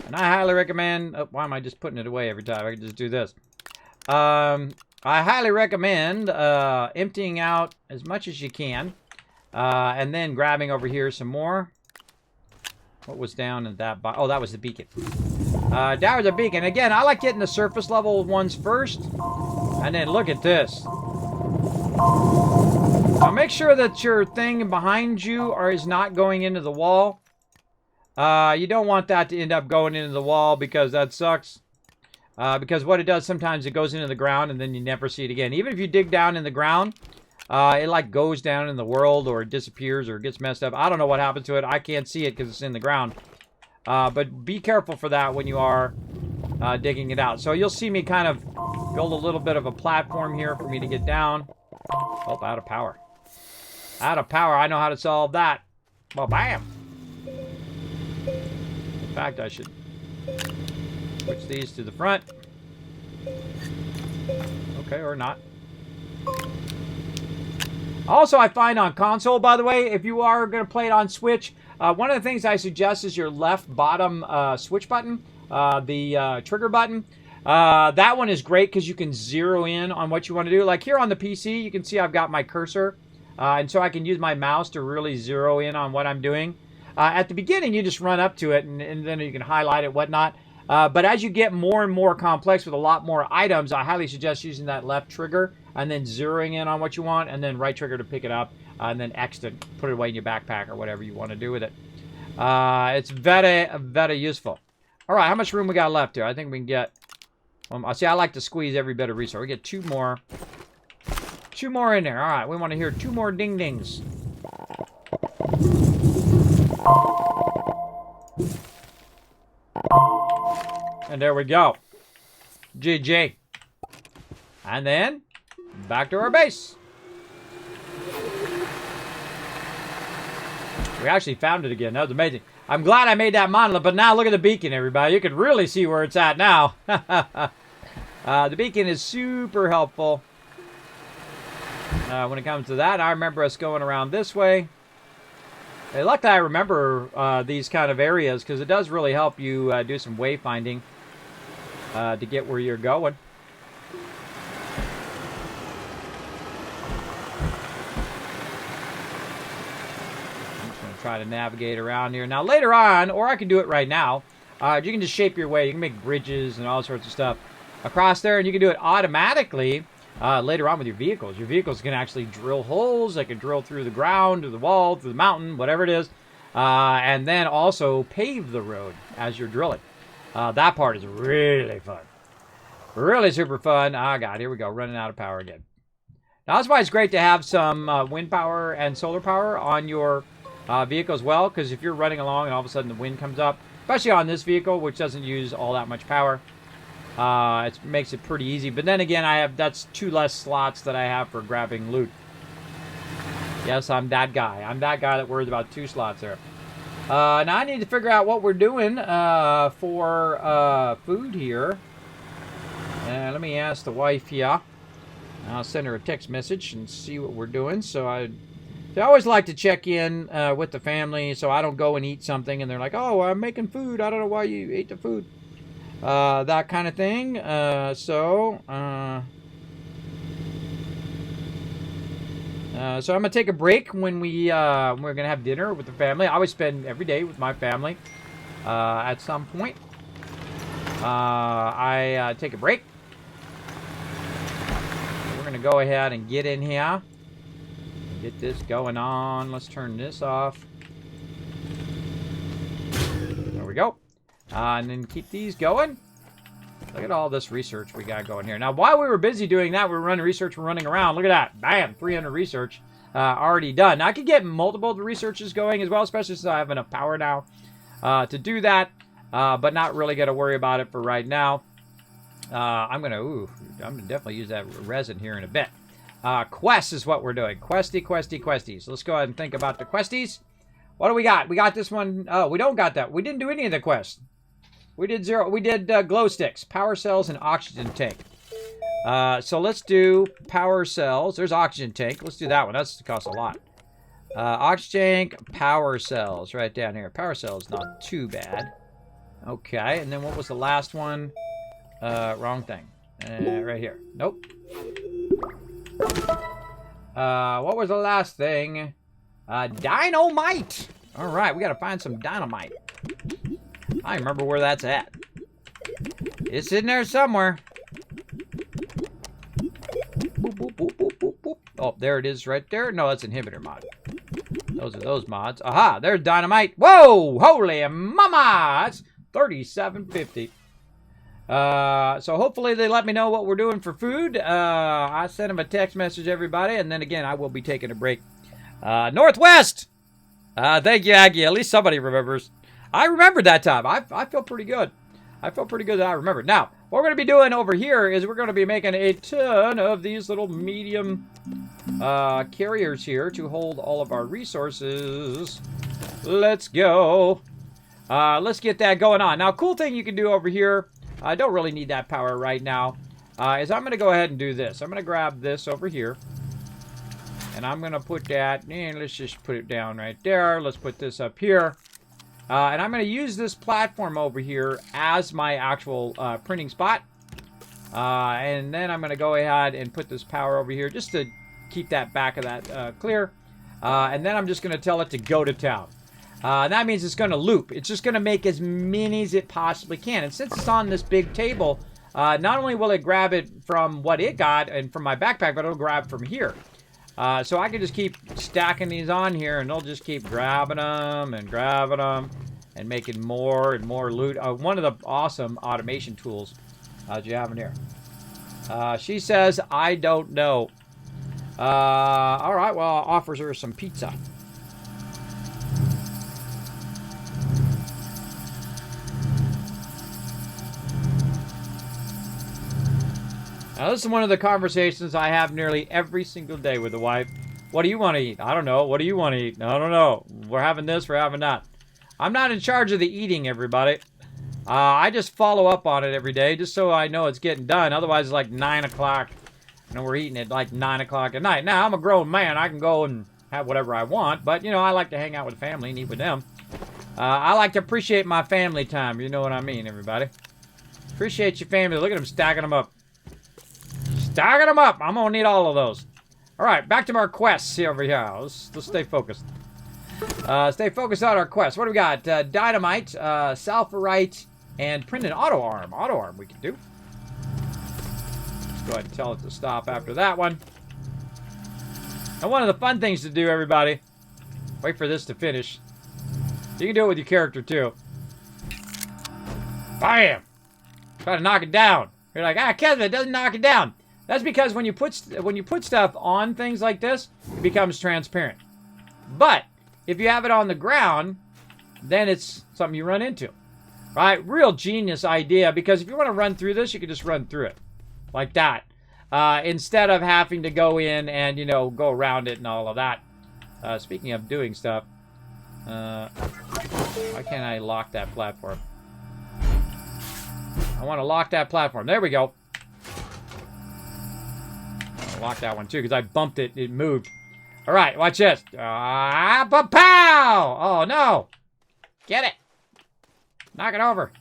And I highly recommend... Oh, why am I just putting it away every time? I can just do this. I highly recommend emptying out as much as you can. And then grabbing over here some more. What was down in that... Oh, that was the beacon. Down was the beacon. Again, I like getting the surface level ones first. And then look at this. Now make sure that your thing behind you is not going into the wall. You don't want that to end up going into the wall because that sucks. Because what it does, sometimes it goes into the ground and then you never see it again. Even if you dig down in the ground, it like goes down in the world or it disappears or gets messed up. I don't know what happened to it. I can't see it because it's in the ground. But be careful for that when you are digging it out. So you'll see me kind of build a little bit of a platform here for me to get down. Oh, out of power. Out of power. I know how to solve that. Well, bam. In fact, I should switch these to the front. Okay, or not. Also, I find on console, by the way, if you are going to play it on Switch, one of the things I suggest is your left bottom switch button, the trigger button. That one is great because you can zero in on what you want to do. Like here on the PC, you can see I've got my cursor. And so I can use my mouse to really zero in on what I'm doing. At the beginning, you just run up to it and then you can highlight it, whatnot. But as you get more and more complex with a lot more items, I highly suggest using that left trigger and then zeroing in on what you want and then right trigger to pick it up and then X to put it away in your backpack or whatever you want to do with it. It's very, very useful. All right, how much room we got left here? I think we can get... see, I like to squeeze every bit of resource. We get two more 2 more in there. All right, we want to hear 2 more ding-dings. And there we go. GG. And then, back to our base. We actually found it again. That was amazing. I'm glad I made that monolith, but now look at the beacon, everybody. You can really see where it's at now. The beacon is super helpful when it comes to that. I remember us going around this way. Hey, luckily I remember these kind of areas because it does really help you do some wayfinding to get where you're going. Try to navigate around here. Now later on, or I can do it right now, you can just shape your way. You can make bridges and all sorts of stuff across there, and you can do it automatically later on with your vehicles. Your vehicles can actually drill holes. They can drill through the ground, through the wall, through the mountain, whatever it is, and then also pave the road as you're drilling. That part is really fun. Really super fun. Ah, God, here we go. Running out of power again. Now, that's why it's great to have some wind power and solar power on your vehicle as well, because if you're running along and all of a sudden the wind comes up, especially on this vehicle, which doesn't use all that much power, it makes it pretty easy. But then again, that's 2 less slots that I have for grabbing loot. Yes, I'm that guy. I'm that guy that worries about 2 slots there. Now I need to figure out what we're doing for food here. Let me ask the wife here. I'll send her a text message and see what we're doing. So I always like to check in with the family so I don't go and eat something and they're like, oh, I'm making food. I don't know why you ate the food. That kind of thing. So I'm going to take a break when we're going to have dinner with the family. I always spend every day with my family at some point. I take a break. We're going to go ahead and get in here. Get this going on. Let's turn this off. There we go. And then keep these going. Look at all this research we got going here. Now, while we were busy doing that, we were running research, we're running around. Look at that. Bam, 300 research already done. Now, I could get multiple researches going as well, especially since I have enough power now to do that, but not really going to worry about it for right now. I'm going to definitely use that resin here in a bit. Quests is what we're doing. Questy, questy, questy. So let's go ahead and think about the questies. What do we got? We got this one. Oh, we don't got that. We didn't do any of the quests. We did 0. We did glow sticks, power cells, and oxygen tank. So let's do power cells. There's oxygen tank. Let's do that one. That's costs a lot. Oxygen tank, power cells, right down here. Power cells, not too bad. Okay, and then what was the last one? Wrong thing. Right here. Nope. What was the last thing? Dynamite! Alright, we gotta find some dynamite. I remember where that's at. It's in there somewhere. Boop, boop, boop, boop, boop, boop. Oh, there it is right there. No, that's inhibitor mod. Those are those mods. Aha, there's dynamite. Whoa! Holy mama! That's 3750. So hopefully they let me know what we're doing for food. I sent them a text message, everybody, and then again, I will be taking a break. Northwest! Thank you, Aggie. At least somebody remembers. I remembered that time. I feel pretty good. I feel pretty good that I remembered. Now, what we're going to be doing over here is we're going to be making a ton of these little medium carriers here to hold all of our resources. Let's go. Let's get that going on. Now, cool thing you can do over here, I don't really need that power right now, is I'm going to go ahead and do this. I'm going to grab this over here. And I'm going to put that, and let's just put it down right there. Let's put this up here. And I'm going to use this platform over here as my actual printing spot. And then I'm going to go ahead and put this power over here just to keep that back of that clear. And then I'm just going to tell it to go to town. That means it's going to loop. It's just going to make as many as it possibly can. And since it's on this big table, not only will it grab it from what it got and from my backpack, but it'll grab from here. So I can just keep stacking these on here, and they'll just keep grabbing them and making more and more loot. One of the awesome automation tools you have in here. She says, I don't know. All right, well, offers her some pizza. Now, this is one of the conversations I have nearly every single day with the wife. What do you want to eat? I don't know. What do you want to eat? I don't know. We're having this, we're having that. I'm not in charge of the eating, everybody. I just follow up on it every day just so I know it's getting done. Otherwise, it's like 9 o'clock. And we're eating at like 9 o'clock at night. Now, I'm a grown man. I can go and have whatever I want. But, you know, I like to hang out with the family and eat with them. I like to appreciate my family time. You know what I mean, everybody. Appreciate your family. Look at them stacking them up. Stacking them up. I'm going to need all of those. All right, back to our quests here over here. Let's stay focused. Stay focused on our quest. What do we got? Dynamite, Sulfurite, and printed auto arm. Auto arm we can do. Let's go ahead and tell it to stop after that one. And one of the fun things to do, everybody, wait for this to finish. You can do it with your character too. Bam! Try to knock it down. You're like, Kismet doesn't knock it down. That's because when you put stuff on things like this, it becomes transparent. But if you have it on the ground, then it's something you run into. Right? Real genius idea, because if you want to run through this, you can just run through it. Like that. Instead of having to go in and, you know, go around it and all of that. Speaking of doing stuff, why can't I lock that platform? I want to lock that platform. There we go. I'll lock that one too, because I bumped it. It moved. All right, watch this. Pow! Oh, no. Get it. Knock it over.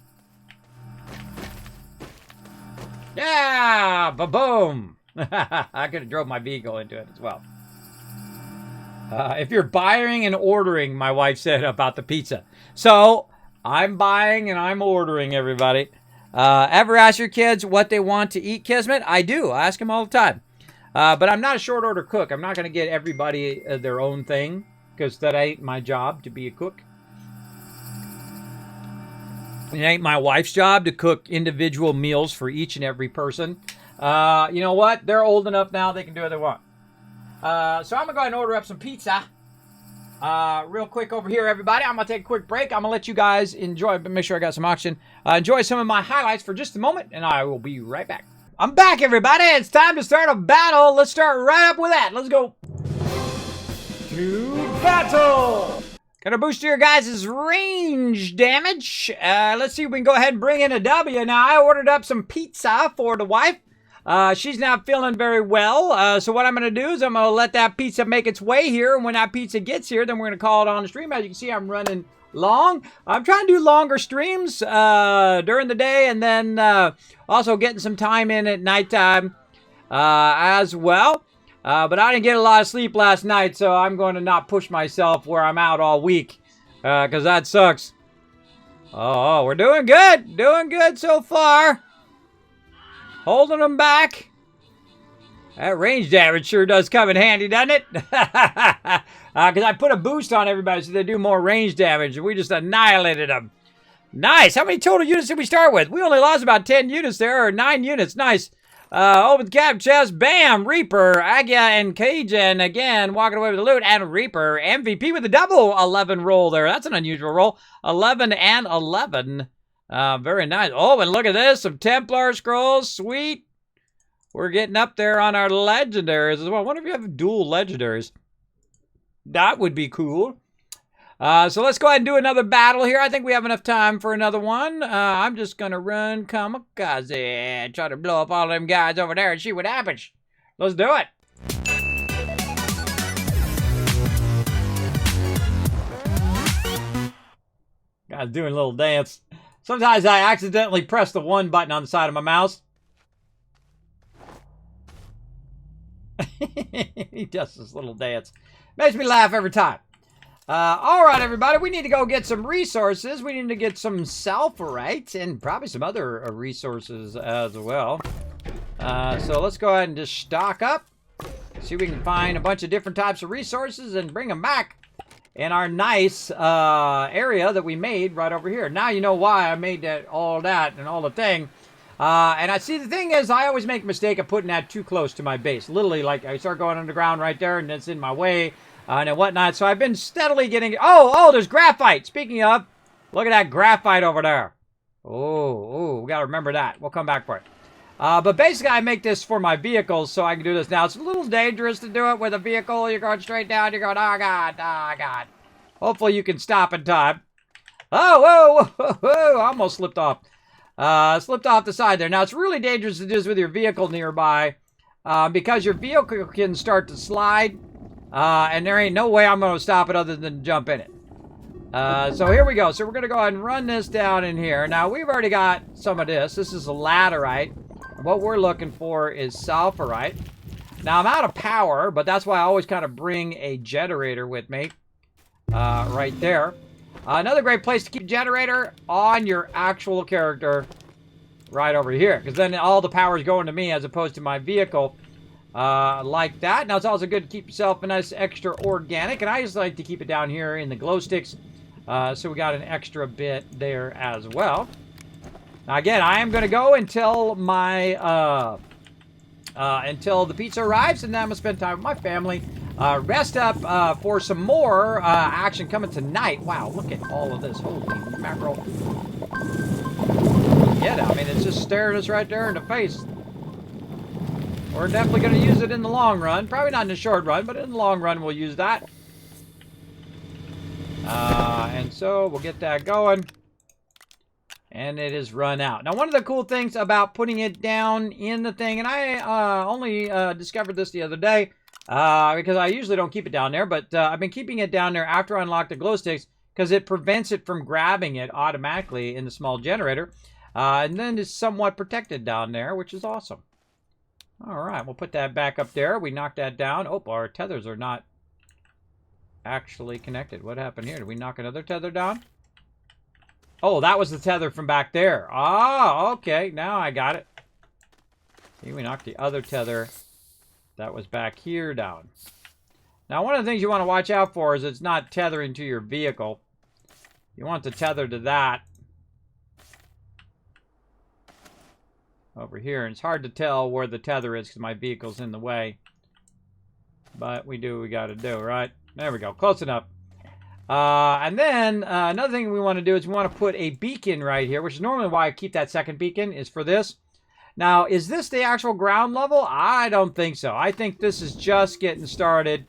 Yeah! Ba-boom! I could have drove my vehicle into it as well. If you're buying and ordering, my wife said about the pizza. So, I'm buying and I'm ordering, everybody. Ever ask your kids what they want to eat, Kismet? I do. I ask them all the time. But I'm not a short order cook. I'm not going to get everybody their own thing, because that ain't my job to be a cook. It ain't my wife's job to cook individual meals for each and every person. You know what? They're old enough now, they can do what they want. So I'm going to go ahead and order up some pizza. Real quick over here, everybody. I'm going to take a quick break. I'm going to let you guys enjoy, but make sure I got some oxygen. Enjoy some of my highlights for just a moment, and I will be right back. I'm back, everybody. It's time to start a battle. Let's start right up with that. Let's go. To battle. Gonna boost your guys' range damage. Let's see if we can go ahead and bring in a W. Now, I ordered up some pizza for the wife. She's not feeling very well. So what I'm going to do is I'm going to let that pizza make its way here. And when that pizza gets here, then we're going to call it on the stream. As you can see, I'm running long. I'm trying to do longer streams during the day, and then also getting some time in at nighttime as well. But I didn't get a lot of sleep last night, so I'm going to not push myself where I'm out all week, because that sucks. Oh, we're doing good. Doing good so far. Holding them back. That range damage sure does come in handy, doesn't it? Because I put a boost on everybody so they do more range damage, and we just annihilated them. Nice. How many total units did we start with? We only lost about 10 units there, or 9 units. Nice. Open the cap chest. Bam. Reaper, Agia, and Cajun again walking away with the loot. And Reaper, MVP with a double 11 roll there. That's an unusual roll. 11 and 11. Very nice. Oh, and look at this. Some Templar scrolls. Sweet. We're getting up there on our legendaries as well. I wonder if you have dual legendaries. That would be cool. So let's go ahead and do another battle here. I think we have enough time for another one. I'm just going to run kamikaze. Try to blow up all them guys over there and see what happens. Let's do it. Guys doing a little dance. Sometimes I accidentally press the 1 button on the side of my mouse. He does this little dance. Makes me laugh every time. All right, everybody. We need to go get some resources. We need to get some sulfurite and probably some other resources as well. So let's go ahead and just stock up. See if we can find a bunch of different types of resources and bring them back in our nice area that we made right over here. Now you know why I made all that and all the thing. And I see the thing is, I always make a mistake of putting that too close to my base. Literally, like I start going underground right there, and it's in my way and whatnot. So I've been steadily getting. Oh, there's graphite. Speaking of, look at that graphite over there. Oh, we got to remember that. We'll come back for it. But basically, I make this for my vehicles so I can do this. Now, it's a little dangerous to do it with a vehicle. You're going straight down. You're going, oh, God. Hopefully, you can stop in time. Oh, whoa, almost slipped off. Slipped off the side there. Now, it's really dangerous to do this with your vehicle nearby because your vehicle can start to slide, and there ain't no way I'm going to stop it other than jump in it. So here we go. So we're going to go ahead and run this down in here. Now, we've already got some of this. This is a laterite. What we're looking for is sulfurite. Now, I'm out of power, but that's why I always kind of bring a generator with me right there. Another great place to keep a generator on your actual character right over here, because then all the power is going to me as opposed to my vehicle like that. Now, it's also good to keep yourself a nice extra organic, and I just like to keep it down here in the glow sticks, so we got an extra bit there as well. Now, again, I am going to go until my until the pizza arrives, and then I'm going to spend time with my family. Rest up for some more action coming tonight. Wow, look at all of this. Holy mackerel. Yeah, I mean, it's just staring us right there in the face. We're definitely going to use it in the long run. Probably not in the short run, but in the long run, we'll use that. And so we'll get that going. And it is run out. Now, one of the cool things about putting it down in the thing, and I only discovered this the other day, because I usually don't keep it down there, but I've been keeping it down there after I unlock the glow sticks because it prevents it from grabbing it automatically in the small generator. And then it's somewhat protected down there, which is awesome. All right, we'll put that back up there. We knocked that down. Oh, our tethers are not actually connected. What happened here? Did we knock another tether down? Oh, that was the tether from back there. Oh, okay. Now I got it. See, we knocked the other tether that was back here down. Now, one of the things you want to watch out for is it's not tethering to your vehicle. You want to tether to that over here. And it's hard to tell where the tether is because my vehicle's in the way. But we do what we got to do, right? There we go. Close enough. And then another thing we want to do is we want to put a beacon right here, which is normally why I keep that second beacon, is for this. Now, is this the actual ground level? I don't think so. I think this is just getting started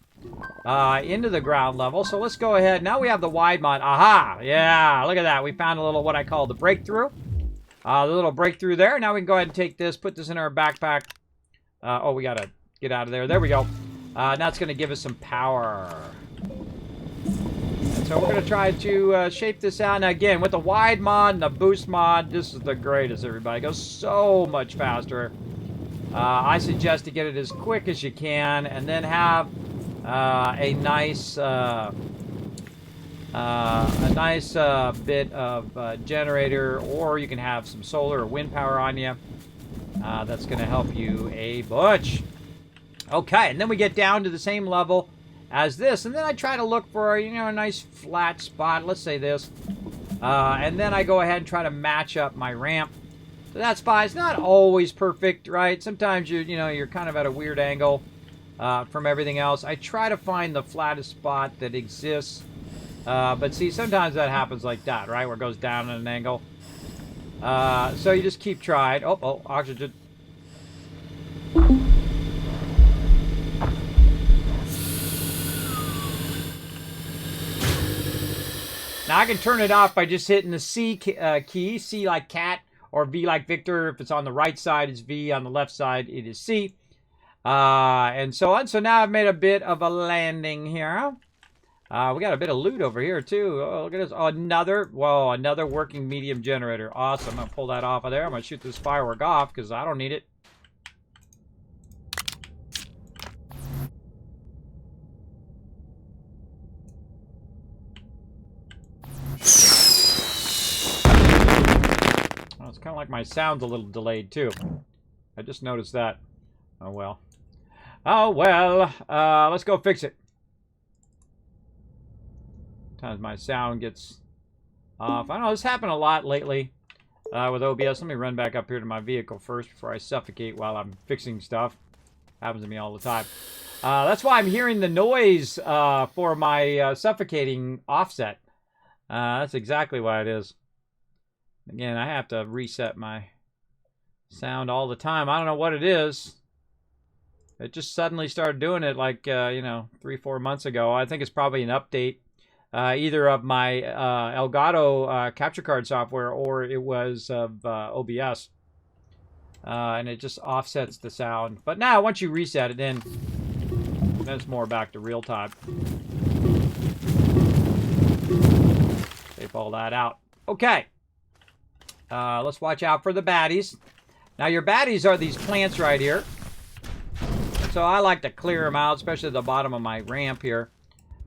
into the ground level. So let's go ahead. Now we have the wide mod. Aha! Yeah, look at that. We found a little what I call the breakthrough. The little breakthrough there. Now we can go ahead and take this, put this in our backpack. Oh, we got to get out of there. There we go. Now it's going to give us some power. So we're going to try to shape this out. Now, again, with the wide mod and the boost mod, this is the greatest, everybody. It goes so much faster. I suggest to get it as quick as you can and then have a nice bit of generator, or you can have some solar or wind power on you. That's going to help you a bunch. Okay, and then we get down to the same level as this, and then I try to look for, a nice flat spot. Let's say this, and then I go ahead and try to match up my ramp to that spot. It's not always perfect, right? Sometimes you're kind of at a weird angle from everything else. I try to find the flattest spot that exists, but see, sometimes that happens like that, right, where it goes down at an angle. So you just keep trying. Oh, oxygen. Now, I can turn it off by just hitting the C key, C like cat, or V like Victor. If it's on the right side, it's V. On the left side, it is C. And so on. So now I've made a bit of a landing here. We got a bit of loot over here, too. Oh, look at this. Oh, another working medium generator. Awesome. I'm going to pull that off of there. I'm going to shoot this firework off because I don't need it. It's kind of like my sound's a little delayed, too. I just noticed that. Oh, well. Oh, well. Let's go fix it. Sometimes my sound gets off. I don't know. This happened a lot lately. with OBS. Let me run back up here to my vehicle first before I suffocate while I'm fixing stuff. Happens to me all the time. That's why I'm hearing the noise for my suffocating offset. That's exactly why it is. Again, I have to reset my sound all the time. I don't know what it is. It just suddenly started doing it like, 3-4 months ago. I think it's probably an update. Either of my Elgato capture card software or it was of OBS. And it just offsets the sound. But now, once you reset it, then it's more back to real time. Tape all that out. Okay. Let's watch out for the baddies. Now, your baddies are these plants right here. So I like to clear them out, especially at the bottom of my ramp here.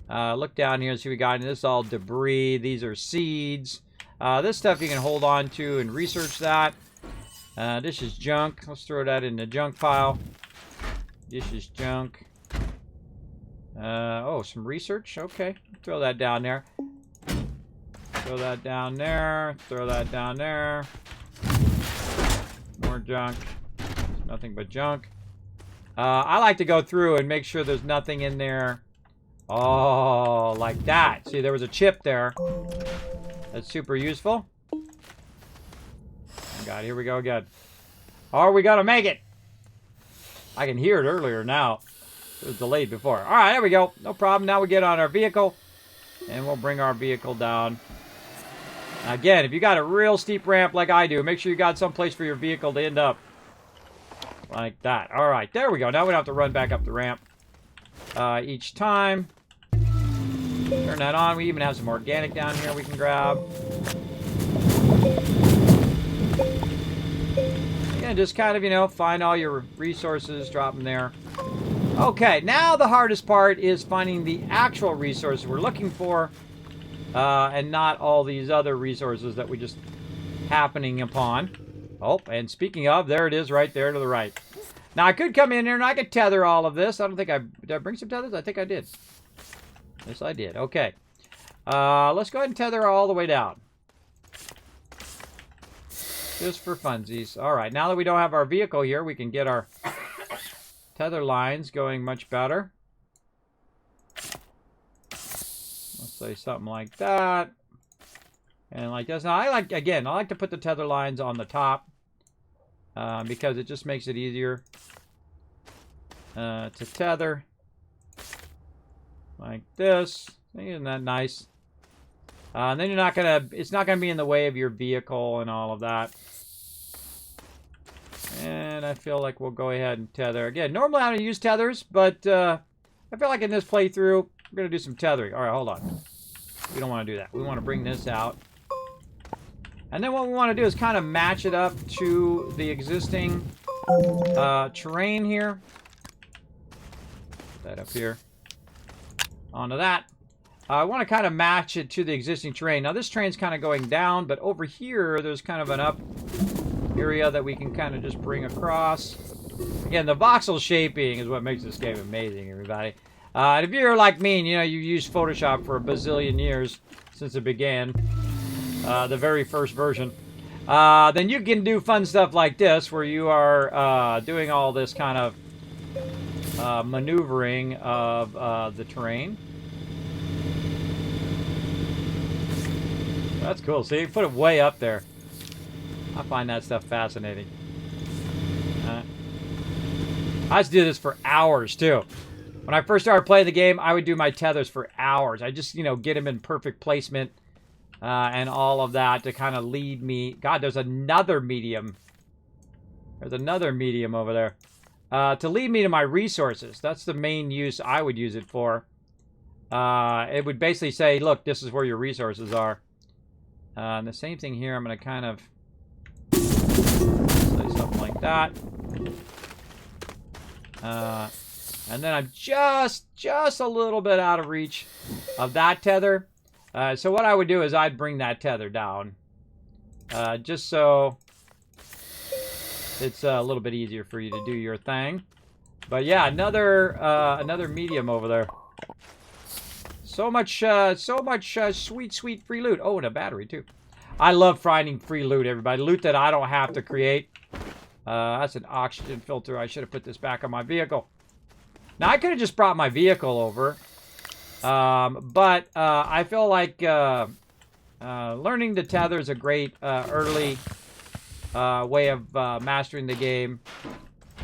Look down here and see what we got. And this is all debris. These are seeds. This stuff you can hold on to and research that. This is junk. Let's throw that in the junk pile. This is junk. Oh, some research. Okay. Throw that down there. Throw that down there. Throw that down there. More junk. Nothing but junk. I like to go through and make sure there's nothing in there. Oh, like that. See, there was a chip there. That's super useful. Oh, God, here we go again. Oh, we got to make it. I can hear it earlier now. It was delayed before. All right, there we go. No problem. Now we get on our vehicle, and we'll bring our vehicle down. Again, if you got a real steep ramp like I do, make sure you got some place for your vehicle to end up. Like that. All right, there we go. Now we don't have to run back up the ramp each time. Turn that on. We even have some organic down here we can grab. And just kind of, find all your resources, drop them there. Okay, now the hardest part is finding the actual resources we're looking for, and not all these other resources that we just happening upon. Oh, and speaking of, there it is right there to the right. Now, I could come in here and I could tether all of this. I don't think did I bring some tethers? I think I did. Yes, I did. Okay. Let's go ahead and tether all the way down. Just for funsies. All right, now that we don't have our vehicle here, we can get our tether lines going much better. Let's say something like that. And like this. Now, I like to put the tether lines on the top. Because it just makes it easier to tether. Like this. Isn't that nice? And then it's not gonna be in the way of your vehicle and all of that. And I feel like we'll go ahead and tether. Again, normally I don't use tethers, but I feel like in this playthrough, we're gonna do some tethering. All right, hold on. We don't want to do that. We want to bring this out. And then what we want to do is kind of match it up to the existing terrain here. Put that up here. Onto that. I want to kind of match it to the existing terrain. Now this train's kind of going down, but over here there's kind of an up area that we can kind of just bring across. Again, the voxel shaping is what makes this game amazing, everybody. And if you're like me and you used Photoshop for a bazillion years since it began, the very first version, then you can do fun stuff like this where you are doing all this kind of maneuvering of the terrain. That's cool. See, you put it way up there. I find that stuff fascinating. I used to do this for hours too. When I first started playing the game, I would do my tethers for hours. I just, get them in perfect placement. And all of that to kind of lead me. God, there's another medium. There's another medium over there. To lead me to my resources. That's the main use I would use it for. It would basically say, look, this is where your resources are. And the same thing here. I'm going to kind of say something like that. And then I'm just a little bit out of reach of that tether. So what I would do is I'd bring that tether down, just so it's a little bit easier for you to do your thing. But yeah, another medium over there. So much sweet free loot. Oh, and a battery too. I love finding free loot, everybody. Loot that I don't have to create. That's an oxygen filter. I should have put this back on my vehicle. Now, I could have just brought my vehicle over. But I feel like learning to tether is a great early way of mastering the game.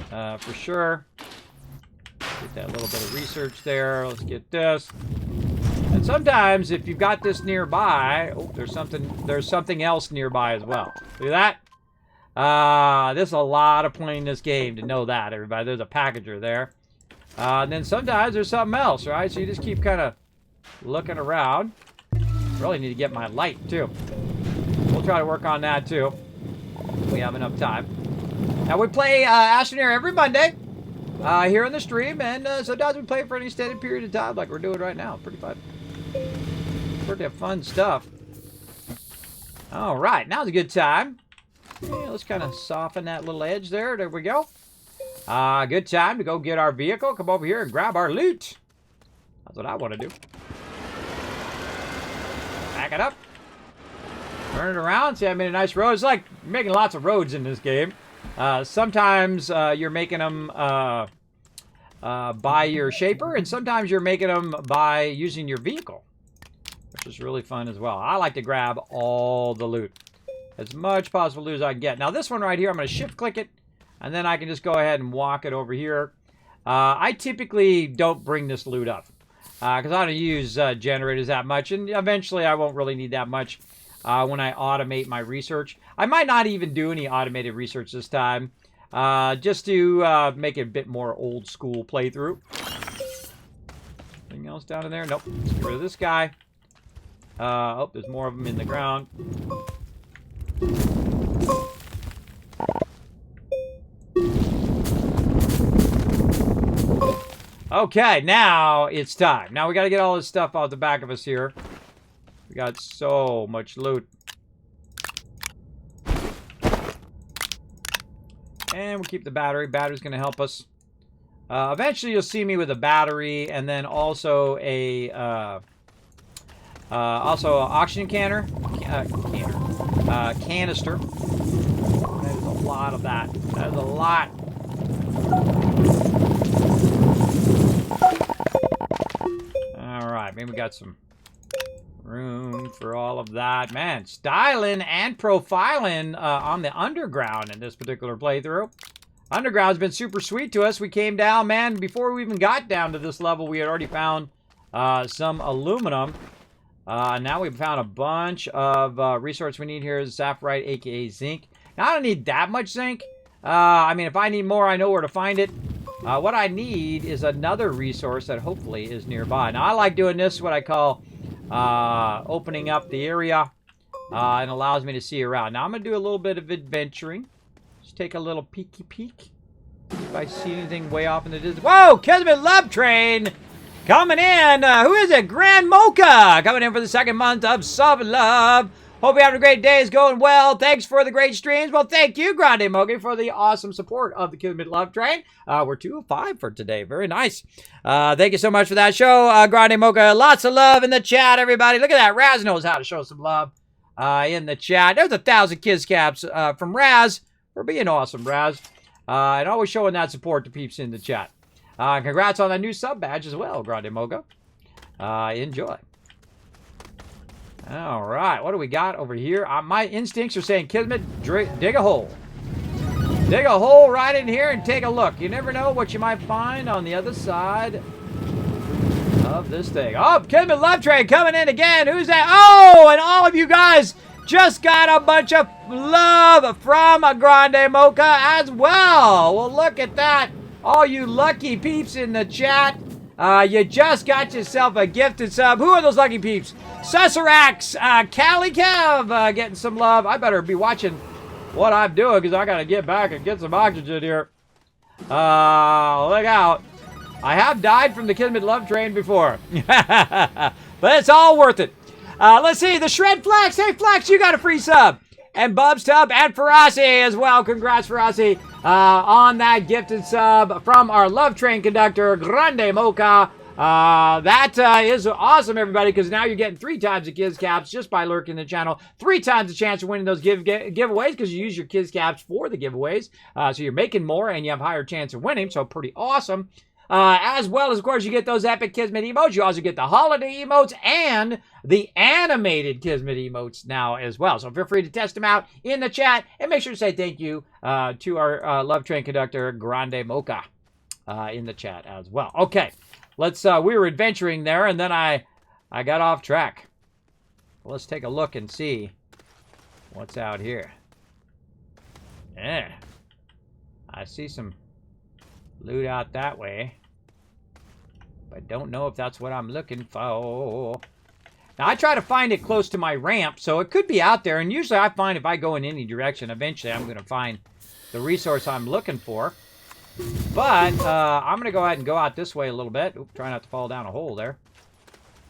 For sure. Get that little bit of research there. Let's get this. And sometimes, if you've got this nearby, oh, there's something else nearby as well. See that? There's a lot of playing this game to know that, everybody. There's a packager there. And then sometimes there's something else, right? So you just keep kind of looking around. Really need to get my light, too. We'll try to work on that, too. We have enough time. Now, we play Astroneer every Monday here on the stream, and sometimes we play for an extended period of time like we're doing right now. Pretty fun. Pretty fun stuff. All right, now's a good time. Yeah, let's kind of soften that little edge there. There we go. Good time to go get our vehicle. Come over here and grab our loot. That's what I want to do. Back it up. Turn it around. See, I made a nice road. It's like making lots of roads in this game. Sometimes you're making them by your shaper, and sometimes you're making them by using your vehicle, which is really fun as well. I like to grab all the loot. As much possible loot as I can get. Now, this one right here, I'm going to shift-click it, and then I can just go ahead and walk it over here. I typically don't bring this loot up because I don't use generators that much, and eventually I won't really need that much when I automate my research. I might not even do any automated research this time, just to make it a bit more old-school playthrough. Anything else down in there? Nope. Let's get rid of this guy. Oh, there's more of them in the ground. Okay, now it's time. Now we got to get all this stuff out the back of us here. We got so much loot. And we'll keep the battery. Battery's going to help us. Eventually you'll see me with a battery and then also a oxygen canister. There's a lot of that. There's a lot. All right, maybe we got some room for all of that. Man, styling and profiling on the underground in this particular playthrough. Underground's been super sweet to us. We came down, man, before we even got down to this level, we had already found some aluminum. Now we've found a bunch of resource we need here is sapphirite, aka zinc. Now I don't need that much zinc. I mean, if I need more, I know where to find it. What I need is another resource that hopefully is nearby. Now I like doing this, what I call opening up the area, and allows me to see around. Now I'm going to do a little bit of adventuring. Just take a little peeky peek. If I see anything way off in the distance. Whoa! Kismet Love Train! Coming in! Who is it? Grand Mocha! Coming in for the second month of Sub Love. Hope you're having a great day. It's going well. Thanks for the great streams. Well, thank you, Grande Mocha, for the awesome support of the Kismet Love Train. We're 2 of 5 for today. Very nice. Thank you so much for that show, Grande Mocha. Lots of love in the chat, everybody. Look at that. Raz knows how to show some love in the chat. There's 1,000 kiss caps from Raz for being awesome, Raz. And always showing that support to peeps in the chat. Congrats on that new sub badge as well, Grande Mocha. Enjoy. All right, what do we got over here? My instincts are saying, Kismet, dig a hole. Dig a hole right in here and take a look. You never know what you might find on the other side of this thing. Oh, Kismet Love Train coming in again. Who's that? Oh, and all of you guys just got a bunch of love from a Grande Mocha as well. Well, look at that. All you lucky peeps in the chat. You just got yourself a gifted sub. Who are those lucky peeps? Susarax, Cali Kev, getting some love. I better be watching what I'm doing because I got to get back and get some oxygen here. Look out. I have died from the Kismet Love Train before. But it's all worth it. Let's see. The Shred Flex. Hey, Flex, you got a free sub. And Bubs Tub and Ferrasi as well. Congrats, Ferrasi, on that gifted sub from our Love Train conductor, Grande Mocha. That is awesome, everybody, because now you're getting 3 times the Kids Caps just by lurking the channel. 3 times the chance of winning those giveaways because you use your Kids Caps for the giveaways. So you're making more and you have a higher chance of winning, so pretty awesome. As well as, of course, you get those epic Kismet emotes. You also get the holiday emotes and the animated Kismet emotes now as well. So feel free to test them out in the chat and make sure to say thank you to our love train conductor, Grande Mocha, in the chat as well. Okay, let's. We were adventuring there, and then I got off track. Let's take a look and see what's out here. Yeah, I see some loot out that way, but don't know if that's what I'm looking for. Now, I try to find it close to my ramp, so it could be out there, and usually I find if I go in any direction, eventually I'm going to find the resource I'm looking for. But I'm going to go ahead and go out this way a little bit. Oop, try not to fall down a hole there.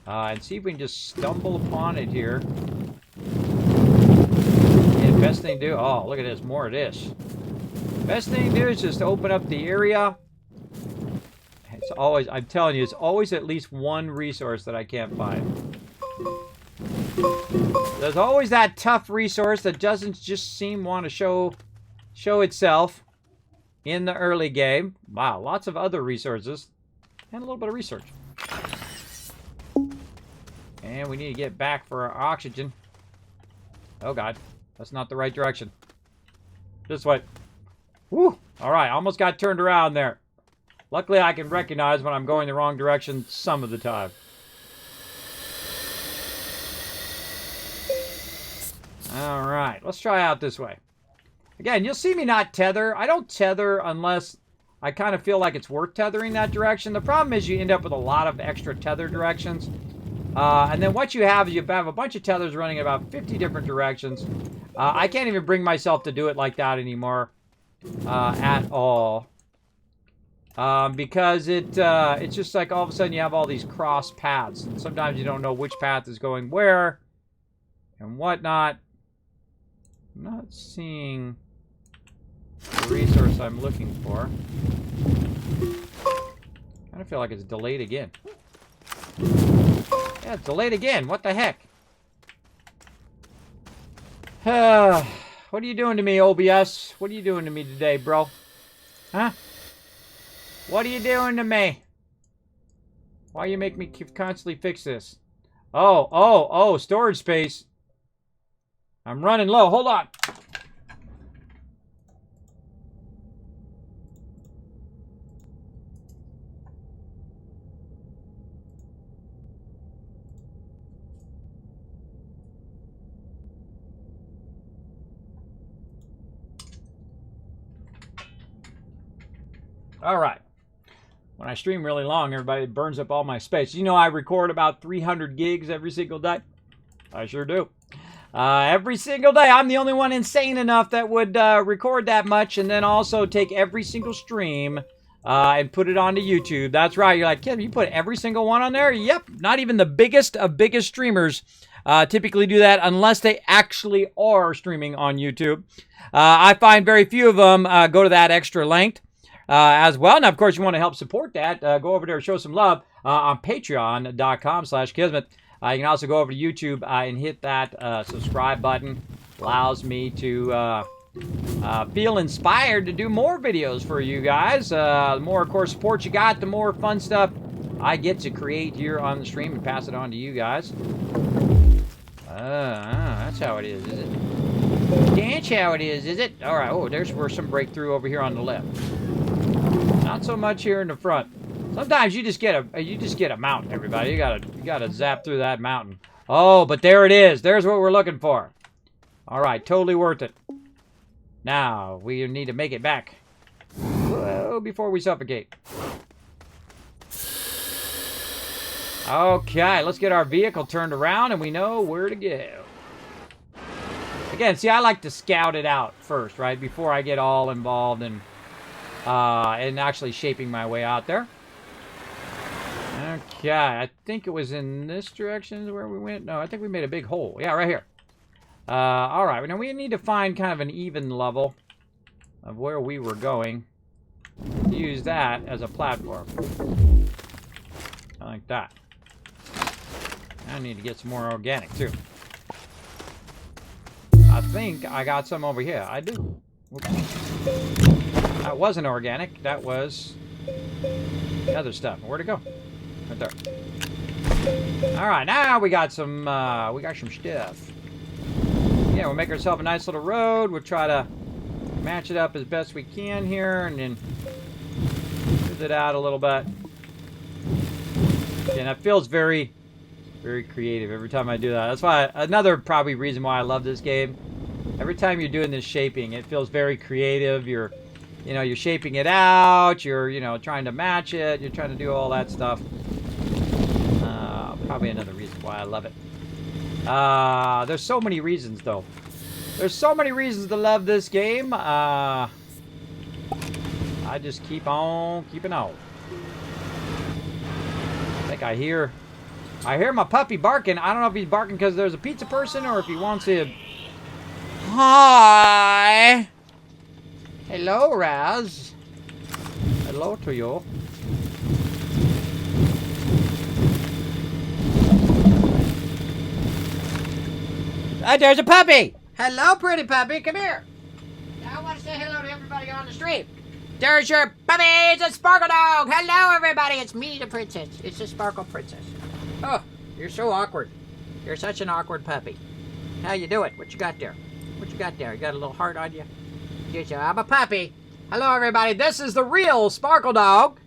And see if we can just stumble upon it here. And best thing to do... Oh, look at this. More of this. Best thing to do is just open up the area. It's always... I'm telling you, it's always at least one resource that I can't find. There's always that tough resource that doesn't just seem want to show itself in the early game. Wow, lots of other resources. And a little bit of research. And we need to get back for our oxygen. Oh, God. That's not the right direction. This way. Woo! Alright, almost got turned around there. Luckily, I can recognize when I'm going the wrong direction some of the time. Alright, let's try out this way. Again, you'll see me not tether. I don't tether unless I kind of feel like it's worth tethering that direction. The problem is you end up with a lot of extra tether directions. And then what you have is you have a bunch of tethers running in about 50 different directions. I can't even bring myself to do it like that anymore. At all. Because it's just like all of a sudden you have all these cross paths. And sometimes you don't know which path is going where and whatnot. I'm not seeing the resource I'm looking for. I kind of feel like it's delayed again. Yeah, it's delayed again. What the heck? What are you doing to me, OBS? What are you doing to me today, bro? Huh? What are you doing to me? Why you make me constantly fix this? Oh, storage space. I'm running low. Hold on. All right. When I stream really long, everybody burns up all my space. You know I record about 300 gigs every single day? I sure do. Every single day. I'm the only one insane enough that would record that much and then also take every single stream and put it onto YouTube. That's right. You're like, Kim, you put every single one on there? Yep. Not even the biggest of biggest streamers typically do that unless they actually are streaming on YouTube. I find very few of them go to that extra length. As well. Now, of course, you want to help support that. Go over there and show some love on patreon.com/Kismet. You can also go over to YouTube and hit that subscribe button. Allows me to feel inspired to do more videos for you guys. The more, of course, support you got, the more fun stuff I get to create here on the stream and pass it on to you guys. That's how it is it? That's how it is it? All right. Oh, there's where some breakthrough over here on the left. Not so much here in the front. Sometimes you just get a mountain, everybody. You gotta zap through that mountain. Oh, but there it is. There's what we're looking for. All right, totally worth it. Now we need to make it back. Whoa, before we suffocate. Okay, let's get our vehicle turned around and we know where to go. Again, see, I like to scout it out first, right? Before I get all involved in actually shaping my way out there. Okay, I think it was in this direction where we went. No, I think we made a big hole. Yeah, right here. All right, now we need to find kind of an even level of where we were going. Use that as a platform. Like that. I need to get some more organic, too. I think I got some over here. I do. Oops. That wasn't organic. That was the other stuff. Where'd it go? Right there. All right, now we got some stuff. Yeah, we'll make ourselves a nice little road. We'll try to match it up as best we can here, and then smooth it out a little bit. And it feels very, very creative every time I do that. That's why another probably reason why I love this game. Every time you're doing this shaping, it feels very creative. You're shaping it out. You're, trying to match it. You're trying to do all that stuff. Probably another reason why I love it. There's so many reasons, though. There's so many reasons to love this game. I just keep on keeping on. I think I hear my puppy barking. I don't know if he's barking because there's a pizza person or if he wants to. Hi. Hello, Raz. Hello to you. There's a puppy. Hello, pretty puppy. Come here. I want to say hello to everybody on the street. There's your puppy. It's a Sparkle Dog. Hello, everybody. It's me, the princess. It's the Sparkle Princess. Oh, you're so awkward. You're such an awkward puppy. How you doing? What you got there? What you got there? You got a little heart on you? Yes, I'm a puppy. Hello, everybody. This is the real Sparkle Dog.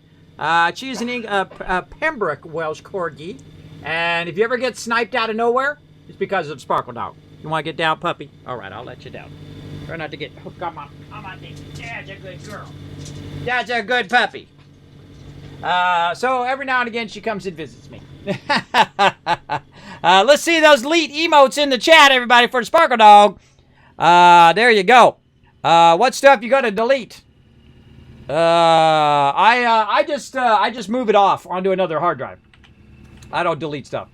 She's a Pembroke Welsh Corgi. And if you ever get sniped out of nowhere, it's because of Sparkle Dog. You want to get down, puppy? All right, I'll let you down. Try not to get hooked on my thing. That's a good girl. That's a good puppy. So every now and again, she comes and visits me. Let's see those elite emotes in the chat, everybody, for the Sparkle Dog. There you go. What stuff you got to delete? I just move it off onto another hard drive. I don't delete stuff.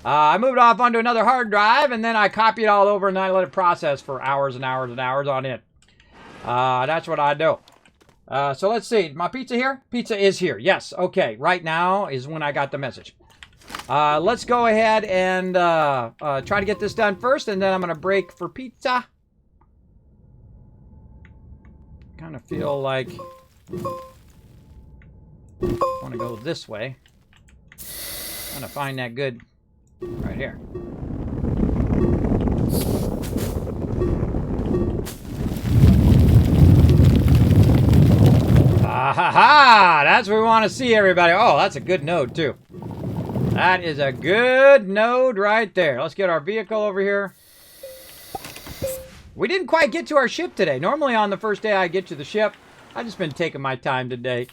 I moved it off onto another hard drive, and then I copy it all over, and then I let it process for hours and hours and hours on it. That's what I do. So let's see. My pizza here? Pizza is here. Yes. Okay. Right now is when I got the message. Let's go ahead and try to get this done first, and then I'm going to break for pizza. Kind of feel like I want to go this way. I'm going to find that good right here. Ah-ha-ha! That's what we want to see, everybody. Oh, that's a good node, too. That is a good node right there. Let's get our vehicle over here. We didn't quite get to our ship today. Normally on the first day I get to the ship. I've just been taking my time today.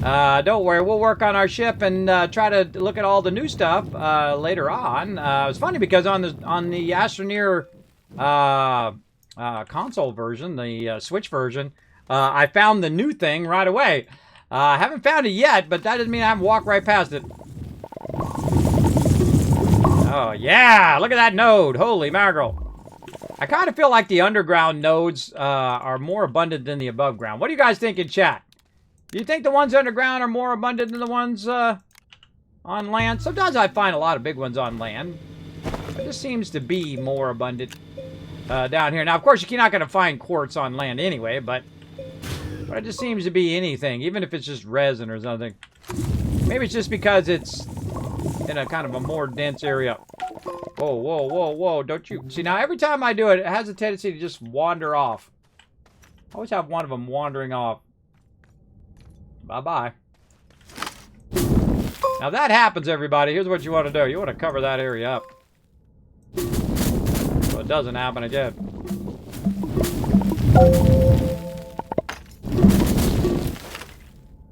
Don't worry, we'll work on our ship and try to look at all the new stuff later on. It was funny because on the Astroneer console version, the Switch version, I found the new thing right away. I haven't found it yet, but that doesn't mean I haven't walked right past it. Oh, yeah! Look at that node! Holy mackerel! I kind of feel like the underground nodes are more abundant than the above ground. What do you guys think in chat? Do you think the ones underground are more abundant than the ones on land? Sometimes I find a lot of big ones on land. But this seems to be more abundant down here. Now, of course, you're not going to find quartz on land anyway, but it just seems to be anything, even if it's just resin or something. Maybe it's just because it's in a kind of a more dense area. Whoa, whoa, whoa, whoa, don't you... See, now, every time I do it, it has a tendency to just wander off. I always have one of them wandering off. Bye-bye. Now, if that happens, everybody, here's what you want to do. You want to cover that area up. So it doesn't happen again.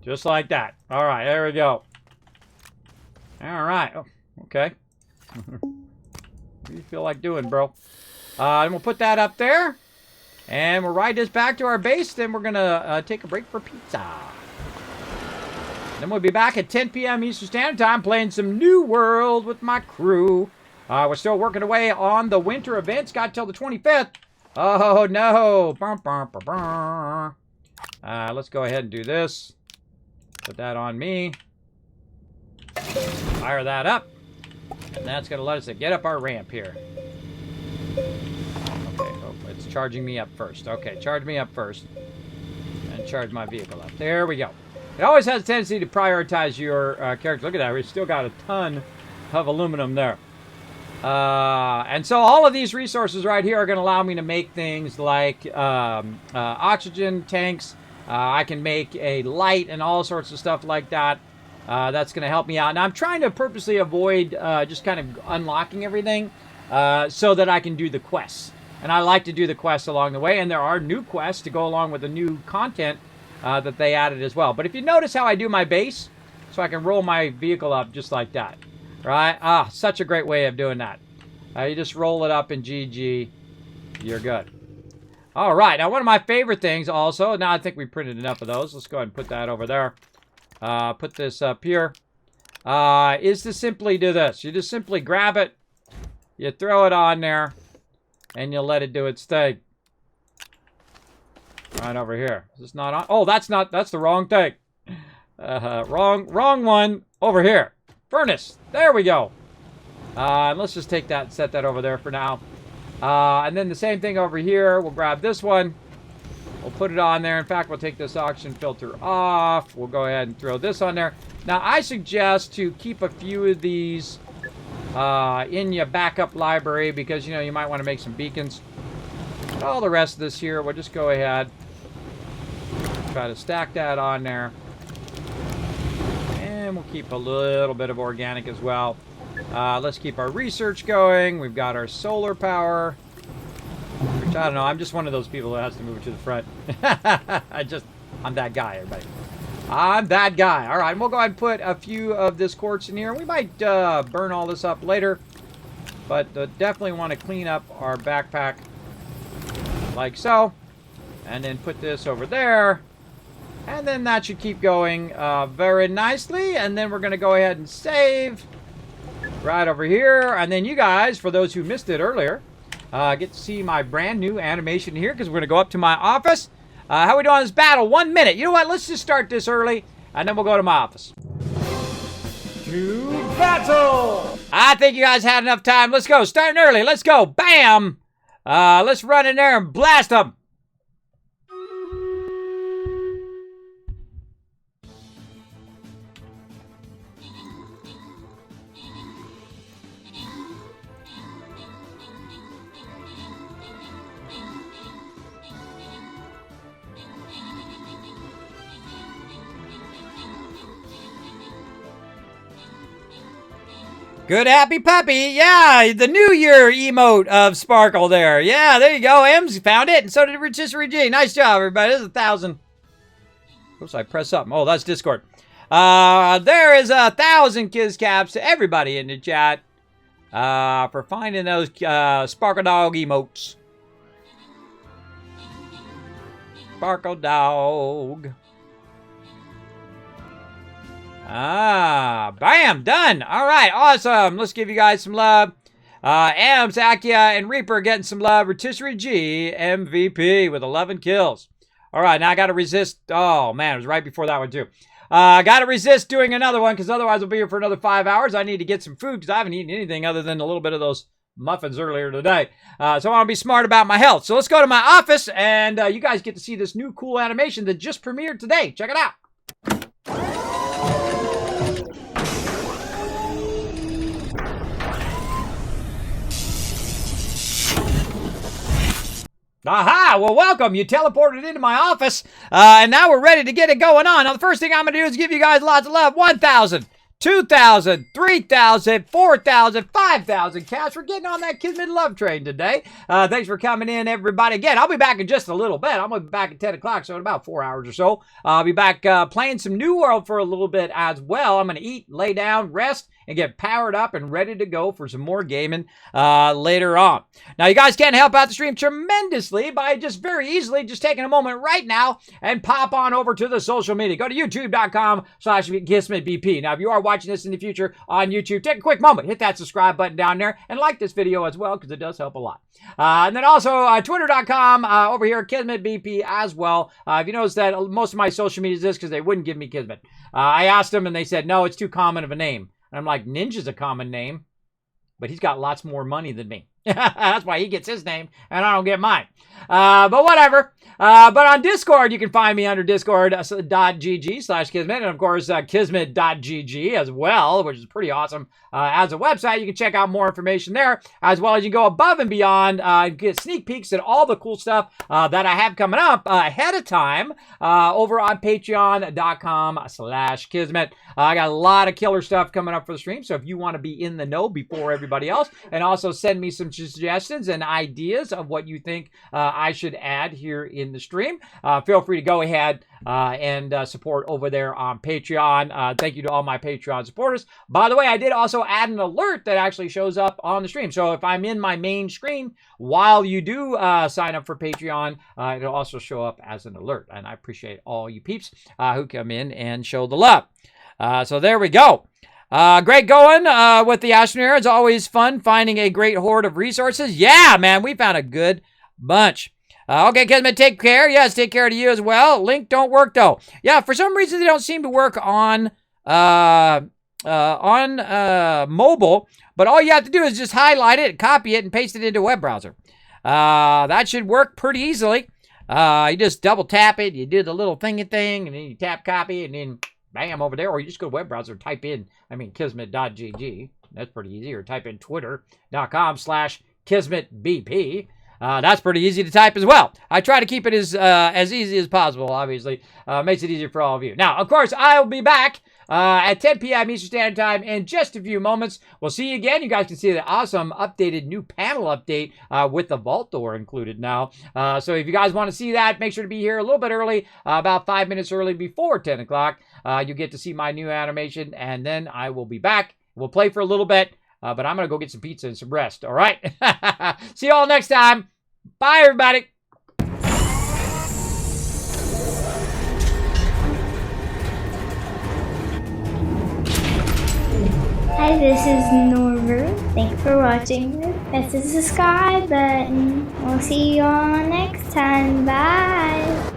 Just like that. All right, there we go. All right. Oh, okay. What do you feel like doing, bro? And we'll put that up there. And we'll ride this back to our base. Then we're going to take a break for pizza. Then we'll be back at 10 p.m. Eastern Standard Time playing some New World with my crew. We're still working away on the winter events. Got till the 25th. Oh, no. Let's go ahead and do this. Put that on me. Fire that up. And that's going to let us get up our ramp here. Okay, oh, it's charging me up first. Okay, charge me up first. And charge my vehicle up. There we go. It always has a tendency to prioritize your character. Look at that. We've still got a ton of aluminum there. And so all of these resources right here are going to allow me to make things like oxygen tanks. I can make a light and all sorts of stuff like that. That's going to help me out. Now, I'm trying to purposely avoid just kind of unlocking everything so that I can do the quests. And I like to do the quests along the way. And there are new quests to go along with the new content that they added as well. But if you notice how I do my base, so I can roll my vehicle up just like that. Right? Ah, such a great way of doing that. You just roll it up in GG. You're good. All right. Now, one of my favorite things also, now I think we printed enough of those. Let's go ahead and put that over there. Put this up here. Is to simply do this. You just simply grab it. You throw it on there. And you let it do its thing. Right over here. Is this not on? Oh, that's the wrong thing. Wrong one. Over here. Furnace. There we go. And let's just take that and set that over there for now. And then the same thing over here. We'll grab this one. We'll put it on there. In fact, we'll take this oxygen filter off. We'll go ahead and throw this on there. Now, I suggest to keep a few of these in your backup library because, you know, you might want to make some beacons. But all the rest of this here, we'll just go ahead. Try to stack that on there. And we'll keep a little bit of organic as well. Let's keep our research going. We've got our solar power. Which, I don't know, I'm just one of those people that has to move it to the front. I'm that guy, everybody. I'm that guy. All right, and we'll go ahead and put a few of this quartz in here. We might burn all this up later. But definitely want to clean up our backpack like so. And then put this over there. And then that should keep going very nicely. And then we're going to go ahead and save right over here. And then you guys, for those who missed it earlier, get to see my brand new animation here because we're going to go up to my office. How we doing on this battle? 1 minute. You know what? Let's just start this early, and then we'll go to my office. To battle! I think you guys had enough time. Let's go. Starting early. Let's go. Bam! Let's run in there and blast them. Good happy puppy. Yeah, the New Year emote of Sparkle there. Yeah, there you go. M's found it, and so did Rotisserie G. Nice job, everybody. There's 1,000. Oops, I press something. Oh, that's Discord. There is 1,000 kiss caps to everybody in the chat for finding those Sparkle Dog emotes. Sparkle Dog. Bam, done. All right, awesome. Let's give you guys some love. Ams, Akia, and Reaper getting some love. Rotisserie G, MVP with 11 kills. All right, now I got to resist. Oh, man, it was right before that one, too. Got to resist doing another one because otherwise we'll be here for another 5 hours. I need to get some food because I haven't eaten anything other than a little bit of those muffins earlier today. So I want to be smart about my health. So let's go to my office, and you guys get to see this new cool animation that just premiered today. Check it out. Aha! Well, welcome. You teleported into my office, and now we're ready to get it going on. Now, the first thing I'm going to do is give you guys lots of love. 1,000, 2,000, 3,000, 4,000, 5,000 cash. We're getting on that Kismet love train today. Thanks for coming in, everybody. Again, I'll be back in just a little bit. I'm going to be back at 10 o'clock, so in about 4 hours or so. I'll be back playing some New World for a little bit as well. I'm going to eat, lay down, rest, and get powered up and ready to go for some more gaming later on. Now, you guys can help out the stream tremendously by just very easily just taking a moment right now and pop on over to the social media. Go to youtube.com/KismetBP. Now, if you are watching watching this in the future on YouTube, take a quick moment, hit that subscribe button down there, and like this video as well, because it does help a lot. And then also twitter.com over here, Kismet BP as well. If you notice that most of my social media is this because they wouldn't give me Kismet. I asked them and they said, no, it's too common of a name. And I'm like, Ninja's a common name, but he's got lots more money than me. That's why he gets his name and I don't get mine. But whatever. But on Discord, you can find me under discord.gg/Kismet. And of course, Kismet.gg as well, which is pretty awesome. As a website, you can check out more information there, as well as you go above and beyond, get sneak peeks at all the cool stuff that I have coming up ahead of time over on patreon.com/Kismet. I got a lot of killer stuff coming up for the stream. So if you want to be in the know before everybody else, and also send me some suggestions and ideas of what you think I should add here in the stream, feel free to go ahead and support over there on Patreon. Thank you to all my Patreon supporters. By the way, I did also add an alert that actually shows up on the stream. So if I'm in my main screen while you do sign up for Patreon, it'll also show up as an alert. And I appreciate all you peeps who come in and show the love. So there we go. Great going with the Astroneer. It's always fun finding a great horde of resources. Yeah, man, we found a good bunch. Okay, Kismet, take care. Yes, take care to you as well. Link don't work, though. Yeah, for some reason, they don't seem to work on mobile. But all you have to do is just highlight it, copy it, and paste it into a web browser. That should work pretty easily. You just double tap it. You do the little thingy thing, and then you tap copy, and then bam, over there. Or you just go to web browser, type in, Kismet.gg. That's pretty easy. Or type in twitter.com/KismetBP. That's pretty easy to type as well. I try to keep it as easy as possible, obviously. Makes it easier for all of you. Now, of course, I'll be back at 10 p.m. Eastern Standard Time in just a few moments. We'll see you again. You guys can see the awesome updated new panel update with the vault door included now. So if you guys want to see that, make sure to be here a little bit early, about 5 minutes early before 10 o'clock. You get to see my new animation, and then I will be back. We'll play for a little bit. But I'm going to go get some pizza and some rest, all right? See you all next time. Bye, everybody. Hi, this is Norver. Thanks for watching. Press the subscribe button. We'll see you all next time. Bye.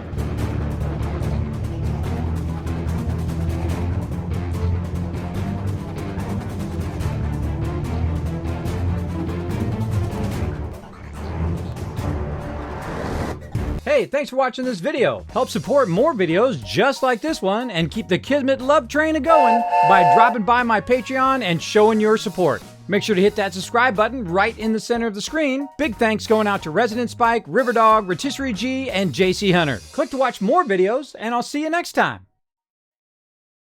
Hey, thanks for watching this video. Help support more videos just like this one and keep the Kismet love train a-going by dropping by my Patreon and showing your support. Make sure to hit that subscribe button right in the center of the screen. Big thanks going out to Resident Spike, Riverdog, Rotisserie G, and JC Hunter. Click to watch more videos, and I'll see you next time.